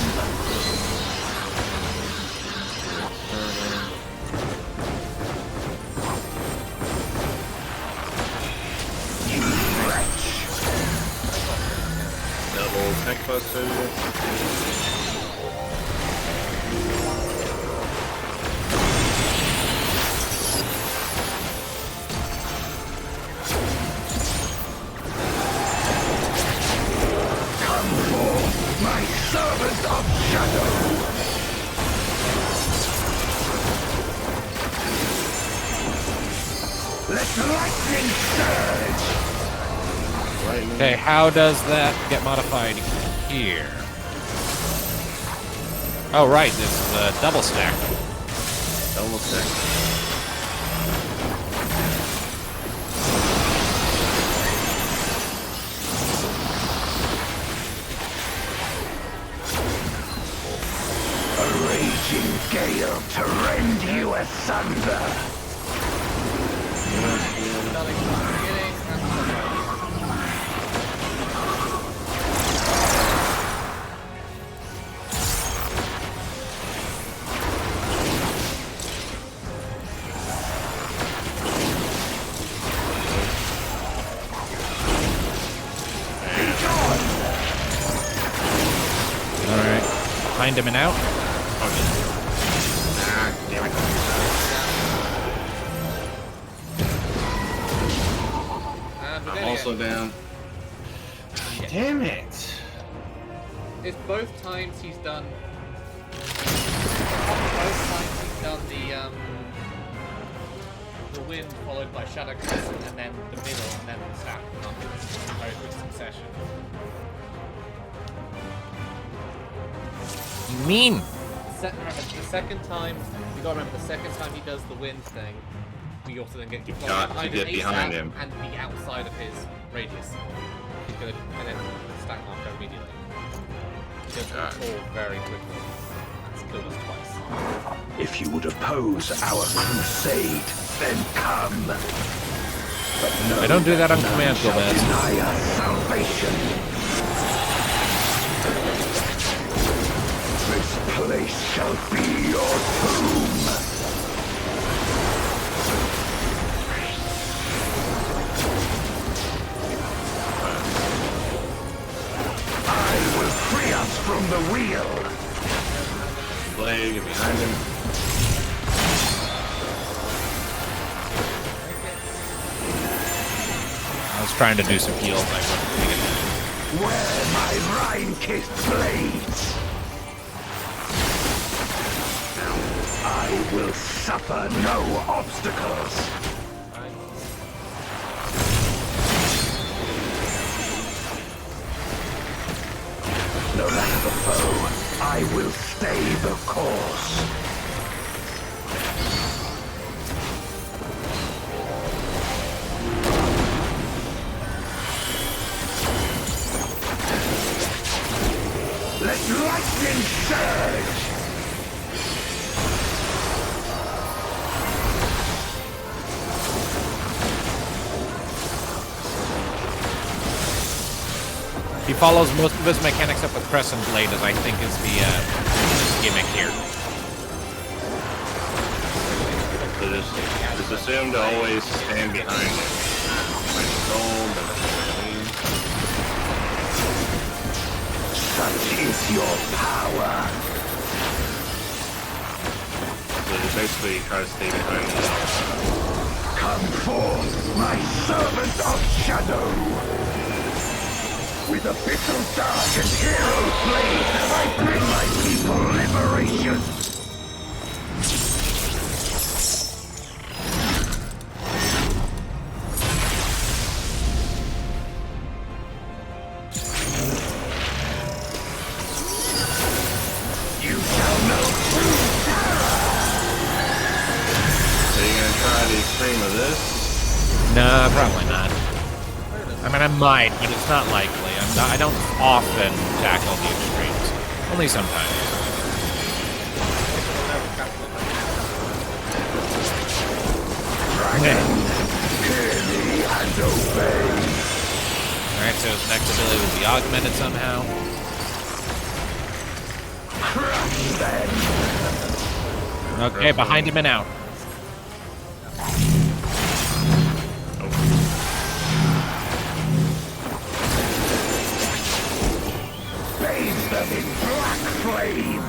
You wretch. Double tech buster. My servant of shadow! Let lightning surge! Okay, how does that get modified here? Oh, right, this is a double stack. Double stack. Gale to rend you asunder. Alright, find him and out. Damn it. I'm also down. Damn it! It's both times he's done. The wind followed by Shadow Crescent, and then the middle, and then the stack. Not in very quick succession. You mean? Remember, the second time, you gotta remember, the second time he does the wind thing, we also then get behind him and be outside of his radius. He's gonna, and then stack marker immediately. He does it all very quickly. That's killed us twice. If you would oppose our crusade, then come. But no, I don't do that on command, Gomez. Deny us salvation. This place shall be your tomb. I will free us from the wheel. Blade, get behind him. I was trying to do some heals. I wasn't taking it. Where my Rhine-kissed blades. I will suffer no obstacles. No matter the foe, I will stay the course. Let lightning surge! He follows most of his mechanics up with Crescent Blade, as I think is the gimmick here. So just assume to always stand behind him. Such is your power. So you basically try to stay behind them. Come forth, my servant of shadow. With abyssal dark and hero blade, I bring my people liberation. You shall know true terror. Are you gonna try the extreme of this? Nah, probably not. I mean, I might, but it's not likely. I don't often tackle the extremes. Only sometimes. Alright, so his next ability will be augmented somehow. Okay, behind him and out. Bathe them in black flame.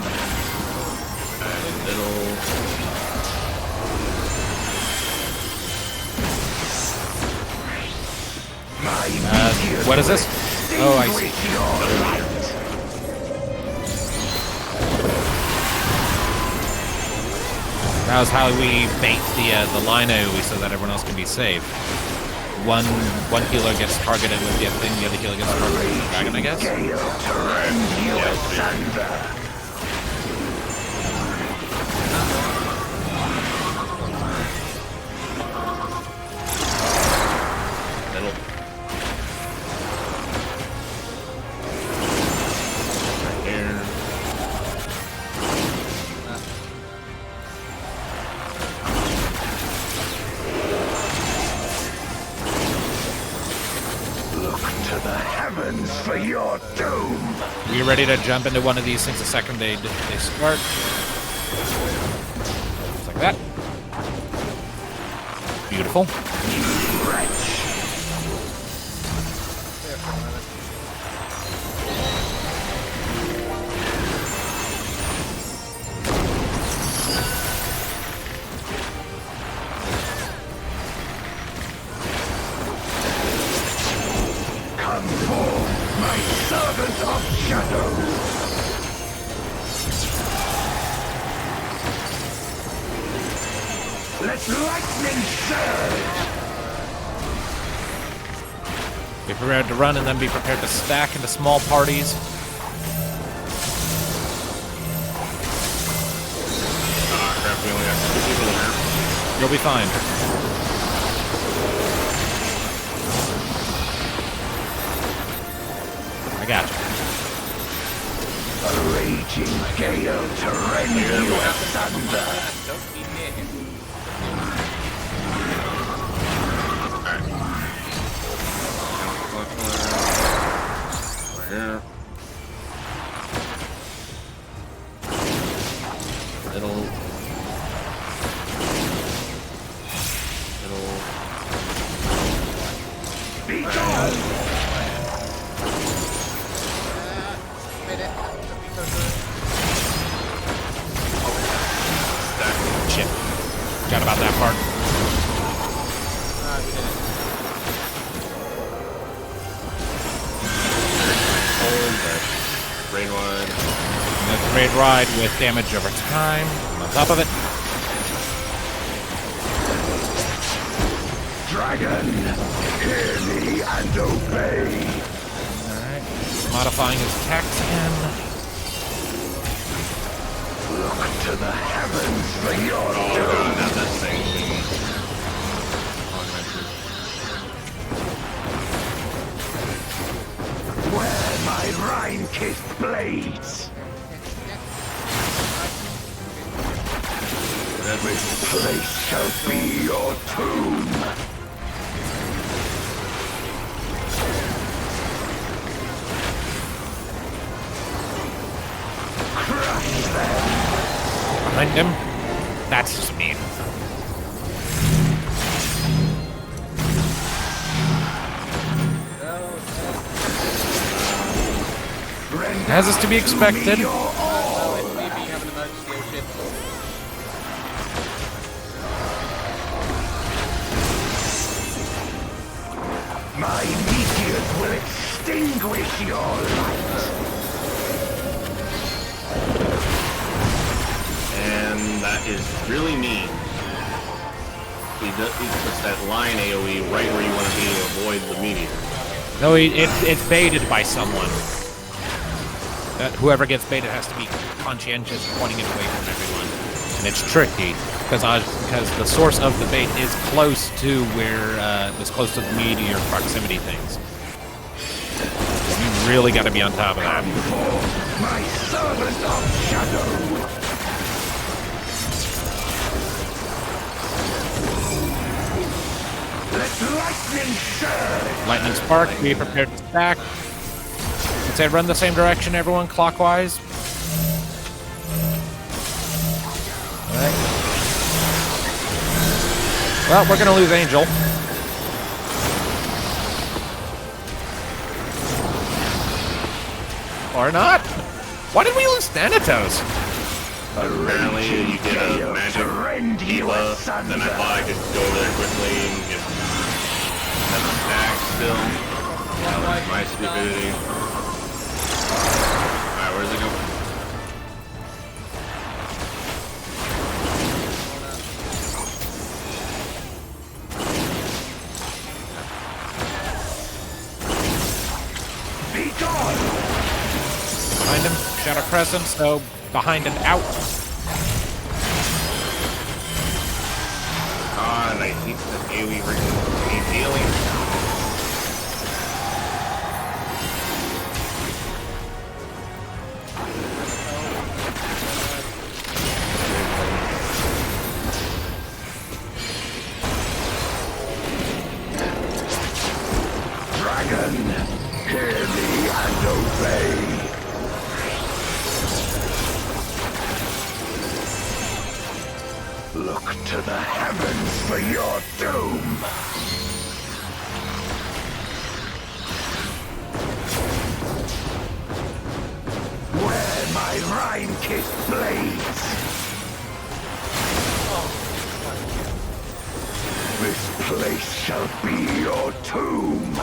What is this? Oh, I see. That was how we bait the line AoE so that everyone else can be saved. One healer gets targeted with the thing, the other healer gets targeted with the dragon, I guess? Middle. Right here. To the heavens for your doom. Are you ready to jump into one of these things the second they start? Just like that. Beautiful. Come forth, my servant of shadow. Let lightning surge. Be prepared to run and then be prepared to stack into small parties. Ah, crap, we only have 2 people in here. You'll be fine. I got you. A raging gale to rend you asunder. Don't be near him. Over here. Middle. Be gone. Shit. Forgot about that part. Raid wide. That's raid ride with damage over time. On top of it. Dragon, hear me and obey. Alright. Modifying his attacks again. Look to the heavens for your doom. Now this thing where my Rhine-kissed blades. This place shall be your tomb. Crush them. Behind him. That's just mean. Rend As is to be expected. My meteors will extinguish your light. And that is really mean. He puts that line AoE right where you want to be to avoid the meteor. No, it's baited by someone. Whoever gets baited has to be conscientious and pointing it away from everyone. And it's tricky, because the source of the bait is close to where, it's close to the meteor proximity things. You really got to be on top of that. My servant of shadow. Let lightning surge. Lightning spark, be prepared to stack. I'd say run the same direction, everyone, clockwise. Alright. Well, we're gonna lose Angel. Or not. Why did we lose Thanatos? Apparently you get a magic debuff, then I thought I could go there quickly and get an attack still. That was my stupidity. Alright, where's it going? Be gone! Behind him, Shadow Crescent, so behind and out. God, I hate the AoE ring healing. Dragon, hear me and obey. Look to the heavens for your doom. Where my rime-kissed blades. This place shall be your tomb.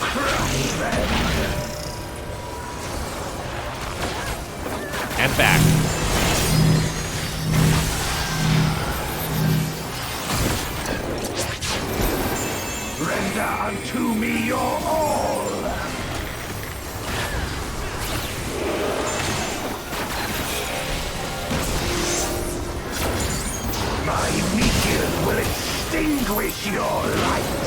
Crush them. And back. Render unto me your all. My meteors will extinguish your light.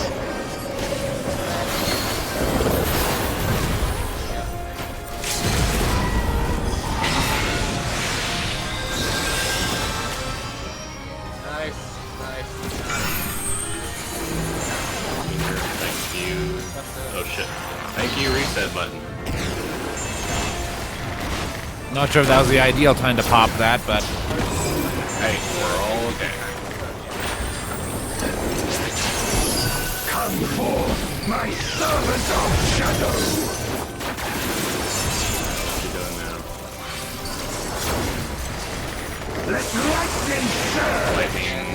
Oh shit. Thank you, reset button. Not sure if that was the ideal time to pop that, but hey, we're all okay. Come forth, my servant of shadow. What are you doing now? Let lightning surge. Lightning.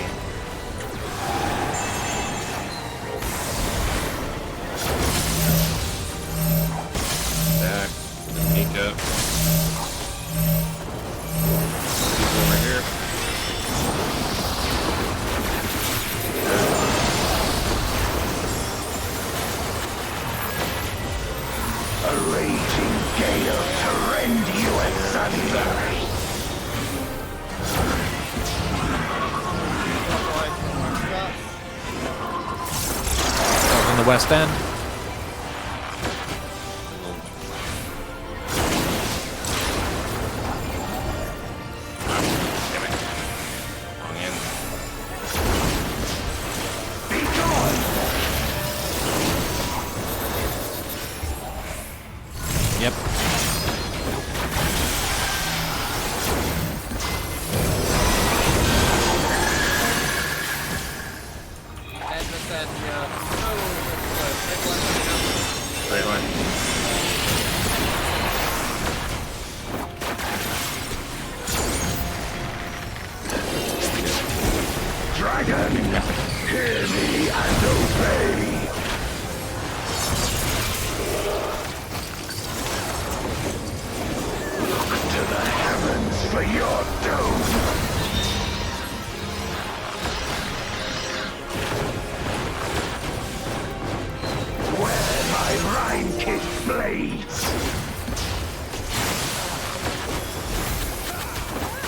Back. Sneak up. People over here. A raging gale to rend you asunder. in the West End. Yep.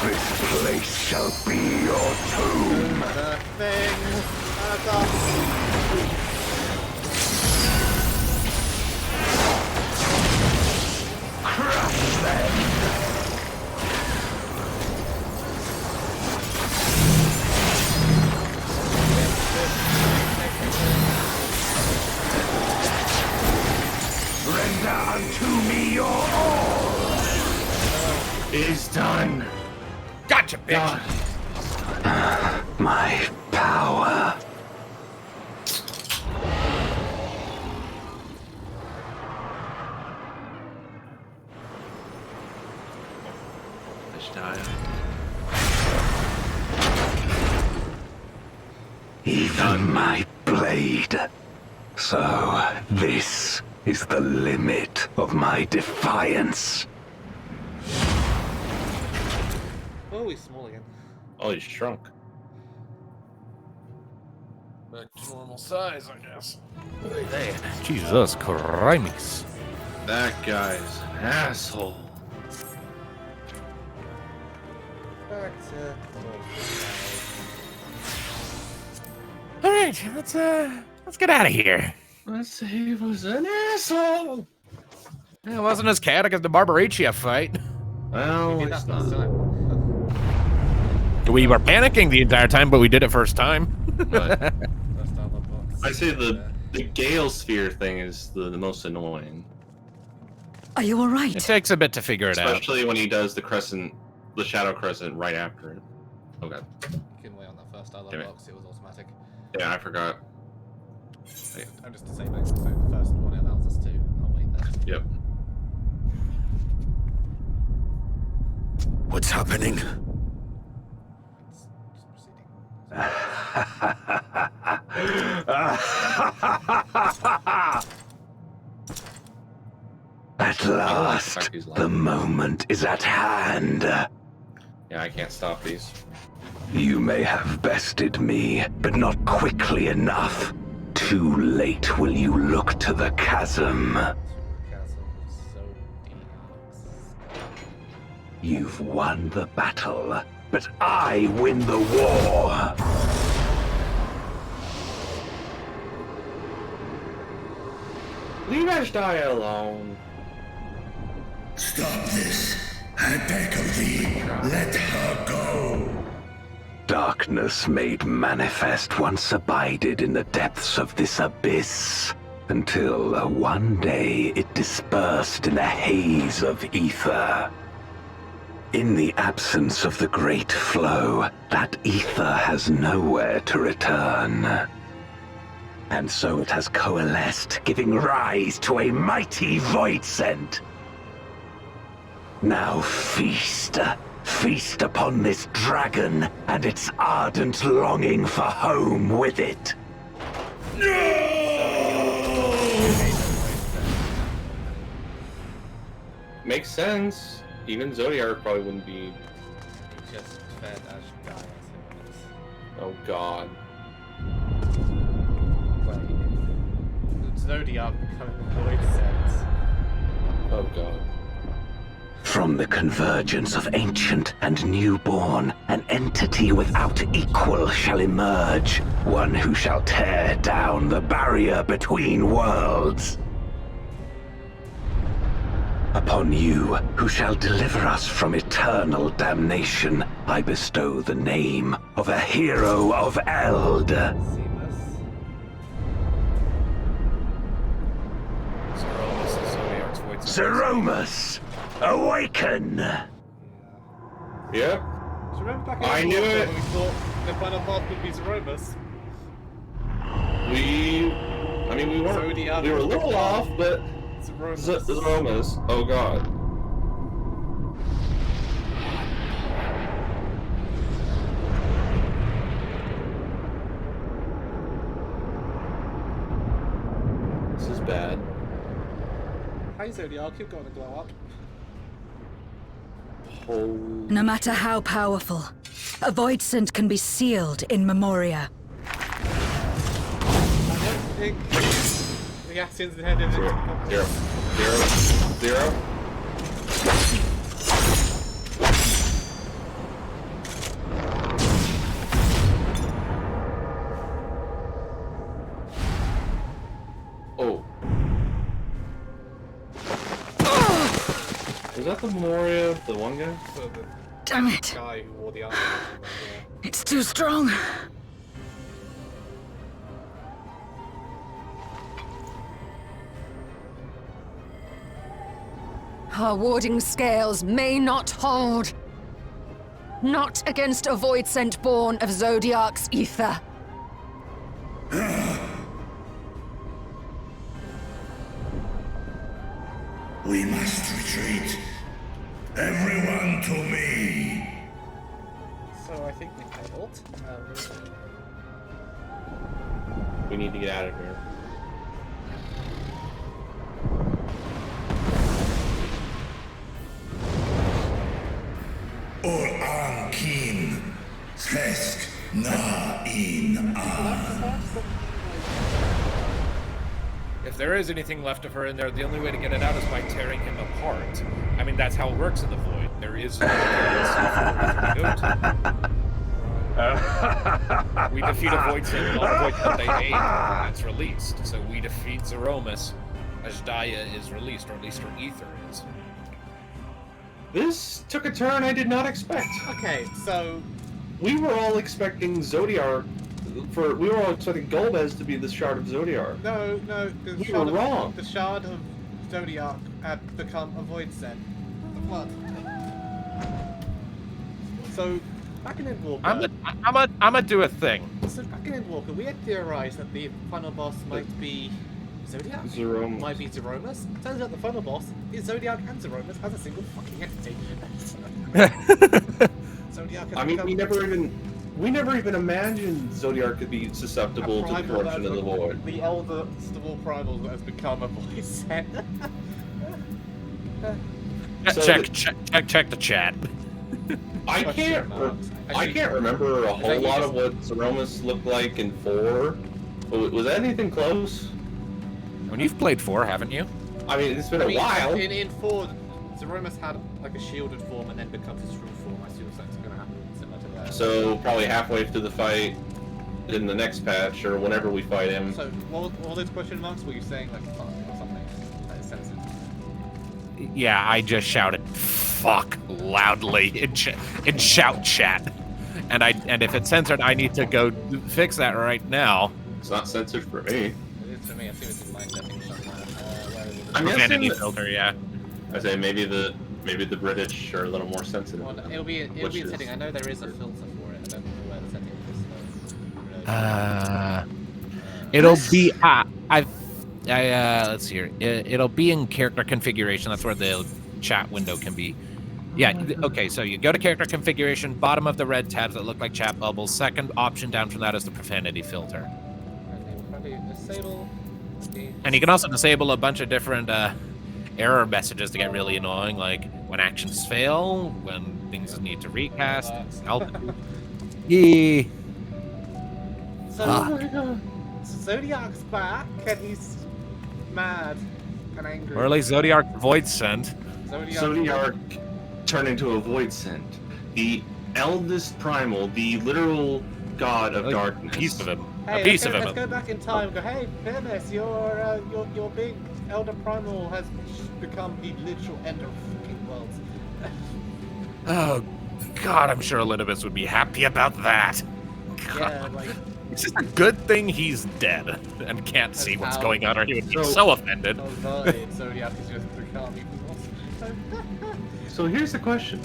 This place shall be your tomb. The thing. Crush them. Render unto me your all. It is done. Gotcha, bitch. My power. Azdaja. Even my blade. So, this is the limit of my defiance. Oh, he's small again. Oh, he's shrunk. Back to normal size, I guess. Hey, Jesus Christ. That guy's an asshole. Back to normal size. All right, let's get out of here. Let's say he was an asshole. It wasn't as chaotic as the Barbaricia fight. Well, it's not. We were panicking the entire time, but we did it first time. But I say the Gale Sphere thing is the most annoying. Are you all right? It takes a bit to figure it out. Especially when he does the crescent, the Shadow Crescent right after it. Oh god. You can wait on that first dialogue box, it was automatic. Yeah, I forgot. I'm just disabling, so the first one it allows us to. I'll wait there. Yep. What's happening? At last, the moment is at hand. Yeah, I can't stop these. You may have bested me, but not quickly enough. Too late will you look to the chasm. You've won the battle, but I win the war. Leave Azdaja alone. Stop this. I beg of thee, let her go. Darkness made manifest once abided in the depths of this abyss, until one day it dispersed in a haze of ether. In the absence of the great flow, that ether has nowhere to return. And so it has coalesced, giving rise to a mighty voidsent. Now feast. Feast upon this dragon and its ardent longing for home with it. Makes sense. Even Zodiark probably wouldn't be. Just fed Azdaja. Oh god. Zodiark becoming a void sense. Oh god. From the convergence of ancient and newborn, an entity without equal shall emerge, one who shall tear down the barrier between worlds. Upon you, who shall deliver us from eternal damnation, I bestow the name of a hero of Eld. Zeromus, awaken! Yeah. So remember back I knew it. when we thought the final path would be Zeromus? I mean, we weren't. We were a little off, but Zeromus. Oh god. This is bad. Hey Zodiark, you're going to glow up. No matter how powerful, a voidsent can be sealed in Memoria. I don't think the Ascians headed into Zero. Zero. Oh. Was that the Moria, the one guy? So the Damn it. guy who wore the armor. It's too strong. Our warding scales may not hold. Not against a void scent born of Zodiac's ether. We must retreat. Everyone to me. So I think we failed. We need to get out of here. Or Ankin. Test na in an. If there is anything left of her in there, the only way to get it out is by tearing him apart. I mean, that's how it works in the Void. There is no place to go to. We defeat a Void Saint, all Void that they aid, that's released. So we defeat Zeromus, Azdaja is released, or at least her ether is. This took a turn I did not expect. Okay, so we were all expecting Zodiac. We were all expecting Golbez to be the Shard of Zodiac. no, We were wrong. The shard of Zodiac had become a void scent. The flood. So back in Endwalker. I'm gonna do a thing. So back in Endwalker, we had theorized that the final boss might be Zodiac. Zeromus. Might be Zeromus. Turns out the final boss is Zodiac and Zeromus as a single fucking entity. Zodiac. I mean, we never even imagined Zodiac could be susceptible to the corruption of the Void. The eldest of all primals that has become a void set. Check the chat. I can't remember a whole lot of what Zeromus looked like in 4. Was that anything close? When you've played 4, haven't you? I mean, it's been a while. In 4, Zeromus had like a shielded form and then becomes his true form. I see what's going to happen. Similar to that. So probably halfway through the fight in the next patch or whenever we fight him. So what were all those question marks? Were you saying like fuck or something? That is sensitive. Yeah, I just shouted "fuck" loudly in shout chat, and if it's censored, I need to go fix that right now. It's not censored for me. It is for me. I see it's in my settings somewhere. I'm Profanity filter, yeah. I say maybe the British are a little more sensitive. Well, it'll be a setting. I know there is a filter for it. I don't know where the setting is. It'll be let's see here. It'll be in character configuration. That's where the chat window can be. Yeah. Okay. So you go to character configuration, bottom of the red tabs that look like chat bubbles. Second option down from that is the profanity filter. And you can also disable a bunch of different error messages to get really annoying, like when actions fail, when things need to recast. Yeah. So Zodiac's back, and he's mad and angry. Or at least Zodiac Void Sent. Zodiac turned into a Void Sent. The eldest primal, the literal god of darkness. A piece of him. Hey, a piece of him. Let's go back in time and go, hey, Fairness, your big elder primal has become the literal end of fucking worlds. Oh, God, I'm sure Elidibus would be happy about that. God. Yeah, like... It's just a good thing he's dead and can't see what's going on, or he would be so offended. Zodiac is just become even So here's the question.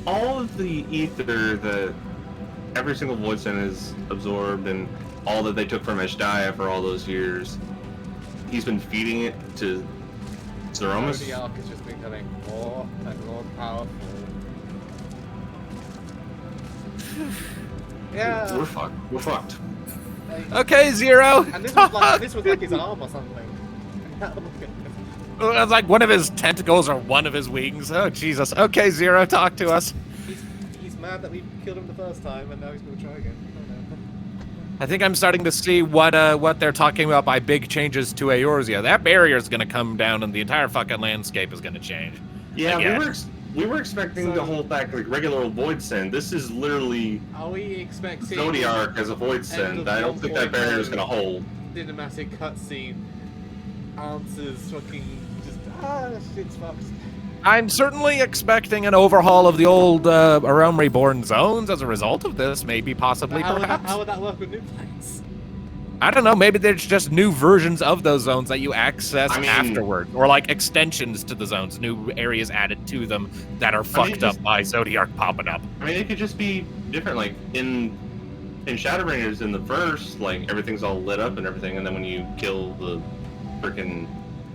All of the ether that every single Void Sen has absorbed and all that they took from Azdaja for all those years, he's been feeding it to Zeromus? Zodiac is just becoming more and more powerful. Yeah. We're fucked. We're fucked. Okay, Zero. And this was like his arm or something. It's like one of his tentacles or one of his wings. Oh, Jesus. Okay, Zero, talk to us. He's mad that we killed him the first time and now he's going to try again. I think I'm starting to see what they're talking about by big changes to Eorzea. That barrier is going to come down, and the entire fucking landscape is going to change. Yeah, we were expecting to hold back like regular old Void Send. This is literally. Are we expecting Zodiac as a Void Send? I don't think that barrier is going to hold. Cinematic cutscene answers fucking just shit's fucked. I'm certainly expecting an overhaul of the old Realm Reborn zones as a result of this, maybe, possibly, perhaps. How would that work with new planes? I don't know, maybe there's just new versions of those zones that you access afterward, or like extensions to the zones, new areas added to them that are fucked up by Zodiac popping up. I mean, it could just be different, like in Shadowbringers in the first, like everything's all lit up and everything, and then when you kill the freaking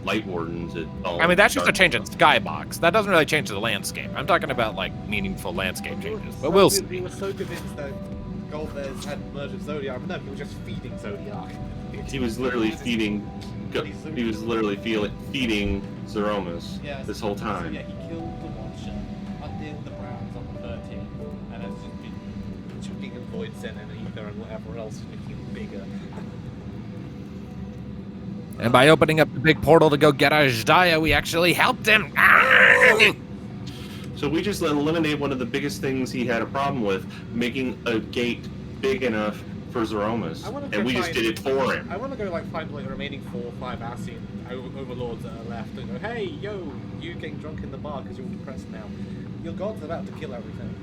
Light Wardens, it all. I mean, that's just a change in skybox. That doesn't really change the landscape. I'm talking about like meaningful landscape changes, but we'll see. We were so convinced that Golbez had merged with Zodiac, but no, he was just feeding Zodiac. He was literally feeding. He was literally feeding Zeromus this whole time. So, yeah, he killed the Watcher, undid the Browns on the 13th, and has just been chucking in Void Send and Ether and whatever else, making him bigger. And by opening up the big portal to go get Azdaja, we actually helped him. So we just eliminate one of the biggest things he had a problem with, making a gate big enough for Zeromus, and we just did it for him. I want to go like find like the remaining 4 or 5 Ascian overlords that are left and go, hey, yo, you getting drunk in the bar because you're depressed now. Your god's about to kill everything.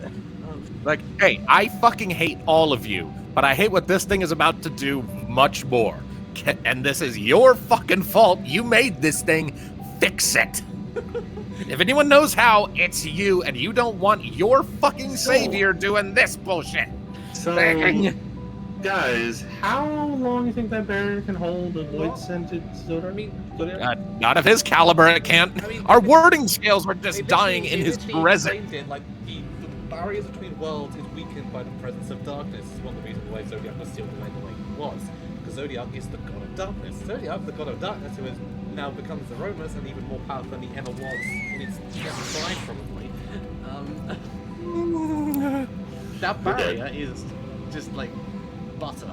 Like, hey, I fucking hate all of you, but I hate what this thing is about to do much more. And this is your fucking fault. You made this thing. Fix it. If anyone knows how, it's you, and you don't want your fucking savior doing this bullshit. So, guys, how long do you think that barrier can hold a Void Scented Zodiac? Not of his caliber, it can't. Our wording scales are just dying in his presence. Like, the barriers between worlds is weakened by the presence of darkness. This is one of the reasons why Zodiac was sealed away the way he was. Because Zodiac is the god of darkness. Zodiac, the god of darkness, who has now become Zeromus and even more powerful than he ever was in its prime, probably. That barrier is just like butter.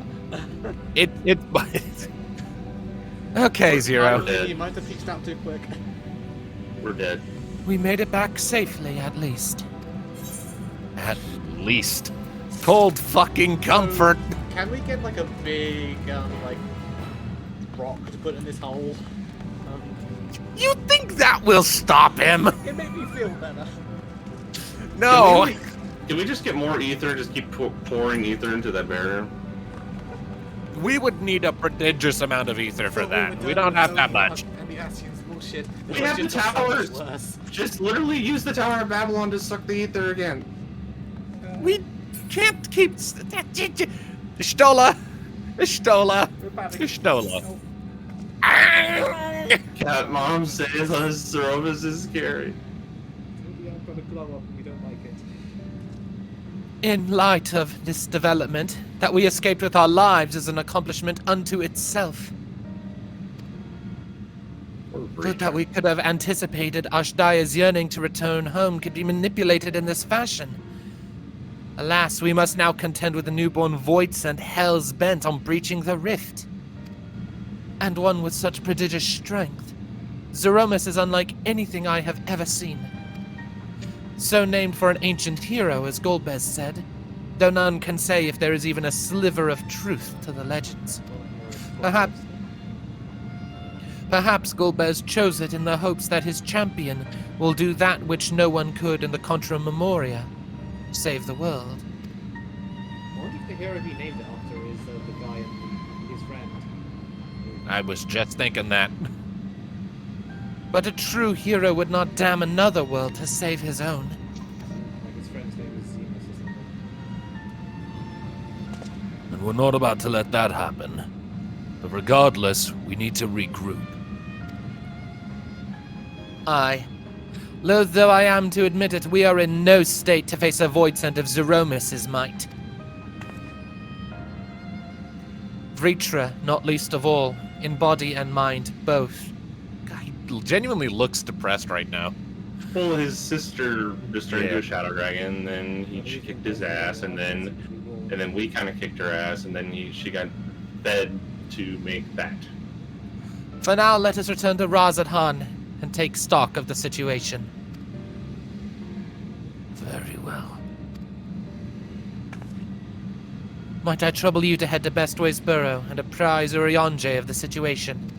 Okay, Zero. You might have peeked out too quick. We're dead. We made it back safely, at least. At least. Cold fucking comfort. Can we get like a big like rock to put in this hole? You think that will stop him? It made me feel better. No. Can we just get more ether? Just keep pouring ether into that barrier. We would need a prodigious amount of ether for that. We don't have that much. And the Ascian's bullshit. We have the towers. Just literally use the Tower of Babylon to suck the ether again. We can't keep. Stola. Cat Mom says Zeromus is scary. I'm gonna blow up. We don't like it. In light of this development, that we escaped with our lives is an accomplishment unto itself. But that we could have anticipated Azdaja's yearning to return home could be manipulated in this fashion. Alas, we must now contend with the newborn voids and hell's bent on breaching the rift. And one with such prodigious strength. Zeromus is unlike anything I have ever seen. So named for an ancient hero, as Golbez said, though none can say if there is even a sliver of truth to the legends. Perhaps Golbez chose it in the hopes that his champion will do that which no one could in the Contra Memoria. Save the world. I wonder if the hero he named it after is the guy and his friend. I was just thinking that. But a true hero would not damn another world to save his own. Like his friend's name is Zeromus or something. And we're not about to let that happen. But regardless, we need to regroup. Aye. Loath though I am to admit it, we are in no state to face a voidsent of Zeromus' might. Vritra, not least of all, in body and mind, both. God, he genuinely looks depressed right now. Well, his sister just turned into a shadow dragon, then he kicked his ass, and then and then we kind of kicked her ass, and then she got fed to make that. For now, let us return to Razadhan and take stock of the situation. Very well. Might I trouble you to head to Bestway's Burrow and apprise Urianje of the situation?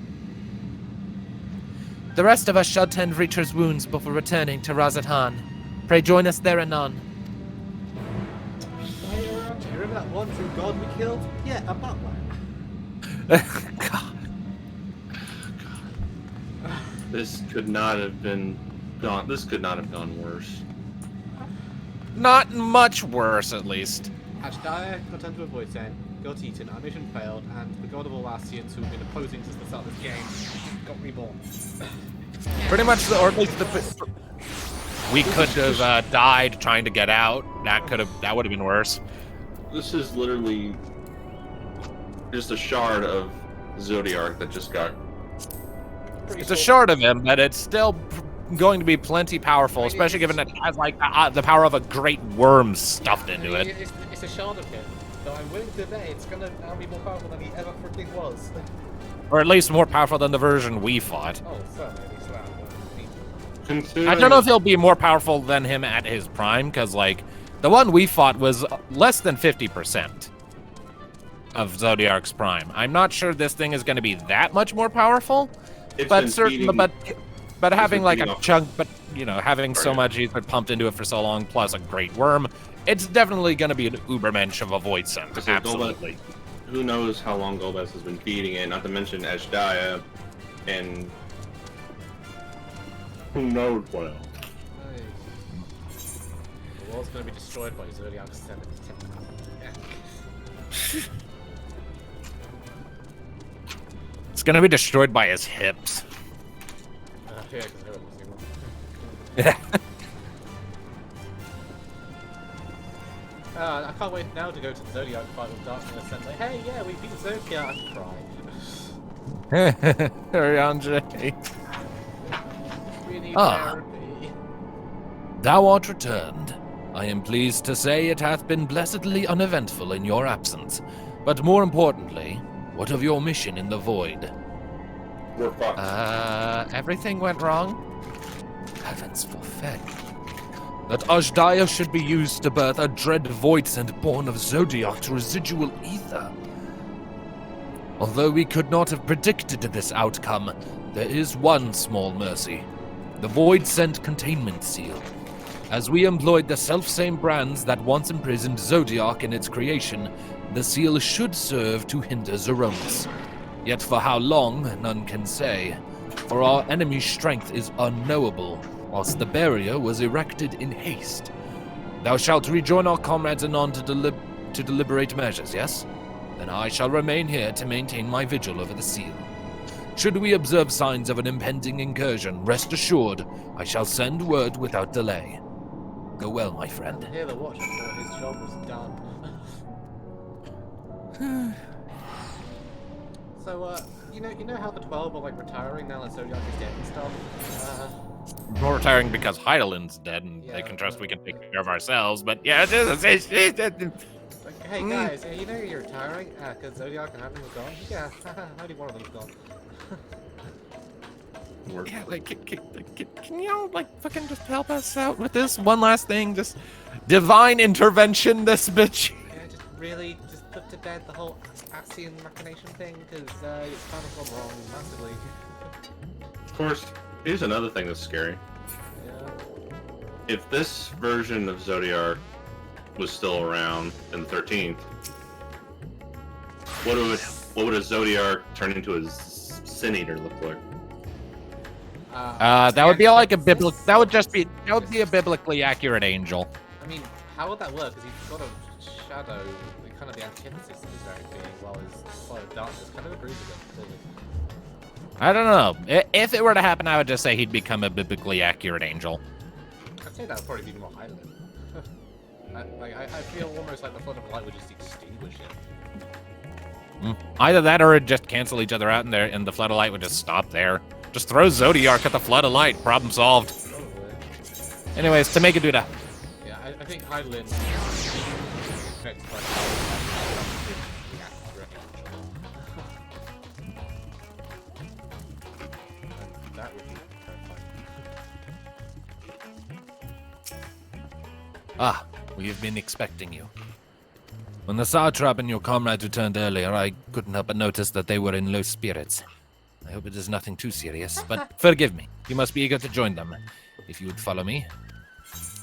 The rest of us shall tend Reacher's wounds before returning to Razadhan. Pray join us there anon. Remember that one true god we killed? Yeah, about that. God. This could not have been gone. This could not have gone worse. Not much worse, at least. Azdaja got into a void sent, got eaten, our mission failed, and the god of all Ascians who've been opposing since the start of this game got reborn. Pretty much, or at least we could have died trying to get out. That would have been worse. This is literally just a shard of Zodiac that just got. It's a shard of him, but it's still going to be plenty powerful, especially given that it has like the power of a great worm stuffed into it. It's a shard of him, so I'm willing to bet it's gonna now be more powerful than he ever freaking was. Or at least more powerful than the version we fought. Oh, certainly, at least that. I don't know if he'll be more powerful than him at his prime, because like the one we fought was less than 50% of Zodiac's prime. I'm not sure this thing is going to be that much more powerful, but certainly, but having like a chunk, but you know, having so much he's been pumped into it for so long, plus a great worm, it's definitely going to be an ubermensch of a void sense. Absolutely. Who knows how long Golbez has been feeding it? Not to mention Azdaja, and who knows what else. The world's going to be destroyed by Zodiac's 7 to 10. It's going to be destroyed by his hips. Yeah, because I can't wait now to go to the Zodiac fight with Darkness and say, hey, yeah, we beat Zodiac. Cry. Urianje. Really therapy. Thou art returned. I am pleased to say it hath been blessedly uneventful in your absence. But more importantly, what of your mission in the void? We're fucked. Everything went wrong. Heavens forfend. That Azdaja should be used to birth a dread voidsent born of Zodiac to residual ether. Although we could not have predicted this outcome, there is one small mercy. The voidsent containment seal. As we employed the selfsame brands that once imprisoned Zodiac in its creation, the seal should serve to hinder Zeromus. Yet for how long, none can say, for our enemy's strength is unknowable, whilst the barrier was erected in haste. Thou shalt rejoin our comrades anon to deliberate measures, yes? Then I shall remain here to maintain my vigil over the seal. Should we observe signs of an impending incursion, rest assured, I shall send word without delay. Go well, my friend. Here the watch before his job was done. So, you know how the 12 are like retiring now that Zodiac is dead and stuff? We're retiring because Heidelin's dead and they can trust we can take care of ourselves, but yeah, like, hey guys, you know you're retiring? Because Zodiac and Heidelin are gone? Yeah, only one of them's gone. Yeah, like, can you like fucking just help us out with this one last thing? Just divine intervention, this bitch. Yeah, just really just put to bed the whole Ascian machination thing, because it's kind of gone wrong massively. Of course, here's another thing that's scary. Yeah. If this version of Zodiac was still around in the 13th, what would a Zodiac turn into a Sin Eater look like? That would be like a that would be a biblically accurate angel. I mean, how would that work? Because he's got a shadow, kind of the antithesis of his very being, while his fire of darkness kind of agrees with it. Clearly. I don't know. If it were to happen, I would just say he'd become a biblically accurate angel. I'd say that would probably be more Heidelin. I feel almost like the flood of light would just extinguish it. Either that or it'd just cancel each other out and the flood of light would just stop there. Just throw Zodiac at the flood of light. Problem solved. Anyways, to make it do that. Yeah, I think Heidelin is affected by Ah, we have been expecting you. When the Satrap and your comrade returned earlier, I couldn't help but notice that they were in low spirits. I hope it is nothing too serious, but forgive me. You must be eager to join them. If you would follow me.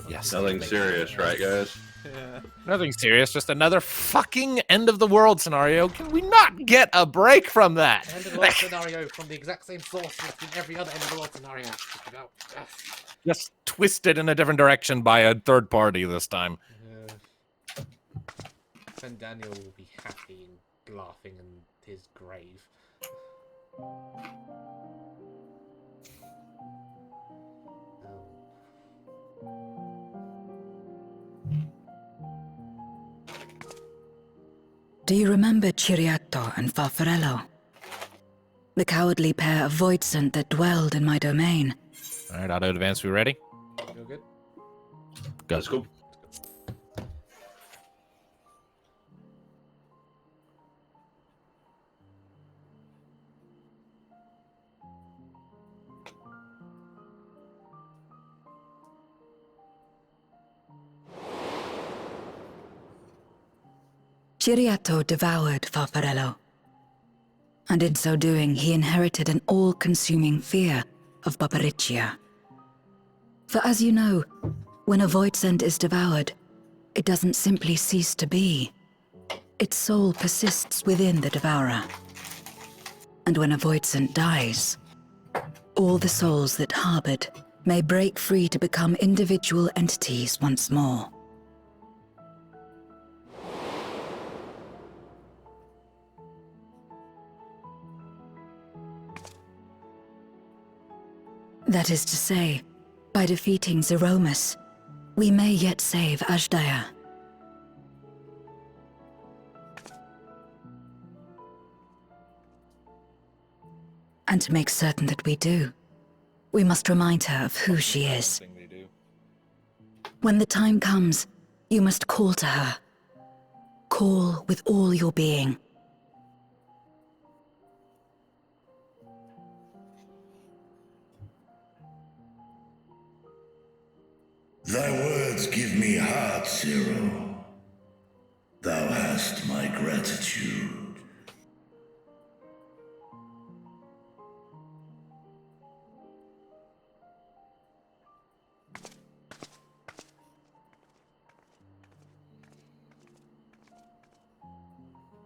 Yes. Nothing serious, right, guys? Yeah. Nothing serious, just another fucking end of the world scenario. Can we not get a break from that? End of the world scenario from the exact same source as in every other end of the world scenario. Just twisted in a different direction by a third party this time. Then Daniel will be happy and laughing in his grave. Do you remember Ciriato and Farfarello? The cowardly pair of voidsent that dwelled in my domain. Alright, auto advance, we ready? Feel good? Go. Let's go. Ciriato devoured Farfarello, and in so doing he inherited an all-consuming fear of Barbariccia. For as you know, when a voidsent is devoured, it doesn't simply cease to be. Its soul persists within the devourer. And when a voidsent dies, all the souls that harbored may break free to become individual entities once more. That is to say, by defeating Zeromus, we may yet save Azdaja. And to make certain that we do, we must remind her of who she is. When the time comes, you must call to her. Call with all your being. Thy words give me heart, Zero. Thou hast my gratitude.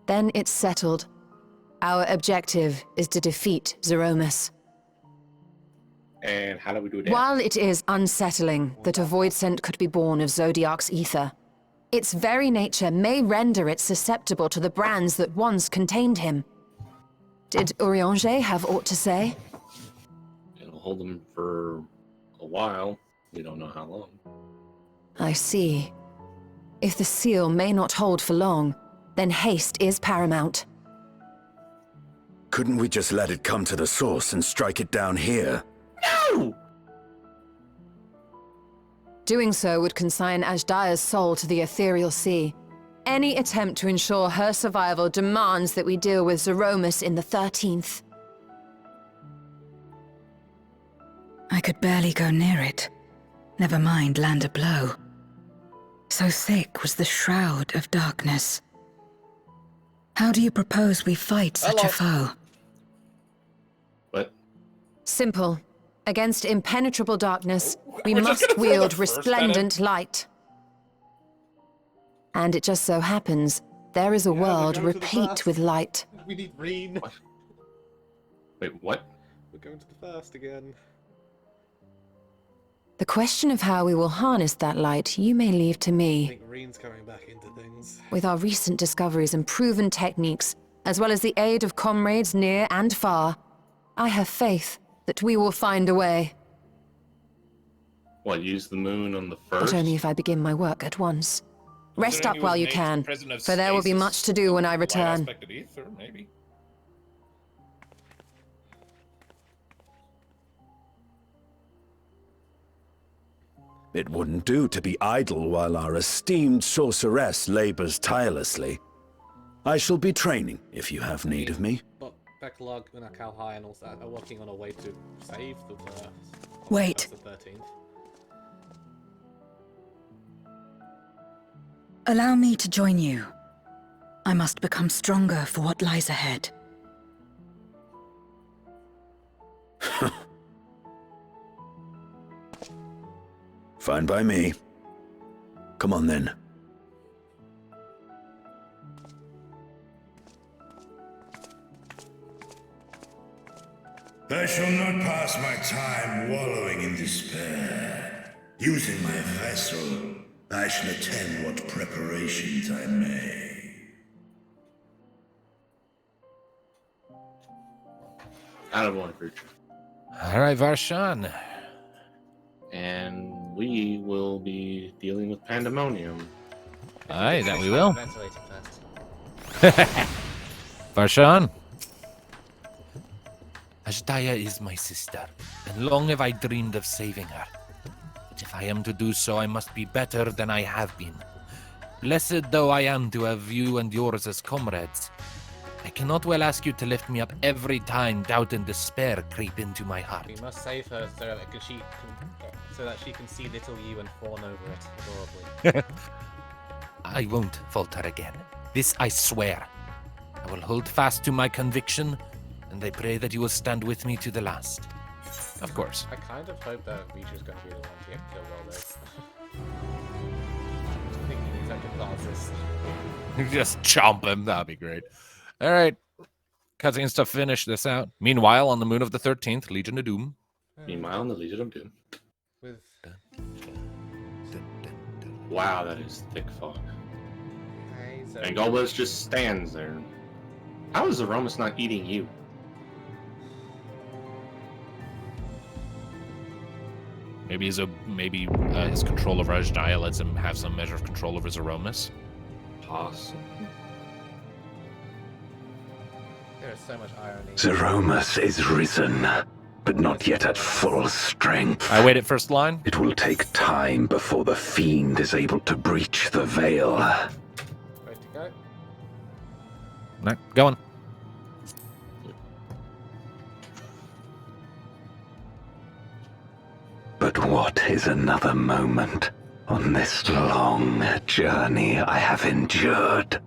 Then it's settled. Our objective is to defeat Zeromus. And how do we do that? While it is unsettling that a voidsent could be born of Zodiac's ether, its very nature may render it susceptible to the brands that once contained him. Did Urianger have aught to say? It'll hold them for a while. We don't know how long. I see. If the seal may not hold for long, then haste is paramount. Couldn't we just let it come to the source and strike it down here? No! Doing so would consign Azdaja's soul to the ethereal sea. Any attempt to ensure her survival demands that we deal with Zeromus in the 13th. I could barely go near it. Never mind land a blow. So thick was the shroud of darkness. How do you propose we fight such a foe? What? Simple. Against impenetrable darkness, we must wield resplendent light. And it just so happens, there is a world replete with light. We need Reen. Wait, what? We're going to the first again. The question of how we will harness that light, you may leave to I me. think Reen's coming back into things. With our recent discoveries and proven techniques, as well as the aid of comrades near and far, I have faith that we will find a way. What, use the moon on the first? But only if I begin my work at once. Rest up Considering while he you was can, named President of for there will be Stasis, much to do when I light return. aspect of ether, maybe. It wouldn't do to be idle while our esteemed sorceress labors tirelessly. I shall be training if you have need of me. But Backlog and Akalhai and all that are working on a way to save the Wait. the 13th. Allow me to join you. I must become stronger for what lies ahead. Fine by me. Come on then. I shall not pass my time wallowing in despair. Using my vessel, I shall attend what preparations I may. Out of one creature. All right, Varshan. And we will be dealing with pandemonium. Aye, that we will. Ventilating first. Varshan. Azdaja is my sister, and long have I dreamed of saving her. But if I am to do so, I must be better than I have been. Blessed though I am to have you and yours as comrades, I cannot well ask you to lift me up every time doubt and despair creep into my heart. We must save her so that she can see little you and fawn over it adorably. I won't falter again. This I swear. I will hold fast to my conviction, and I pray that you will stand with me to the last. Of course. I kind of hope that Reacher's going to be the one to get killed all this. I think he needs that catharsis. Just chomp him. That'd be great. All right. Cutscenes to finish this out. Meanwhile, on the moon of the 13th, Legion of Doom. Meanwhile, on the Legion of Doom. With... Wow, that is thick fog. Okay, so... And Golbez just stands there. How is Zeromus not eating you? Maybe his control over Azdaja lets him have some measure of control over Zeromus. Possibly. There is so much irony. Zeromus is risen, but not yet at full strength. I waited first line. It will take time before the fiend is able to breach the veil. Ready to go? No, going. But what is another moment on this long journey I have endured?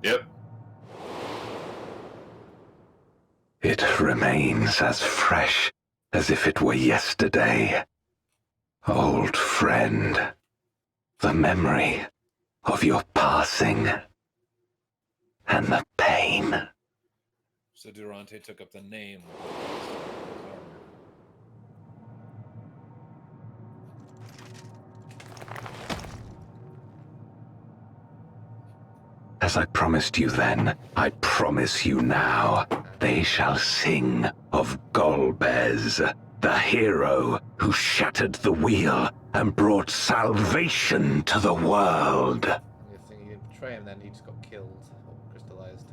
Yep. It remains as fresh as if it were yesterday. Old friend, the memory of your passing and the pain. So Durante took up the name. As I promised you then, I promise you now, they shall sing of Golbez, the hero who shattered the wheel and brought salvation to the world. You think you didn't betray him, then he just got killed or crystallized.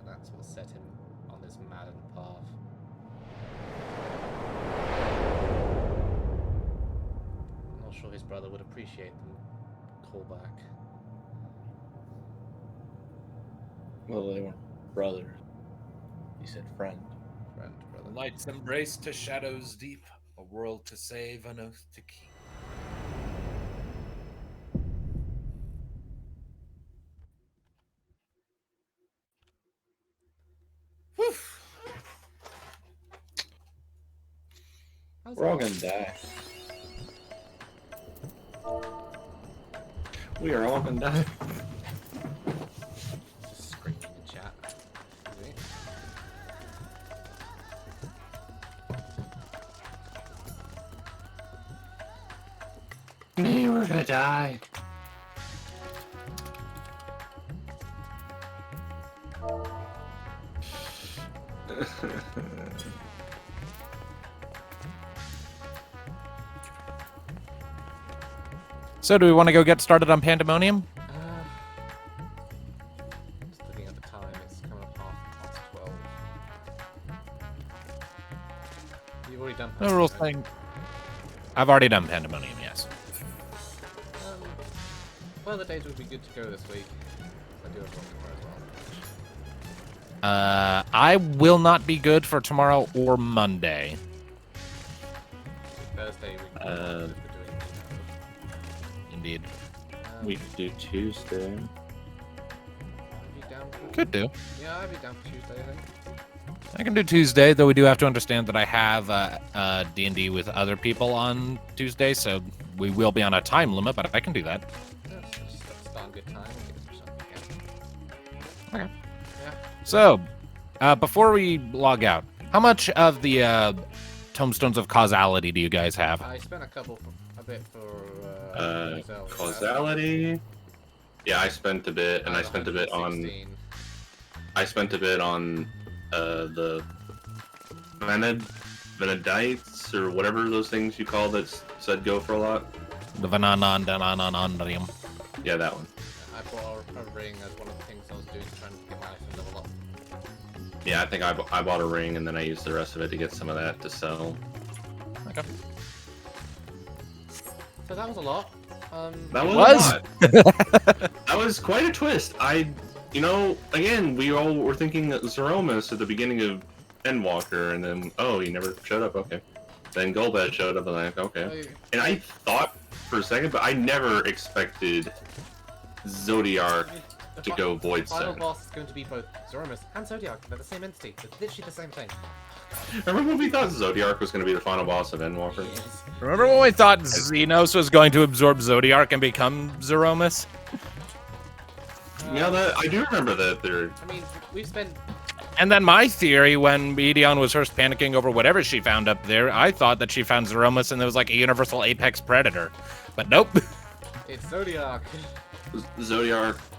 And that's what set him on this maddened path. I'm not sure his brother would appreciate the callback. Well, they weren't brothers. He said friend. Friend, brother. Light's embrace to shadows deep, a world to save, an oath to keep. Whew. We're all gonna die. We are all gonna die. Just screaming in chat. We're gonna die. So do we want to go get started on Pandemonium? Just looking at the time, it's coming up past 12. You've already done The rules thing. I've already done Pandemonium, yes. Well, the days would be good to go this week. I do have one tomorrow as well. I will not be good for tomorrow or Monday. indeed. We could do Tuesday. I'd be down for... Could do. Yeah, I'd be down for Tuesday, I think. I can do Tuesday, though we do have to understand that I have D&D with other people on Tuesday, so we will be on a time limit, but I can do that. That's just start a good time. Okay. Yeah. So, before we log out, how much of the Tomestones of Causality do you guys have? I spent a bit for myself. Causality. Yeah, I spent a bit, and I spent a bit on. I spent a bit on the Venedites or whatever those things you call that said go for a lot. The Vananandrium. Yeah, that one. I bought a ring as one of the things I was doing, trying to get my item level up. Yeah, I think I bought a ring and then I used the rest of it to get some of that to sell. Okay. So that was a lot. That was a lot. That was quite a twist. You know, again, we all were thinking that Zeromus at the beginning of Endwalker, and then, oh, he never showed up, okay. Then Golbez showed up, and I'm like, okay. And I thought for a second, but I never expected Zodiark to go Void The final Sen. boss is going to be both Zeromus and Zodiark. They're the same entity. They're literally the same thing. Remember when we thought Zodiark was going to be the final boss of Endwalker? Remember when we thought Xenos was going to absorb Zodiark and become Zeromus? Yeah, I do remember that there. I mean, we've spent... And then my theory, when Medion was first panicking over whatever she found up there, I thought that she found Zeromus and it was like a universal apex predator. But nope. It's Zodiark.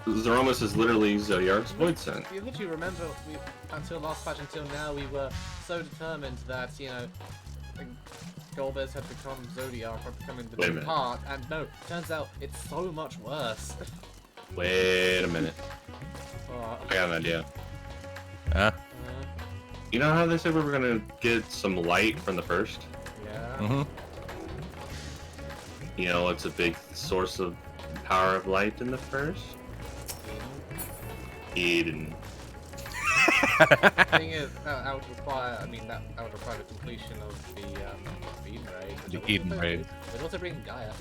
Zeromus is literally Zodiark's Void Sen. You literally remember, until last patch, until now, we were so determined that, you know, Golbez had become Zodiark or becoming the big part, and no, turns out it's so much worse. Wait a minute. I got an idea. You know how they said we were gonna get some light from the first? Yeah. Mm-hmm. You know what's a big source of power of light in the first? Eden. The thing is, that would require, that would require the completion of the Eden Raid. The Eden Raid. They'd also bring Gaia.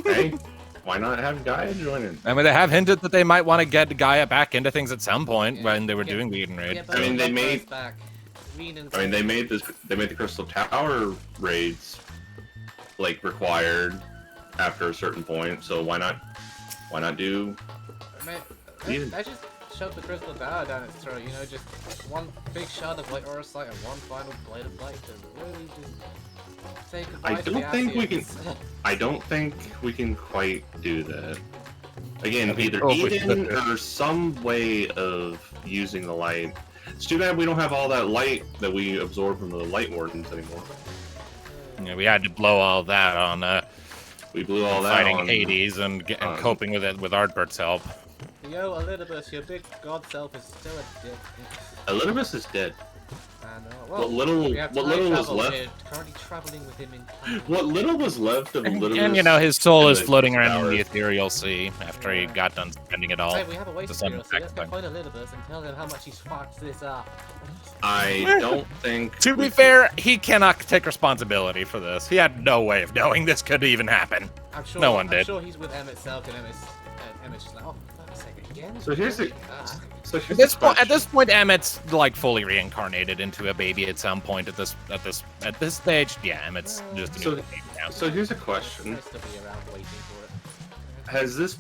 Hey, why not have Gaia join in? I mean, they have hinted that they might want to get Gaia back into things at some point when they were doing the Eden Raid. Yeah, I mean, they made the Crystal Tower raids like required after a certain point. So why not do? I just shoved the Crystal Tower down its throat. You know, just one big shard of light Orosite and one final blade of light to really just say goodbye to the Ascians. I don't think we can quite do that. Again, either we Eden or some way of using the light. It's too bad we don't have all that light that we absorb from the Light Wardens anymore. Yeah, we had to blow all that on. We blew all that fighting on Hades and coping with it with Artbert's help. Yo, Elidibus, your big god self is still a dick. Elidibus is dead. I know. What little was left? Currently traveling with him in time. What little was left of Elidibus? And you know, his soul is floating around in the ethereal sea after he got done spending it all. Hey, we have a way to some let's go find Elidibus and tell him how much he's fucked this up. I don't think. To be fair, he cannot take responsibility for this. He had no way of knowing this could even happen. I'm sure, no one did. I'm sure he's with Emmett Selk and Emmett's just like, oh, for fuck's sake, again? So here's the. At this point, Emmett's like fully reincarnated into a baby at some point. At this stage, yeah, Emmett's just a new baby now. So here's a question: Has this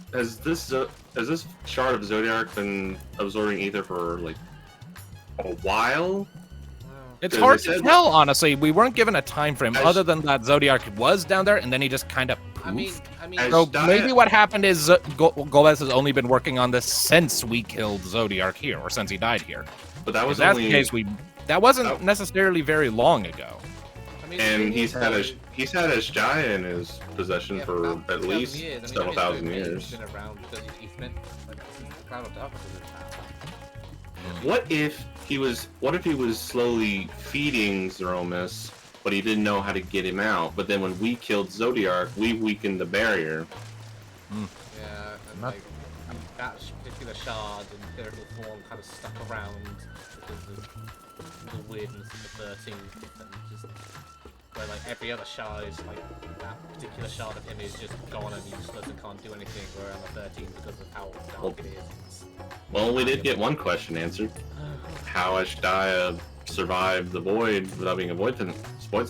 shard of Zodiark been absorbing ether for like a while? It's hard to tell, honestly. We weren't given a time frame other than that Zodiark was down there, and then he just kind of poofed. So maybe what happened is Golbez has only been working on this since we killed Zodiark here, or since he died here. But that was if that's only... the case, that wasn't necessarily very long ago. And he's had Azdaja in his possession for at least several thousand years. What if he was slowly feeding Zeromus, but he didn't know how to get him out? But then when we killed Zodiark, we weakened the barrier. Yeah, and like that particular shard in ethereal form kind of stuck around because of the weirdness of the 13th and just Where like every other shard is like that particular shard of him is just gone and useless and can't do anything. Where I'm a 13 because of how dark it is. Well, we did get one question answered. How Azdaja survived the void without being a void sen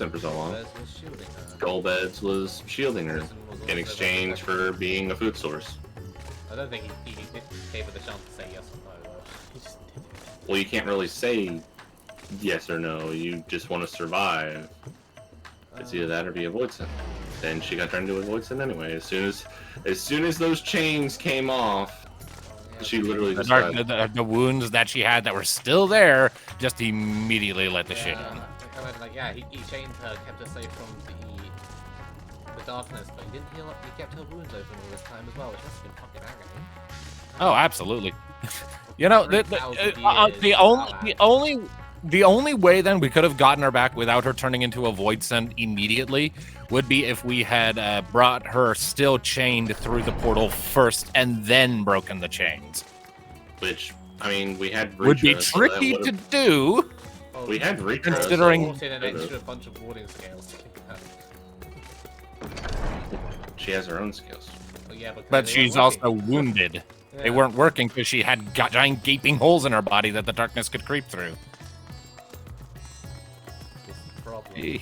for so long? Golbez was shielding her in exchange for being a food source. I don't think he gave her the chance to say yes or no. He just did. Well, you can't really say yes or no. You just want to survive. It's either that or be a void sen. Then she got turned into a void sen anyway. As soon as those chains came off, she literally just the wounds that she had that were still there just immediately let the shit in. Like, yeah, he chained her, kept her safe from the darkness, but he didn't heal up. He kept her wounds open all this time as well, which must have been fucking agony. Oh, absolutely. You know, the only way then we could have gotten her back without her turning into a void sen immediately would be if we had brought her still chained through the portal first and then broken the chains. Which, I mean, we had Ritra, would be tricky to do. We had Ritra, considering so an extra bunch of warding scales. She has her own skills. Well, yeah, but she's also wounded. Yeah. They weren't working because she had giant gaping holes in her body that the darkness could creep through. Problem.